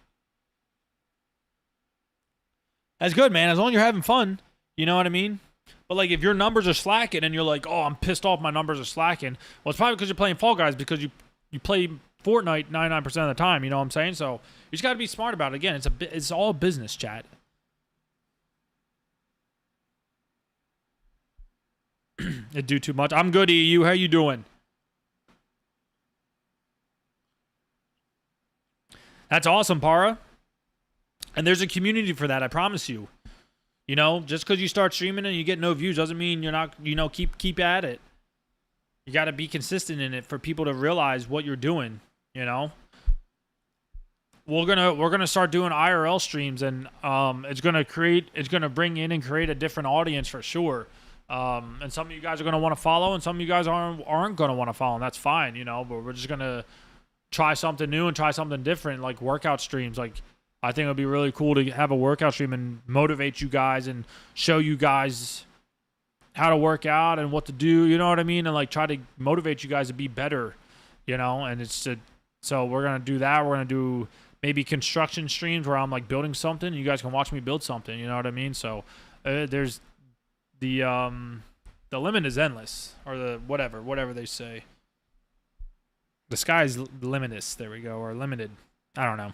Speaker 2: That's good, man. As long as you're having fun, you know what I mean? But like if your numbers are slacking and you're like, oh, I'm pissed off my numbers are slacking. Well, it's probably because you're playing Fall Guys because you play Fortnite 99% of the time, you know what I'm saying? So you just got to be smart about it. Again, it's all business, chat. It do too much. I'm good, EU. How you doing? That's awesome, Para. And there's a community for that, I promise you. You know, just because you start streaming and you get no views doesn't mean you're not, keep at it. You got to be consistent in it for people to realize what you're doing, you know? We're going to start doing IRL streams and it's going to bring in and create a different audience for sure. And some of you guys are going to want to follow and some of you guys aren't going to want to follow, and that's fine, you know, but we're just going to try something new and try something different, like workout streams. Like, I think it would be really cool to have a workout stream and motivate you guys and show you guys how to work out and what to do, you know what I mean? And like try to motivate you guys to be better, you know? And so we're going to do that. We're going to do maybe construction streams where I'm like building something and you guys can watch me build something, you know what I mean? So there's the limit is endless, or the whatever they say. The sky's limitless. There we go. Or limited. I don't know.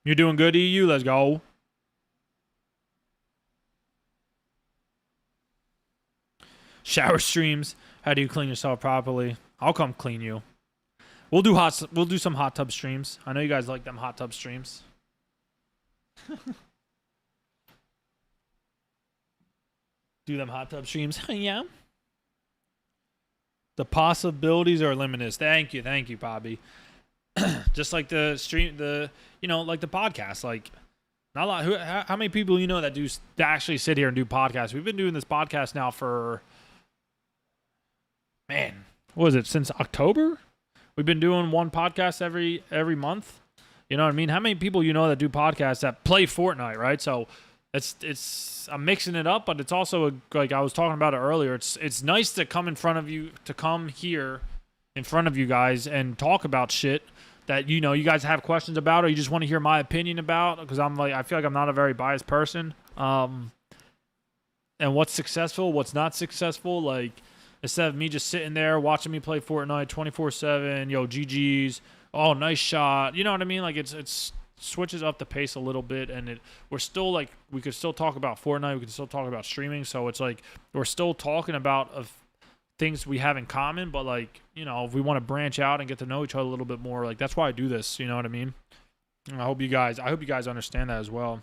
Speaker 2: You're doing good, EU? Let's go. Shower streams. How do you clean yourself properly? I'll come clean you. We'll do some hot tub streams. I know you guys like them hot tub streams. Do them hot tub streams. Yeah. The possibilities are limitless. Thank you, Bobby. Just like the stream, like the podcast. Like, not a lot. How many people that actually sit here and do podcasts? We've been doing this podcast now for, man, what was it, since October? We've been doing one podcast every month. You know what I mean? How many people that do podcasts that play Fortnite, right? So I'm mixing it up, but it's also like I was talking about it earlier. It's nice to come here in front of you guys and talk about shit that you guys have questions about, or you just want to hear my opinion about, because I feel like I'm not a very biased person. And what's successful, what's not successful, like, instead of me just sitting there watching me play Fortnite 24/7, GG's, oh, nice shot, you know what I mean? Like, it's switches up the pace a little bit, and we're still like, we could still talk about Fortnite, we could still talk about streaming, so it's like we're still talking about things we have in common, but like, if we want to branch out and get to know each other a little bit more, like, that's why I do this, you know what I mean? And I hope you guys understand that as well.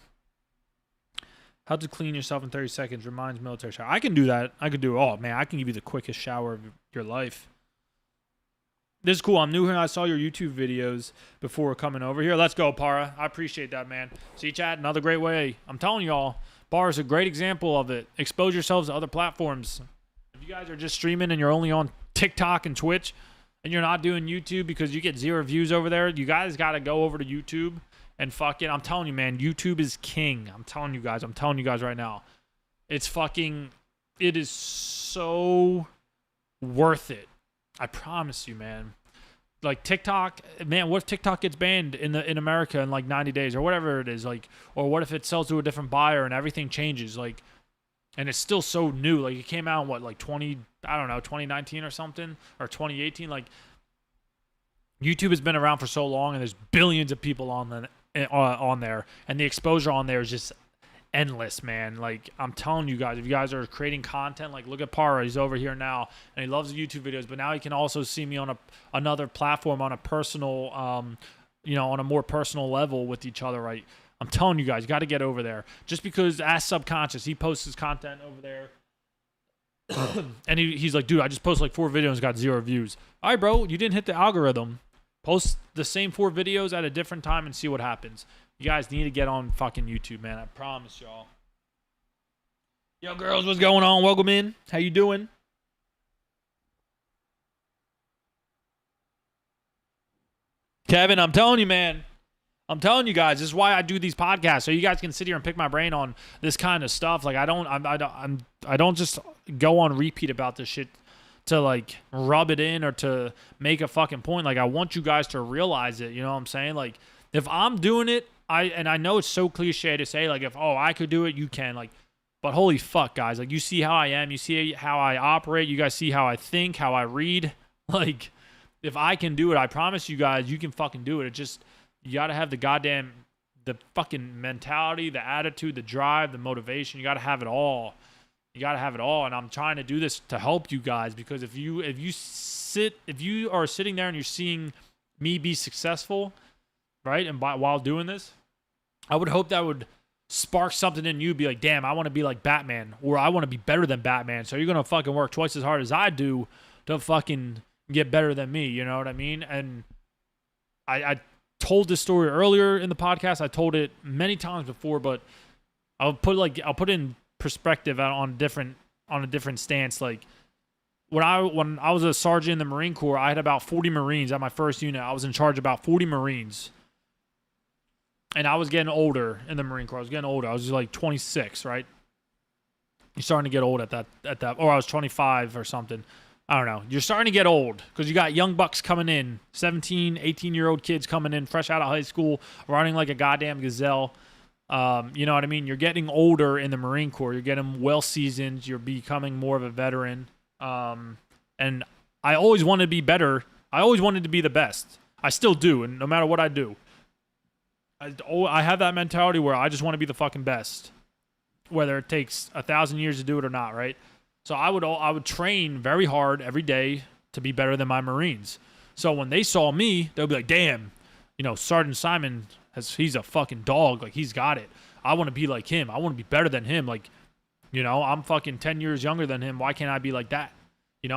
Speaker 2: How to clean yourself in 30 seconds reminds military shower. I can do that. I can give you the quickest shower of your life. This is cool. I'm new here. I saw your YouTube videos before coming over here. Let's go, Para. I appreciate that, man. See, chat, another great way. I'm telling y'all, Para is a great example of it. Expose yourselves to other platforms. If you guys are just streaming and you're only on TikTok and Twitch and you're not doing YouTube because you get 0 views over there, you guys got to go over to YouTube and fucking, I'm telling you, man, YouTube is king. I'm telling you guys right now. It is so worth it. I promise you, man. Like, TikTok, man, what if TikTok gets banned in America in like 90 days or whatever it is, like, or what if it sells to a different buyer and everything changes, like, and it's still so new, like, it came out in what, like 2019 or something, or 2018, like, YouTube has been around for so long, and there's billions of people on there, and the exposure on there is just endless, man. Like, I'm telling you guys, if you guys are creating content, like, look at Para, he's over here now, and he loves YouTube videos, but now he can also see me on another platform, on a personal, on a more personal level with each other, right? I'm telling you guys, you got to get over there. Just because, as Subconscious, he posts his content over there, and he's like, dude, I just posted like 4 videos and got 0 views. All right, bro, you didn't hit the algorithm. Post the same 4 videos at a different time and see what happens. You guys need to get on fucking YouTube, man. I promise y'all. Yo, girls, what's going on? Welcome in. How you doing? Kevin, I'm telling you, man. I'm telling you guys, this is why I do these podcasts, so you guys can sit here and pick my brain on this kind of stuff. Like, I don't just go on repeat about this shit to like rub it in or to make a fucking point. Like, I want you guys to realize it. You know what I'm saying? Like, if I'm doing it, I know it's so cliche to say, like, if I could do it, you can. Like, but holy fuck, guys! Like, you see how I am, you see how I operate, you guys see how I think, how I read. Like, if I can do it, I promise you guys, you can fucking do it. It just, you gotta have the fucking mentality, the attitude, the drive, the motivation. You gotta have it all. You gotta have it all. And I'm trying to do this to help you guys, because if you are sitting there and you're seeing me be successful, right, and while doing this, I would hope that would spark something in you. Be like, damn, I want to be like Batman, or I want to be better than Batman. So you're gonna fucking work twice as hard as I do to fucking get better than me. You know what I mean? And I told this story earlier in the podcast. I told it many times before, but I'll put it in perspective on a different stance. Like, when I was a sergeant in the Marine Corps, I had about 40 Marines at my first unit. I was in charge of about 40 Marines. And I was getting older in the Marine Corps. I was getting older. I was just like 26, right? You're starting to get old at that, or I was 25 or something. I don't know. You're starting to get old because you got young bucks coming in, 17, 18-year-old kids coming in fresh out of high school, running like a goddamn gazelle. You know what I mean? You're getting older in the Marine Corps. You're getting well-seasoned. You're becoming more of a veteran. And I always want to be better. I always wanted to be the best. I still do, and no matter what I do. I have that mentality where I just want to be the fucking best, whether it takes 1,000 years to do it or not, right? So I would train very hard every day to be better than my Marines. So when they saw me, they'll be like, damn, Sergeant Simon, he's a fucking dog. Like, he's got it. I want to be like him. I want to be better than him. Like, I'm fucking 10 years younger than him. Why can't I be like that?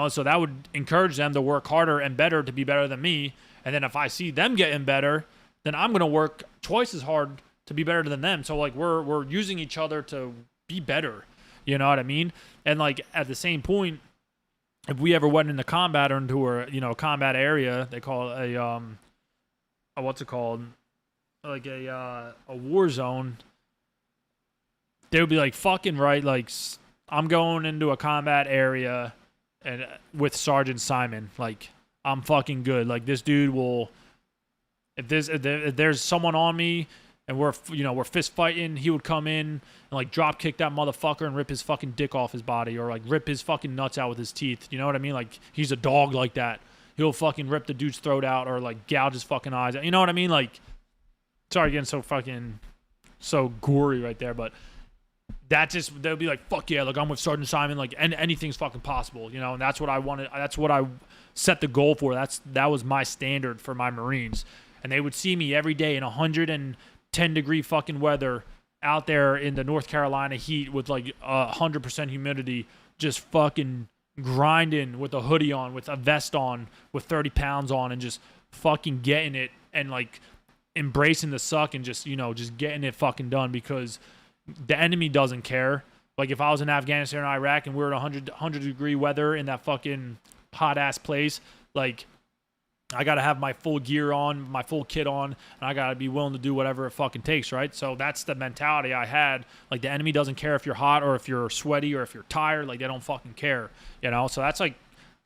Speaker 2: So that would encourage them to work harder and better to be better than me. And then if I see them getting better, then I'm going to work twice as hard to be better than them. So, like, we're using each other to be better. You know what I mean? And, like, at the same point, if we ever went into combat or into a combat area, they call it what's it called? Like a war zone. They would be like, fucking right, like, I'm going into a combat area and with Sergeant Simon. Like, I'm fucking good. Like, this dude will... If there's someone on me and we're fist fighting, he would come in and, like, drop kick that motherfucker and rip his fucking dick off his body, or, like, rip his fucking nuts out with his teeth. You know what I mean? Like, he's a dog like that. He'll fucking rip the dude's throat out or, like, gouge his fucking eyes out. You know what I mean? Like, sorry getting so gory right there, but they'll be like, fuck yeah, like, I'm with Sergeant Simon, like, and anything's fucking possible, and that's what I wanted. That's what I set the goal for. That was my standard for my Marines. And they would see me every day in 110-degree fucking weather out there in the North Carolina heat with, like, 100% humidity, just fucking grinding with a hoodie on, with a vest on, with 30 pounds on, and just fucking getting it and, like, embracing the suck and just getting it fucking done, because the enemy doesn't care. Like, if I was in Afghanistan or Iraq and we were in 100-degree weather in that fucking hot-ass place, like, I got to have my full gear on, my full kit on, and I got to be willing to do whatever it fucking takes, right? So that's the mentality I had. Like, the enemy doesn't care if you're hot or if you're sweaty or if you're tired. Like, they don't fucking care, So that's, like,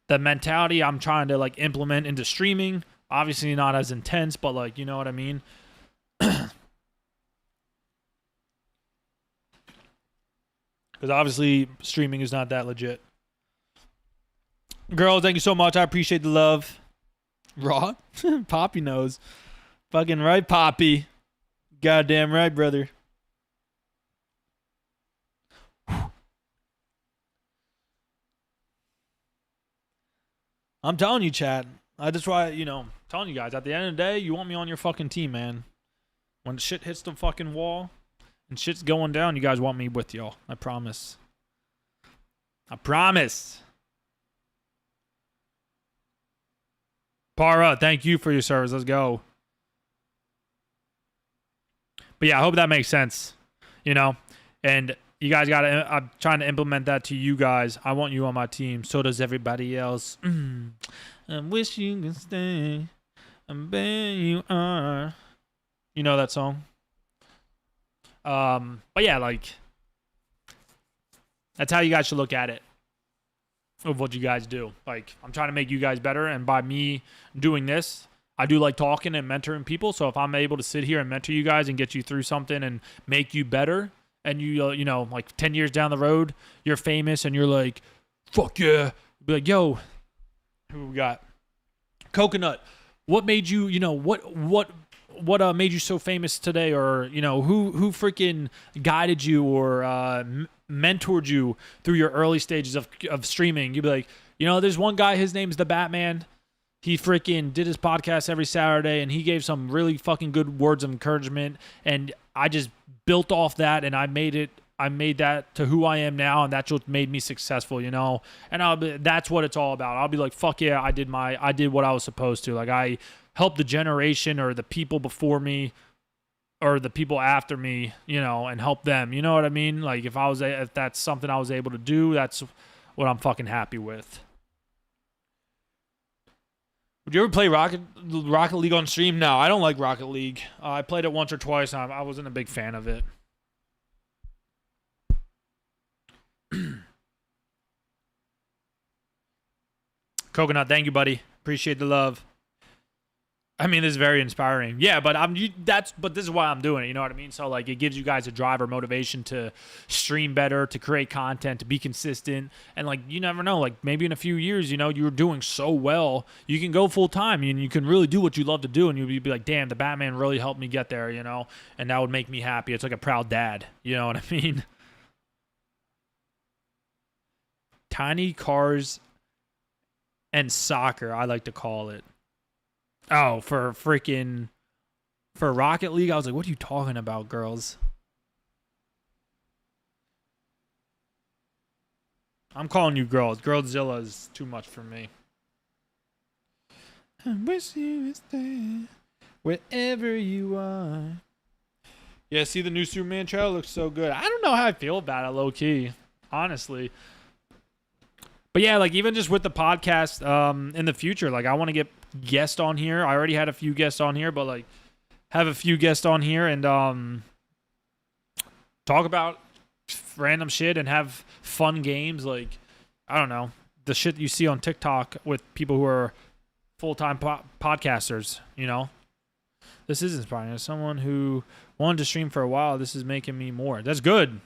Speaker 2: the mentality I'm trying to, like, implement into streaming. Obviously not as intense, but, like, you know what I mean? Because obviously streaming is not that legit. Girls, thank you so much. I appreciate the love. Raw? Poppy knows. Fucking right, Poppy. Goddamn right, brother. I'm telling you, chat. That's why, telling you guys, at the end of the day, you want me on your fucking team, man. When shit hits the fucking wall and shit's going down, you guys want me with y'all. I promise. I promise. Para, thank you for your service. Let's go. But yeah, I hope that makes sense. And you guys I'm trying to implement that to you guys. I want you on my team. So does everybody else. I wish you could stay. I bet you are. You know that song? But yeah, like, that's how you guys should look at it. Of what you guys do. Like, I'm trying to make you guys better, and by me doing this, I do like talking and mentoring people. So if I'm able to sit here and mentor you guys and get you through something and make you better, and you like 10 years down the road, you're famous and you're like, fuck yeah, be like, yo, who we got? Coconut. What made you, what made you so famous today? Or, who freaking guided you or mentored you through your early stages of streaming? You'd be like, there's one guy, his name's the Batman. He freaking did his podcast every Saturday, and he gave some really fucking good words of encouragement, and I just built off that, and I made that to who I am now, and that's what made me successful, and that's what it's all about. I'll be like, fuck yeah, I did what I was supposed to. Like, I helped the generation or the people before me or the people after me, and help them. You know what I mean? Like, if that's something I was able to do, that's what I'm fucking happy with. Would you ever play Rocket League on stream? No, I don't like Rocket League. I played it once or twice, and I wasn't a big fan of it. Coconut, thank you, buddy. Appreciate the love. I mean, this is very inspiring. Yeah, but but this is why I'm doing it. You know what I mean? So like, it gives you guys a drive or motivation to stream better, to create content, to be consistent, and like, you never know. Like maybe in a few years, you know, you're doing so well, you can go full time and you can really do what you love to do, and you'll be like, damn, the Batman really helped me get there, you know, and that would make me happy. It's like a proud dad. You know what I mean? Tiny cars and soccer, I like to call it. Oh, for Rocket League, I was like, what are you talking about, girls? I'm calling you girls. Girlzilla is too much for me. I wish you was there, wherever you are. Yeah, see the new Superman trailer looks so good. I don't know how I feel about it, low key, honestly. But yeah, like even just with the podcast, in the future, like I want to get guests on here. I already had a few guests on here, but like have a few guests on here and talk about random shit and have fun games. Like I don't know, the shit you see on TikTok with people who are full-time podcasters. You know, this is inspiring. As someone who wanted to stream for a while, this is making me more. That's good.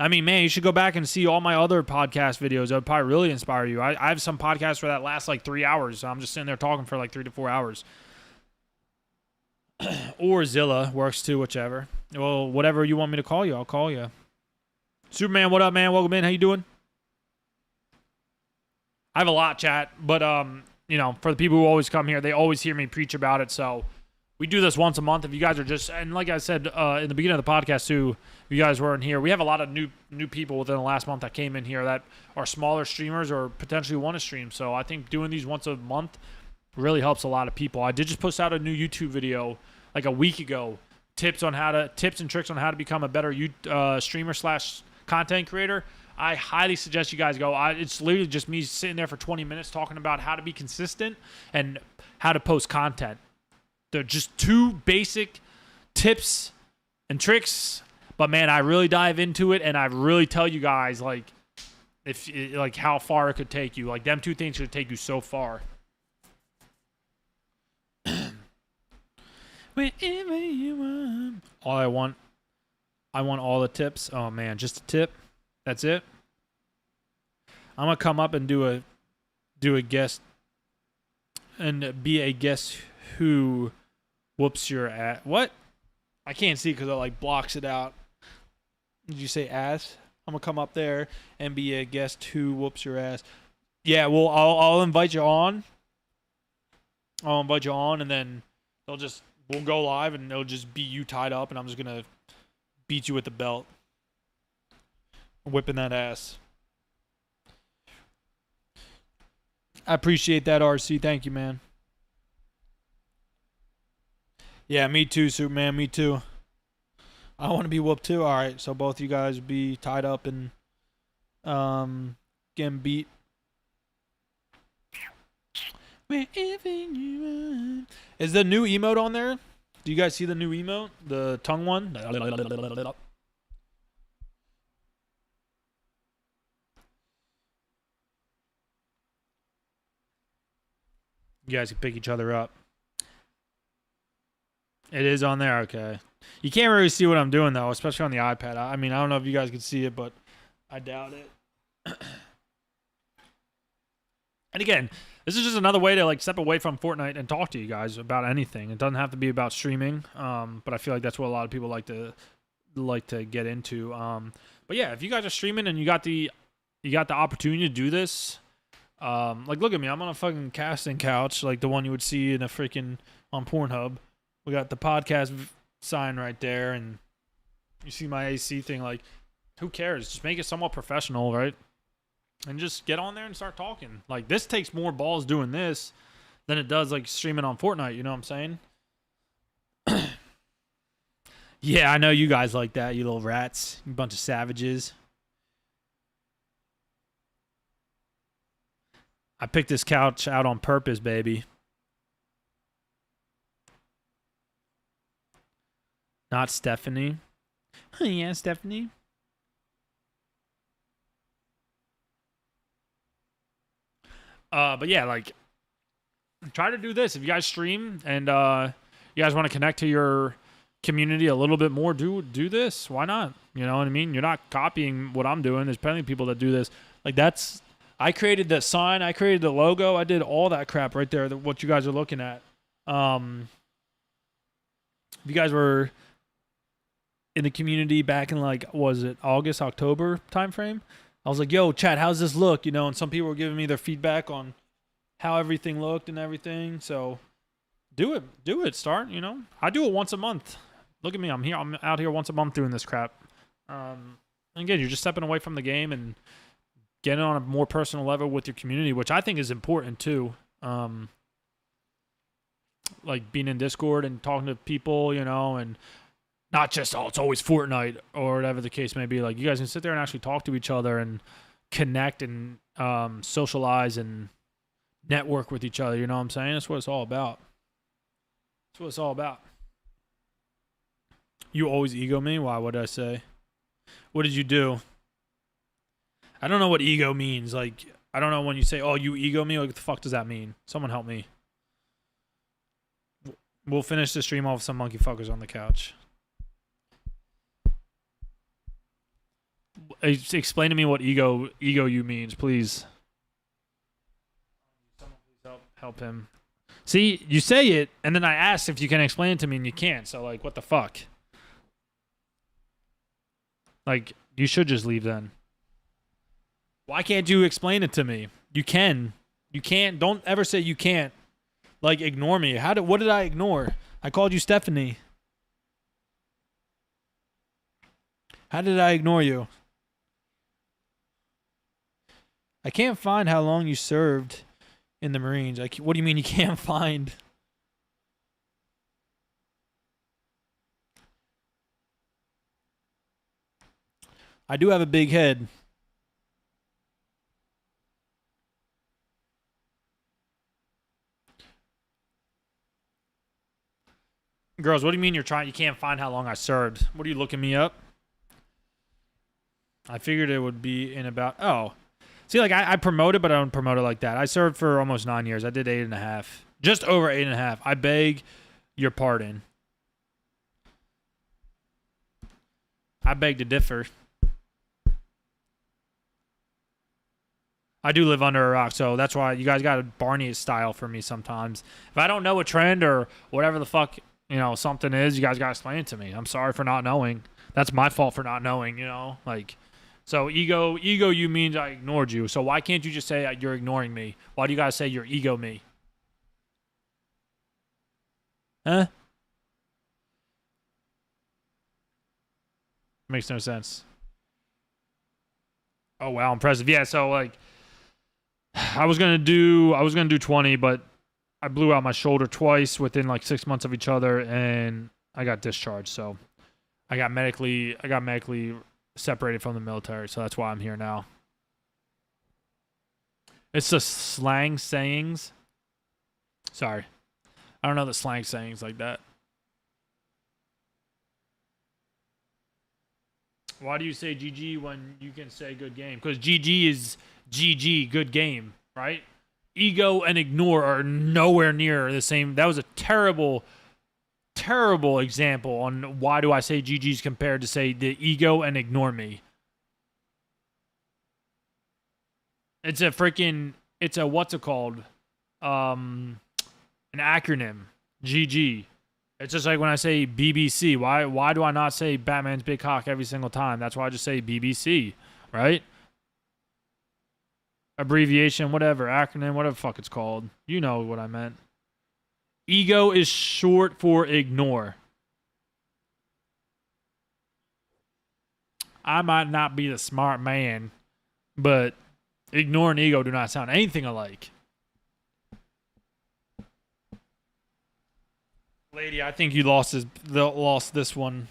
Speaker 2: I mean, man, you should go back and see all my other podcast videos. That would probably really inspire you. I have some podcasts where that lasts like 3 hours. So I'm just sitting there talking for like 3 to 4 hours. Or Zilla works too, whichever. Well, whatever you want me to call you, I'll call you. Superman, what up, man? Welcome in. How you doing? I have a lot, chat. But, you know, for the people who always come here, they always hear me preach about it. So we do this once a month. If you guys are just, and like I said in the beginning of the podcast too, if you guys weren't here, we have a lot of new people within the last month that came in here that are smaller streamers or potentially want to stream. So I think doing these once a month really helps a lot of people. I did just post out a new YouTube video like a week ago, tips and tricks on how to become a better streamer / content creator. I highly suggest you guys go. It's literally just me sitting there for 20 minutes talking about how to be consistent and how to post content. They're just 2 basic tips and tricks, but man, I really dive into it and I really tell you guys like like how far it could take you. Like them 2 things could take you so far. Wherever you are. I want all the tips. Oh man, just a tip. That's it. I'm gonna come up and do a guest and be a guest who whoops your ass. What? I can't see because it like blocks it out. Did you say ass? I'm gonna come up there and be a guest who whoops your ass. Yeah, well, I'll invite you on. I'll invite you on, and then we'll go live, and it'll just be you tied up, and I'm just gonna beat you with the belt, whipping that ass. I appreciate that, RC. Thank you, man. Yeah, me too, Superman. Me too. I want to be whooped too. All right, so both you guys be tied up and getting beat. Wherever you are. Is the new emote on there? Do you guys see the new emote? The tongue one? You guys can pick each other up. It is on there? Okay. You can't really see what I'm doing, though, especially on the iPad. I mean, I don't know if you guys can see it, but I doubt it. And again, this is just another way to like step away from Fortnite and talk to you guys about anything. It doesn't have to be about streaming, but I feel like that's what a lot of people like to get into. But yeah, if you guys are streaming and you got the opportunity to do this, like look at me, I'm on a fucking casting couch, like the one you would see in a freaking on Pornhub. We got the podcast sign right there, and you see my AC thing. Like, who cares? Just make it somewhat professional, right? And just get on there and start talking. Like, this takes more balls doing this than it does, like, streaming on Fortnite. You know what I'm saying? Yeah, I know you guys like that, you little rats. You bunch of savages. I picked this couch out on purpose, baby. Not Stephanie. Yeah, Stephanie. But yeah, like try to do this. If you guys stream and you guys want to connect to your community a little bit more, do this. Why not? You know what I mean? You're not copying what I'm doing. There's plenty of people that do this. Like I created the sign, I created the logo, I did all that crap right there. What you guys are looking at. If you guys were in the community back in like, was it August, October timeframe? I was like, yo, chat, how's this look? You know, and some people were giving me their feedback on how everything looked and everything. So do it. Start, you know. I do it once a month. Look at me. I'm out here once a month doing this crap. And again, you're just stepping away from the game and getting on a more personal level with your community, which I think is important too. Like being in Discord and talking to people, you know, and not just, oh, it's always Fortnite or whatever the case may be. Like, you guys can sit there and actually talk to each other and connect and socialize and network with each other. You know what I'm saying? That's what it's all about. That's what it's all about. You always ego me? Why? What did I say? What did you do? I don't know what ego means. Like, I don't know when you say, oh, you ego me. Like, what the fuck does that mean? Someone help me. We'll finish the stream off with some monkey fuckers on the couch. Explain to me what ego you means, please. Someone please help him. See, you say it, and then I ask if you can explain it to me, and you can't. So, like, what the fuck? Like, you should just leave then. Why can't you explain it to me? You can. You can't. Don't ever say you can't. Like, ignore me. What did I ignore? I called you Stephanie. How did I ignore you? I can't find how long you served in the Marines. What do you mean you can't find? I do have a big head. Girls, what do you mean you can't find how long I served? What are you looking me up? I figured it would be in about, oh. See, like, I promoted, but I don't promote it like that. I served for almost 9 years. I did 8.5. Just over 8.5. I beg your pardon. I beg to differ. I do live under a rock, so that's why you guys got a Barney style for me sometimes. If I don't know a trend or whatever the fuck, you know, something is, you guys got to explain it to me. I'm sorry for not knowing. That's my fault for not knowing, you know? Like, so ego you means I ignored you. So why can't you just say you're ignoring me? Why do you guys say you're ego me? Huh? Makes no sense. Oh, wow, impressive. Yeah, so, like, I was gonna do 20, but I blew out my shoulder twice within like 6 months of each other, and I got discharged. So I got medically separated from the military. So that's why I'm here now. It's the slang sayings. Sorry, I don't know the slang sayings like that. Why do you say GG when you can say good game? Because GG is GG, good game, right? Ego and ignore are nowhere near the same. That was a terrible, terrible example on why do I say GG's compared to say the ego and ignore me. It's a what's it called? An acronym. GG. It's just like when I say BBC. Why do I not say Batman's big cock every single time? That's why I just say BBC, right? Abbreviation, whatever, acronym, whatever the fuck it's called. You know what I meant. Ego is short for ignore. I might not be the smart man, but ignore and ego do not sound anything alike. Lady, I think you lost this one.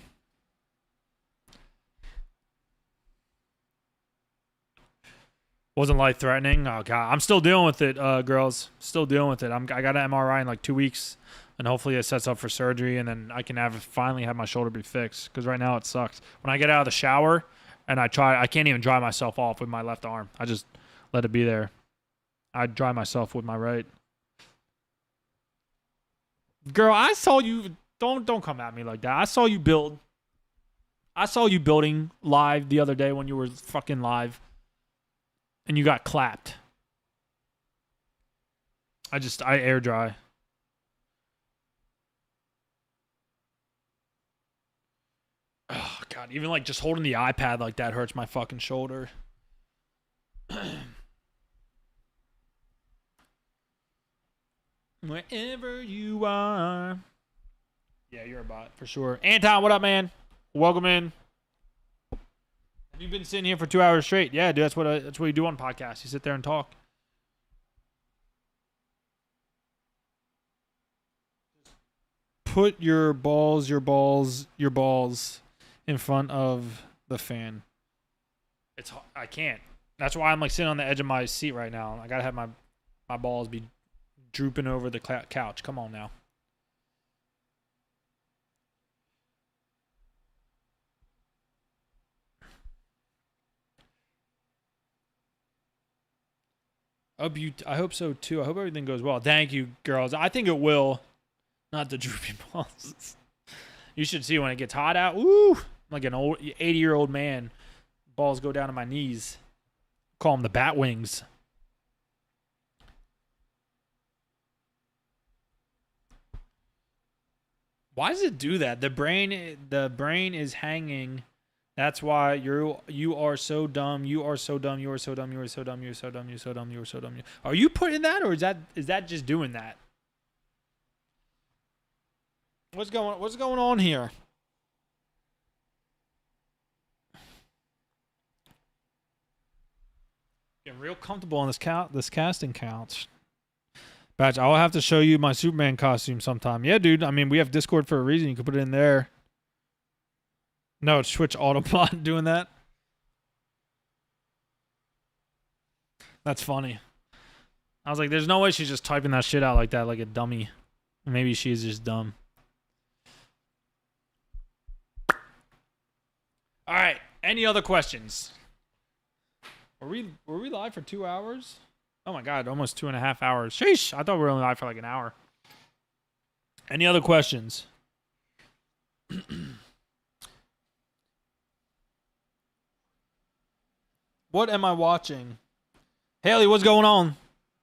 Speaker 2: Wasn't life-threatening. Oh, God. I'm still dealing with it, girls. Still dealing with it. I got an MRI in like 2 weeks, and hopefully it sets up for surgery, and then I can finally have my shoulder be fixed, because right now it sucks. When I get out of the shower and I can't even dry myself off with my left arm. I just let it be there. I dry myself with my right. Girl, I saw you. Don't come at me like that. I saw you build. I saw you building live the other day when you were fucking live, and you got clapped. I air dry. Oh god, even like just holding the iPad like that hurts my fucking shoulder. Wherever you are. Yeah, you're a bot for sure. Anton, what up, man? Welcome in. Have you been sitting here for 2 hours straight? Yeah, dude, that's what you do on podcasts. You sit there and talk. Put your balls in front of the fan. I can't. That's why I'm like sitting on the edge of my seat right now. I gotta have my balls be drooping over the couch. Come on now. I hope so too. I hope everything goes well. Thank you, girls. I think it will. Not the droopy balls. You should see when it gets hot out. Woo! I'm like an old 80-year-old man. Balls go down to my knees. Call them the bat wings. Why does it do that? The brain is hanging. That's why you are so dumb. You are so dumb. You are so dumb. You are so dumb. You are so dumb. You are so dumb. You are so dumb. Are you putting that, or is that just doing that? What's going on here? Getting real comfortable on this casting couch. Batch, I'll have to show you my Superman costume sometime. Yeah, dude. I mean, we have Discord for a reason. You can put it in there. No, it's Twitch Autobot doing that. That's funny. I was like, there's no way she's just typing that shit out like that, like a dummy. Maybe she's just dumb. All right. Any other questions? Were we live for 2 hours? Oh my god, almost 2.5 hours. Sheesh. I thought we were only live for like an hour. Any other questions? What am I watching? Haley, what's going on?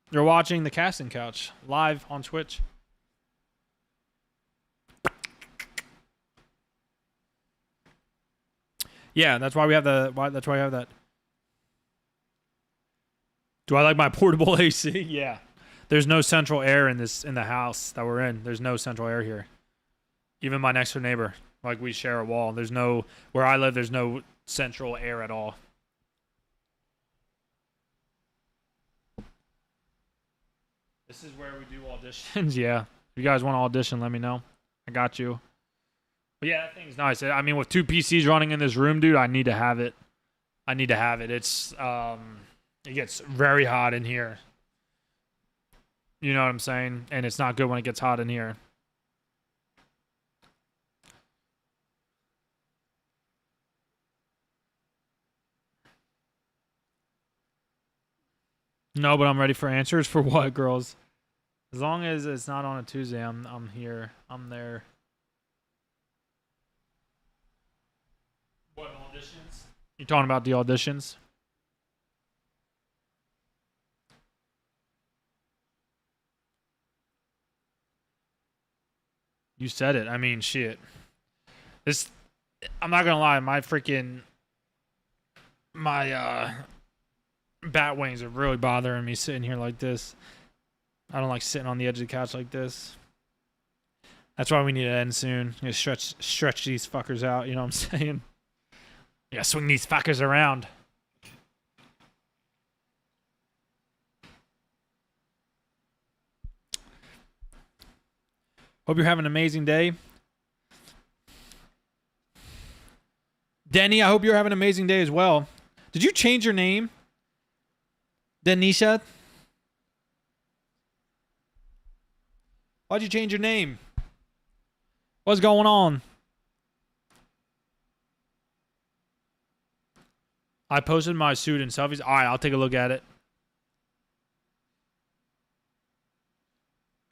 Speaker 2: You're watching the casting couch live on Twitch. Yeah, that's why we have that's why I have that. Do I like my portable AC? Yeah. There's no central air in the house that we're in. There's no central air here. Even my next door neighbor, like we share a wall. Where I live, there's no central air at all. This is where we do auditions. Yeah. If you guys want to audition, let me know. I got you. But yeah, that thing's nice. I mean, with 2 PCs running in this room, dude, I need to have it. It's it gets very hot in here. You know what I'm saying? And it's not good when it gets hot in here. No, but I'm ready for answers for what, girls? As long as it's not on a Tuesday, I'm here. I'm there. What auditions? You talking about the auditions? You said it. I mean, shit. I'm not gonna lie. My bat wings are really bothering me sitting here like this. I don't like sitting on the edge of the couch like this. That's why we need to end soon. You stretch these fuckers out. You know what I'm saying? Yeah, swing these fuckers around. Hope you're having an amazing day. Denny, I hope you're having an amazing day as well. Did you change your name? Denisha? Why'd you change your name? What's going on? I posted my suit and selfies. All right, I'll take a look at it.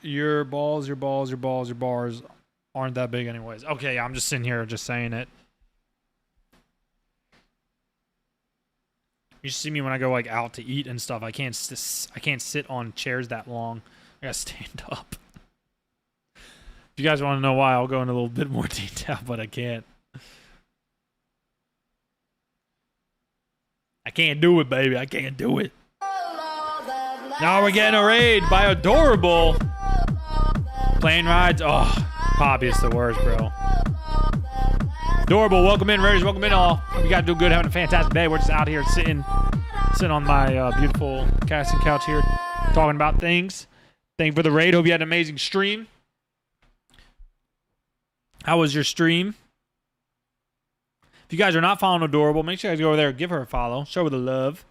Speaker 2: your balls aren't that big anyways. Okay, I'm just sitting here just saying it. You should see me when I go like out to eat and stuff. I can't sit on chairs that long. I gotta stand up. If you guys want to know why, I'll go into a little bit more detail, but I can't. I can't do it, baby. I can't do it. Now we're getting a raid by Adorable. Plane rides. Oh, Poppy is the worst, bro. Adorable, welcome in, Raiders. Welcome in, all. You guys do good, having a fantastic day. We're just out here sitting on my beautiful casting couch here, talking about things. Thank you for the raid. Hope you had an amazing stream. How was your stream? If you guys are not following Adorable, make sure you guys go over there and give her a follow. Show her the love.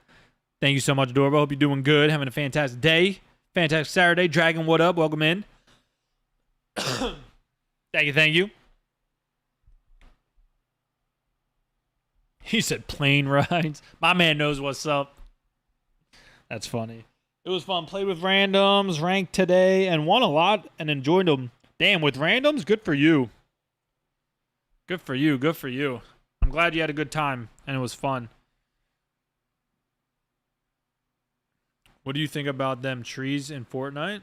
Speaker 2: Thank you so much, Adorable. Hope you're doing good, having a fantastic day. Fantastic Saturday. Dragon, what up? Welcome in. Thank you. He said plane rides. My man knows what's up. That's funny. It was fun. Played with randoms, ranked today, and won a lot and enjoyed them. Damn, with randoms? Good for you. Good for you. Good for you. I'm glad you had a good time and it was fun. What do you think about them trees in Fortnite?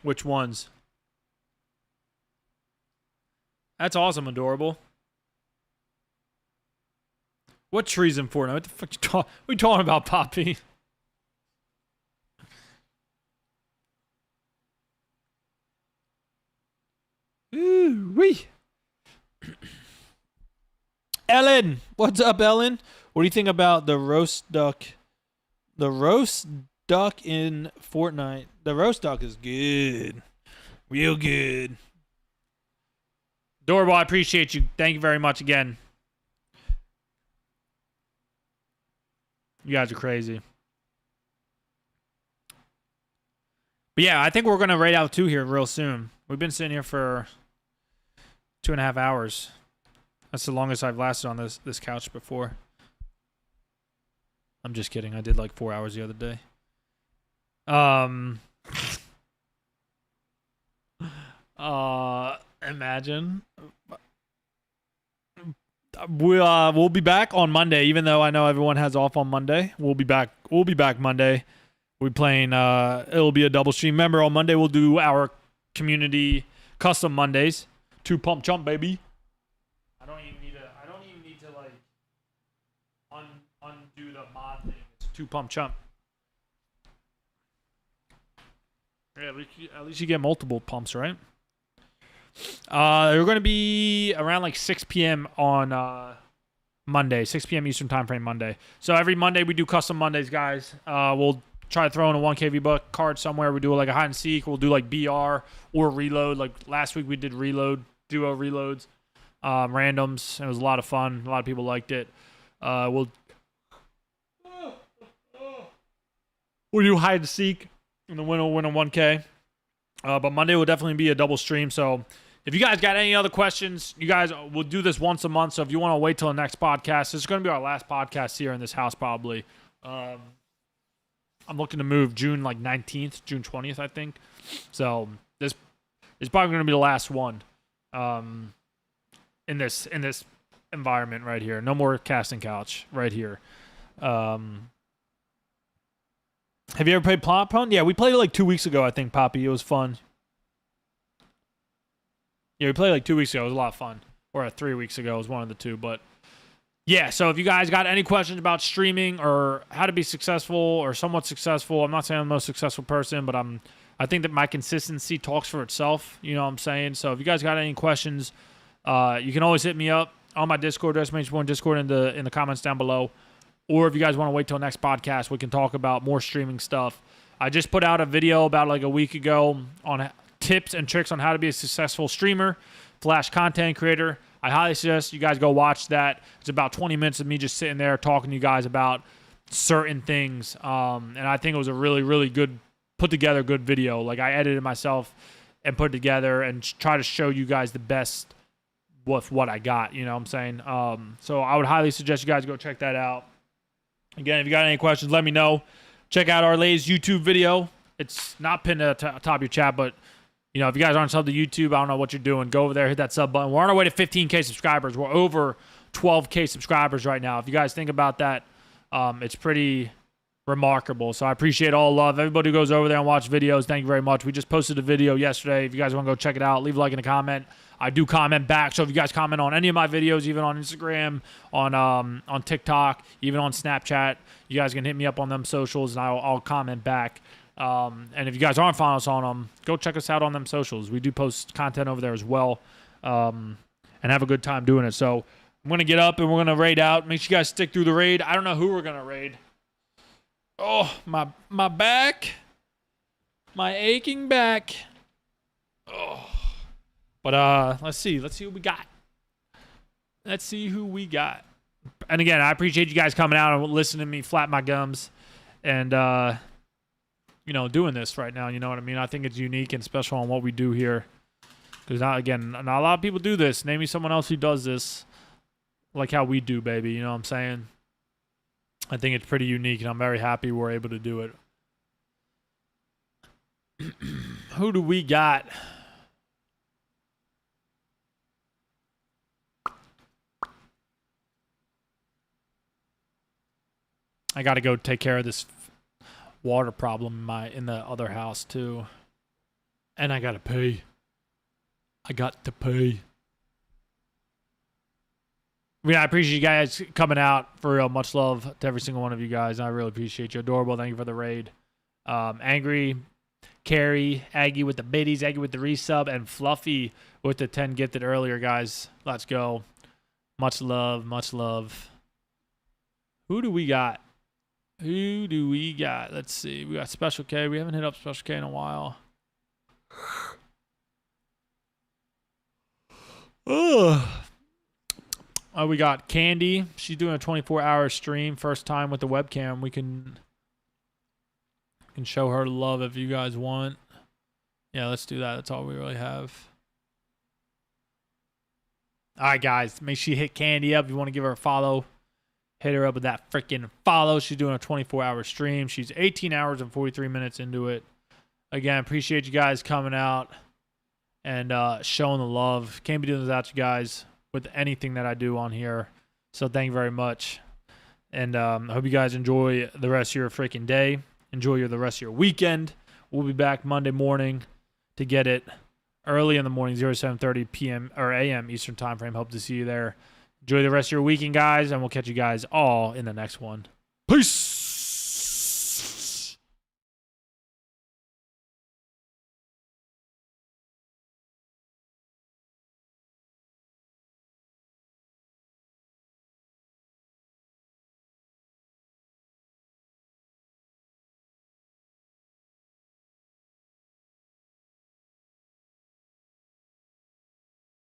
Speaker 2: Which ones? That's awesome, Adorable. What trees in Fortnite? What the fuck what are you talking about, Poppy? Ooh, wee. Ellen, what's up, Ellen? What do you think about the roast duck? The roast duck in Fortnite. The roast duck is good. Real good. Adorable, I appreciate you. Thank you very much again. You guys are crazy. But yeah, I think we're going to raid out 2 here real soon. We've been sitting here for 2.5 hours. That's the longest I've lasted on this couch before. I'm just kidding. I did like 4 hours the other day. Imagine. We'll be back on Monday, even though I know everyone has off on Monday. We'll be back Monday. We're playing it'll be a double stream. Remember, on Monday we'll do our community custom Mondays. 2 pump chump, baby. I don't even need to like undo the mod thing. It's 2 pump chump. Yeah, at least you get multiple pumps, right? We're going to be around like 6 p.m. on Monday, 6 p.m. Eastern time frame Monday. So every Monday we do custom Mondays, guys. We'll try to throw in a 1KV buck card somewhere. We do like a hide and seek. We'll do like BR or reload. Like last week we did reload, duo reloads, randoms. It was a lot of fun. A lot of people liked it. We'll do hide and seek, and the winner will win a 1K. But Monday will definitely be a double stream. So if you guys got any other questions, you guys will do this once a month. So if you want to wait till the next podcast, this is going to be our last podcast here in this house probably. I'm looking to move June like 19th, June 20th, I think. So this is probably going to be the last one in this environment right here. No more casting couch right here. Have you ever played Plot Prone? Yeah, we played it like 2 weeks ago, I think, Poppy. It was fun. Yeah, we played like 2 weeks ago. It was a lot of fun. Or 3 weeks ago. It was one of the two. But yeah, so if you guys got any questions about streaming or how to be successful or somewhat successful, I'm not saying I'm the most successful person, but I think that my consistency talks for itself. You know what I'm saying? So if you guys got any questions, you can always hit me up on my Discord, Destination Discord in the comments down below. Or if you guys want to wait till next podcast, we can talk about more streaming stuff. I just put out a video about like a week ago on tips and tricks on how to be a successful streamer / content creator. I highly suggest you guys go watch that. It's about 20 minutes of me just sitting there talking to you guys about certain things. And I think it was a really, really good, put together good video. Like I edited myself and put it together and try to show you guys the best with what I got. You know what I'm saying? So I would highly suggest you guys go check that out. Again, if you got any questions, let me know. Check out our latest YouTube video. It's not pinned at the top of your chat, but You know, if you guys aren't subbed to YouTube, I don't know what you're doing. Go over there, hit that sub button. We're on our way to 15K subscribers. We're over 12K subscribers right now. If you guys think about that, it's pretty remarkable. So I appreciate all love. Everybody who goes over there and watch videos, thank you very much. We just posted a video yesterday. If you guys want to go check it out, leave a like and a comment. I do comment back. So if you guys comment on any of my videos, even on Instagram, on TikTok, even on Snapchat, you guys can hit me up on them socials, and I'll comment back. And if you guys aren't following us on them, go check us out on them socials. We do post content over there as well, and have a good time doing it. So I'm going to get up and we're going to raid out. Make sure you guys stick through the raid. I don't know who we're going to raid. Oh, my back. My aching back. Oh. But let's see. Let's see who we got. Let's see who we got. And again, I appreciate you guys coming out and listening to me flap my gums and you know, doing this right now. You know what I mean? I think it's unique and special on what we do here. Because not a lot of people do this. Name me someone else who does this like how we do, baby. You know what I'm saying? I think it's pretty unique, and I'm very happy we're able to do it. Who do we got? I got to go take care of this water problem in the other house too. And I got to pay. I got to pay. I appreciate you guys coming out. For real, much love to every single one of you guys. I really appreciate you. Adorable, thank you for the raid. Angry, Carrie, Aggie with the biddies, Aggie with the resub, and Fluffy with the 10 gifted earlier, guys. Let's go. Much love, much love. Who do we got? Who do we got? Let's see. We got Special K. We haven't hit up Special K in a while. Ugh. Oh, we got Candy. She's doing a 24-hour stream. First time with the webcam. We can show her love if you guys want. Yeah, let's do that. That's all we really have. All right, guys. Make sure you hit Candy up if you want to give her a follow. Hit her up with that freaking follow. She's doing a 24-hour stream. She's 18 hours and 43 minutes into it. Again, appreciate you guys coming out and showing the love. Can't be doing this without you guys with anything that I do on here. So thank you very much. And I hope you guys enjoy the rest of your freaking day. Enjoy the rest of your weekend. We'll be back Monday morning to get it early in the morning, 07:30 p.m. or a.m. Eastern time frame. Hope to see you there. Enjoy the rest of your weekend, guys, and we'll catch you guys all in the next one. Peace!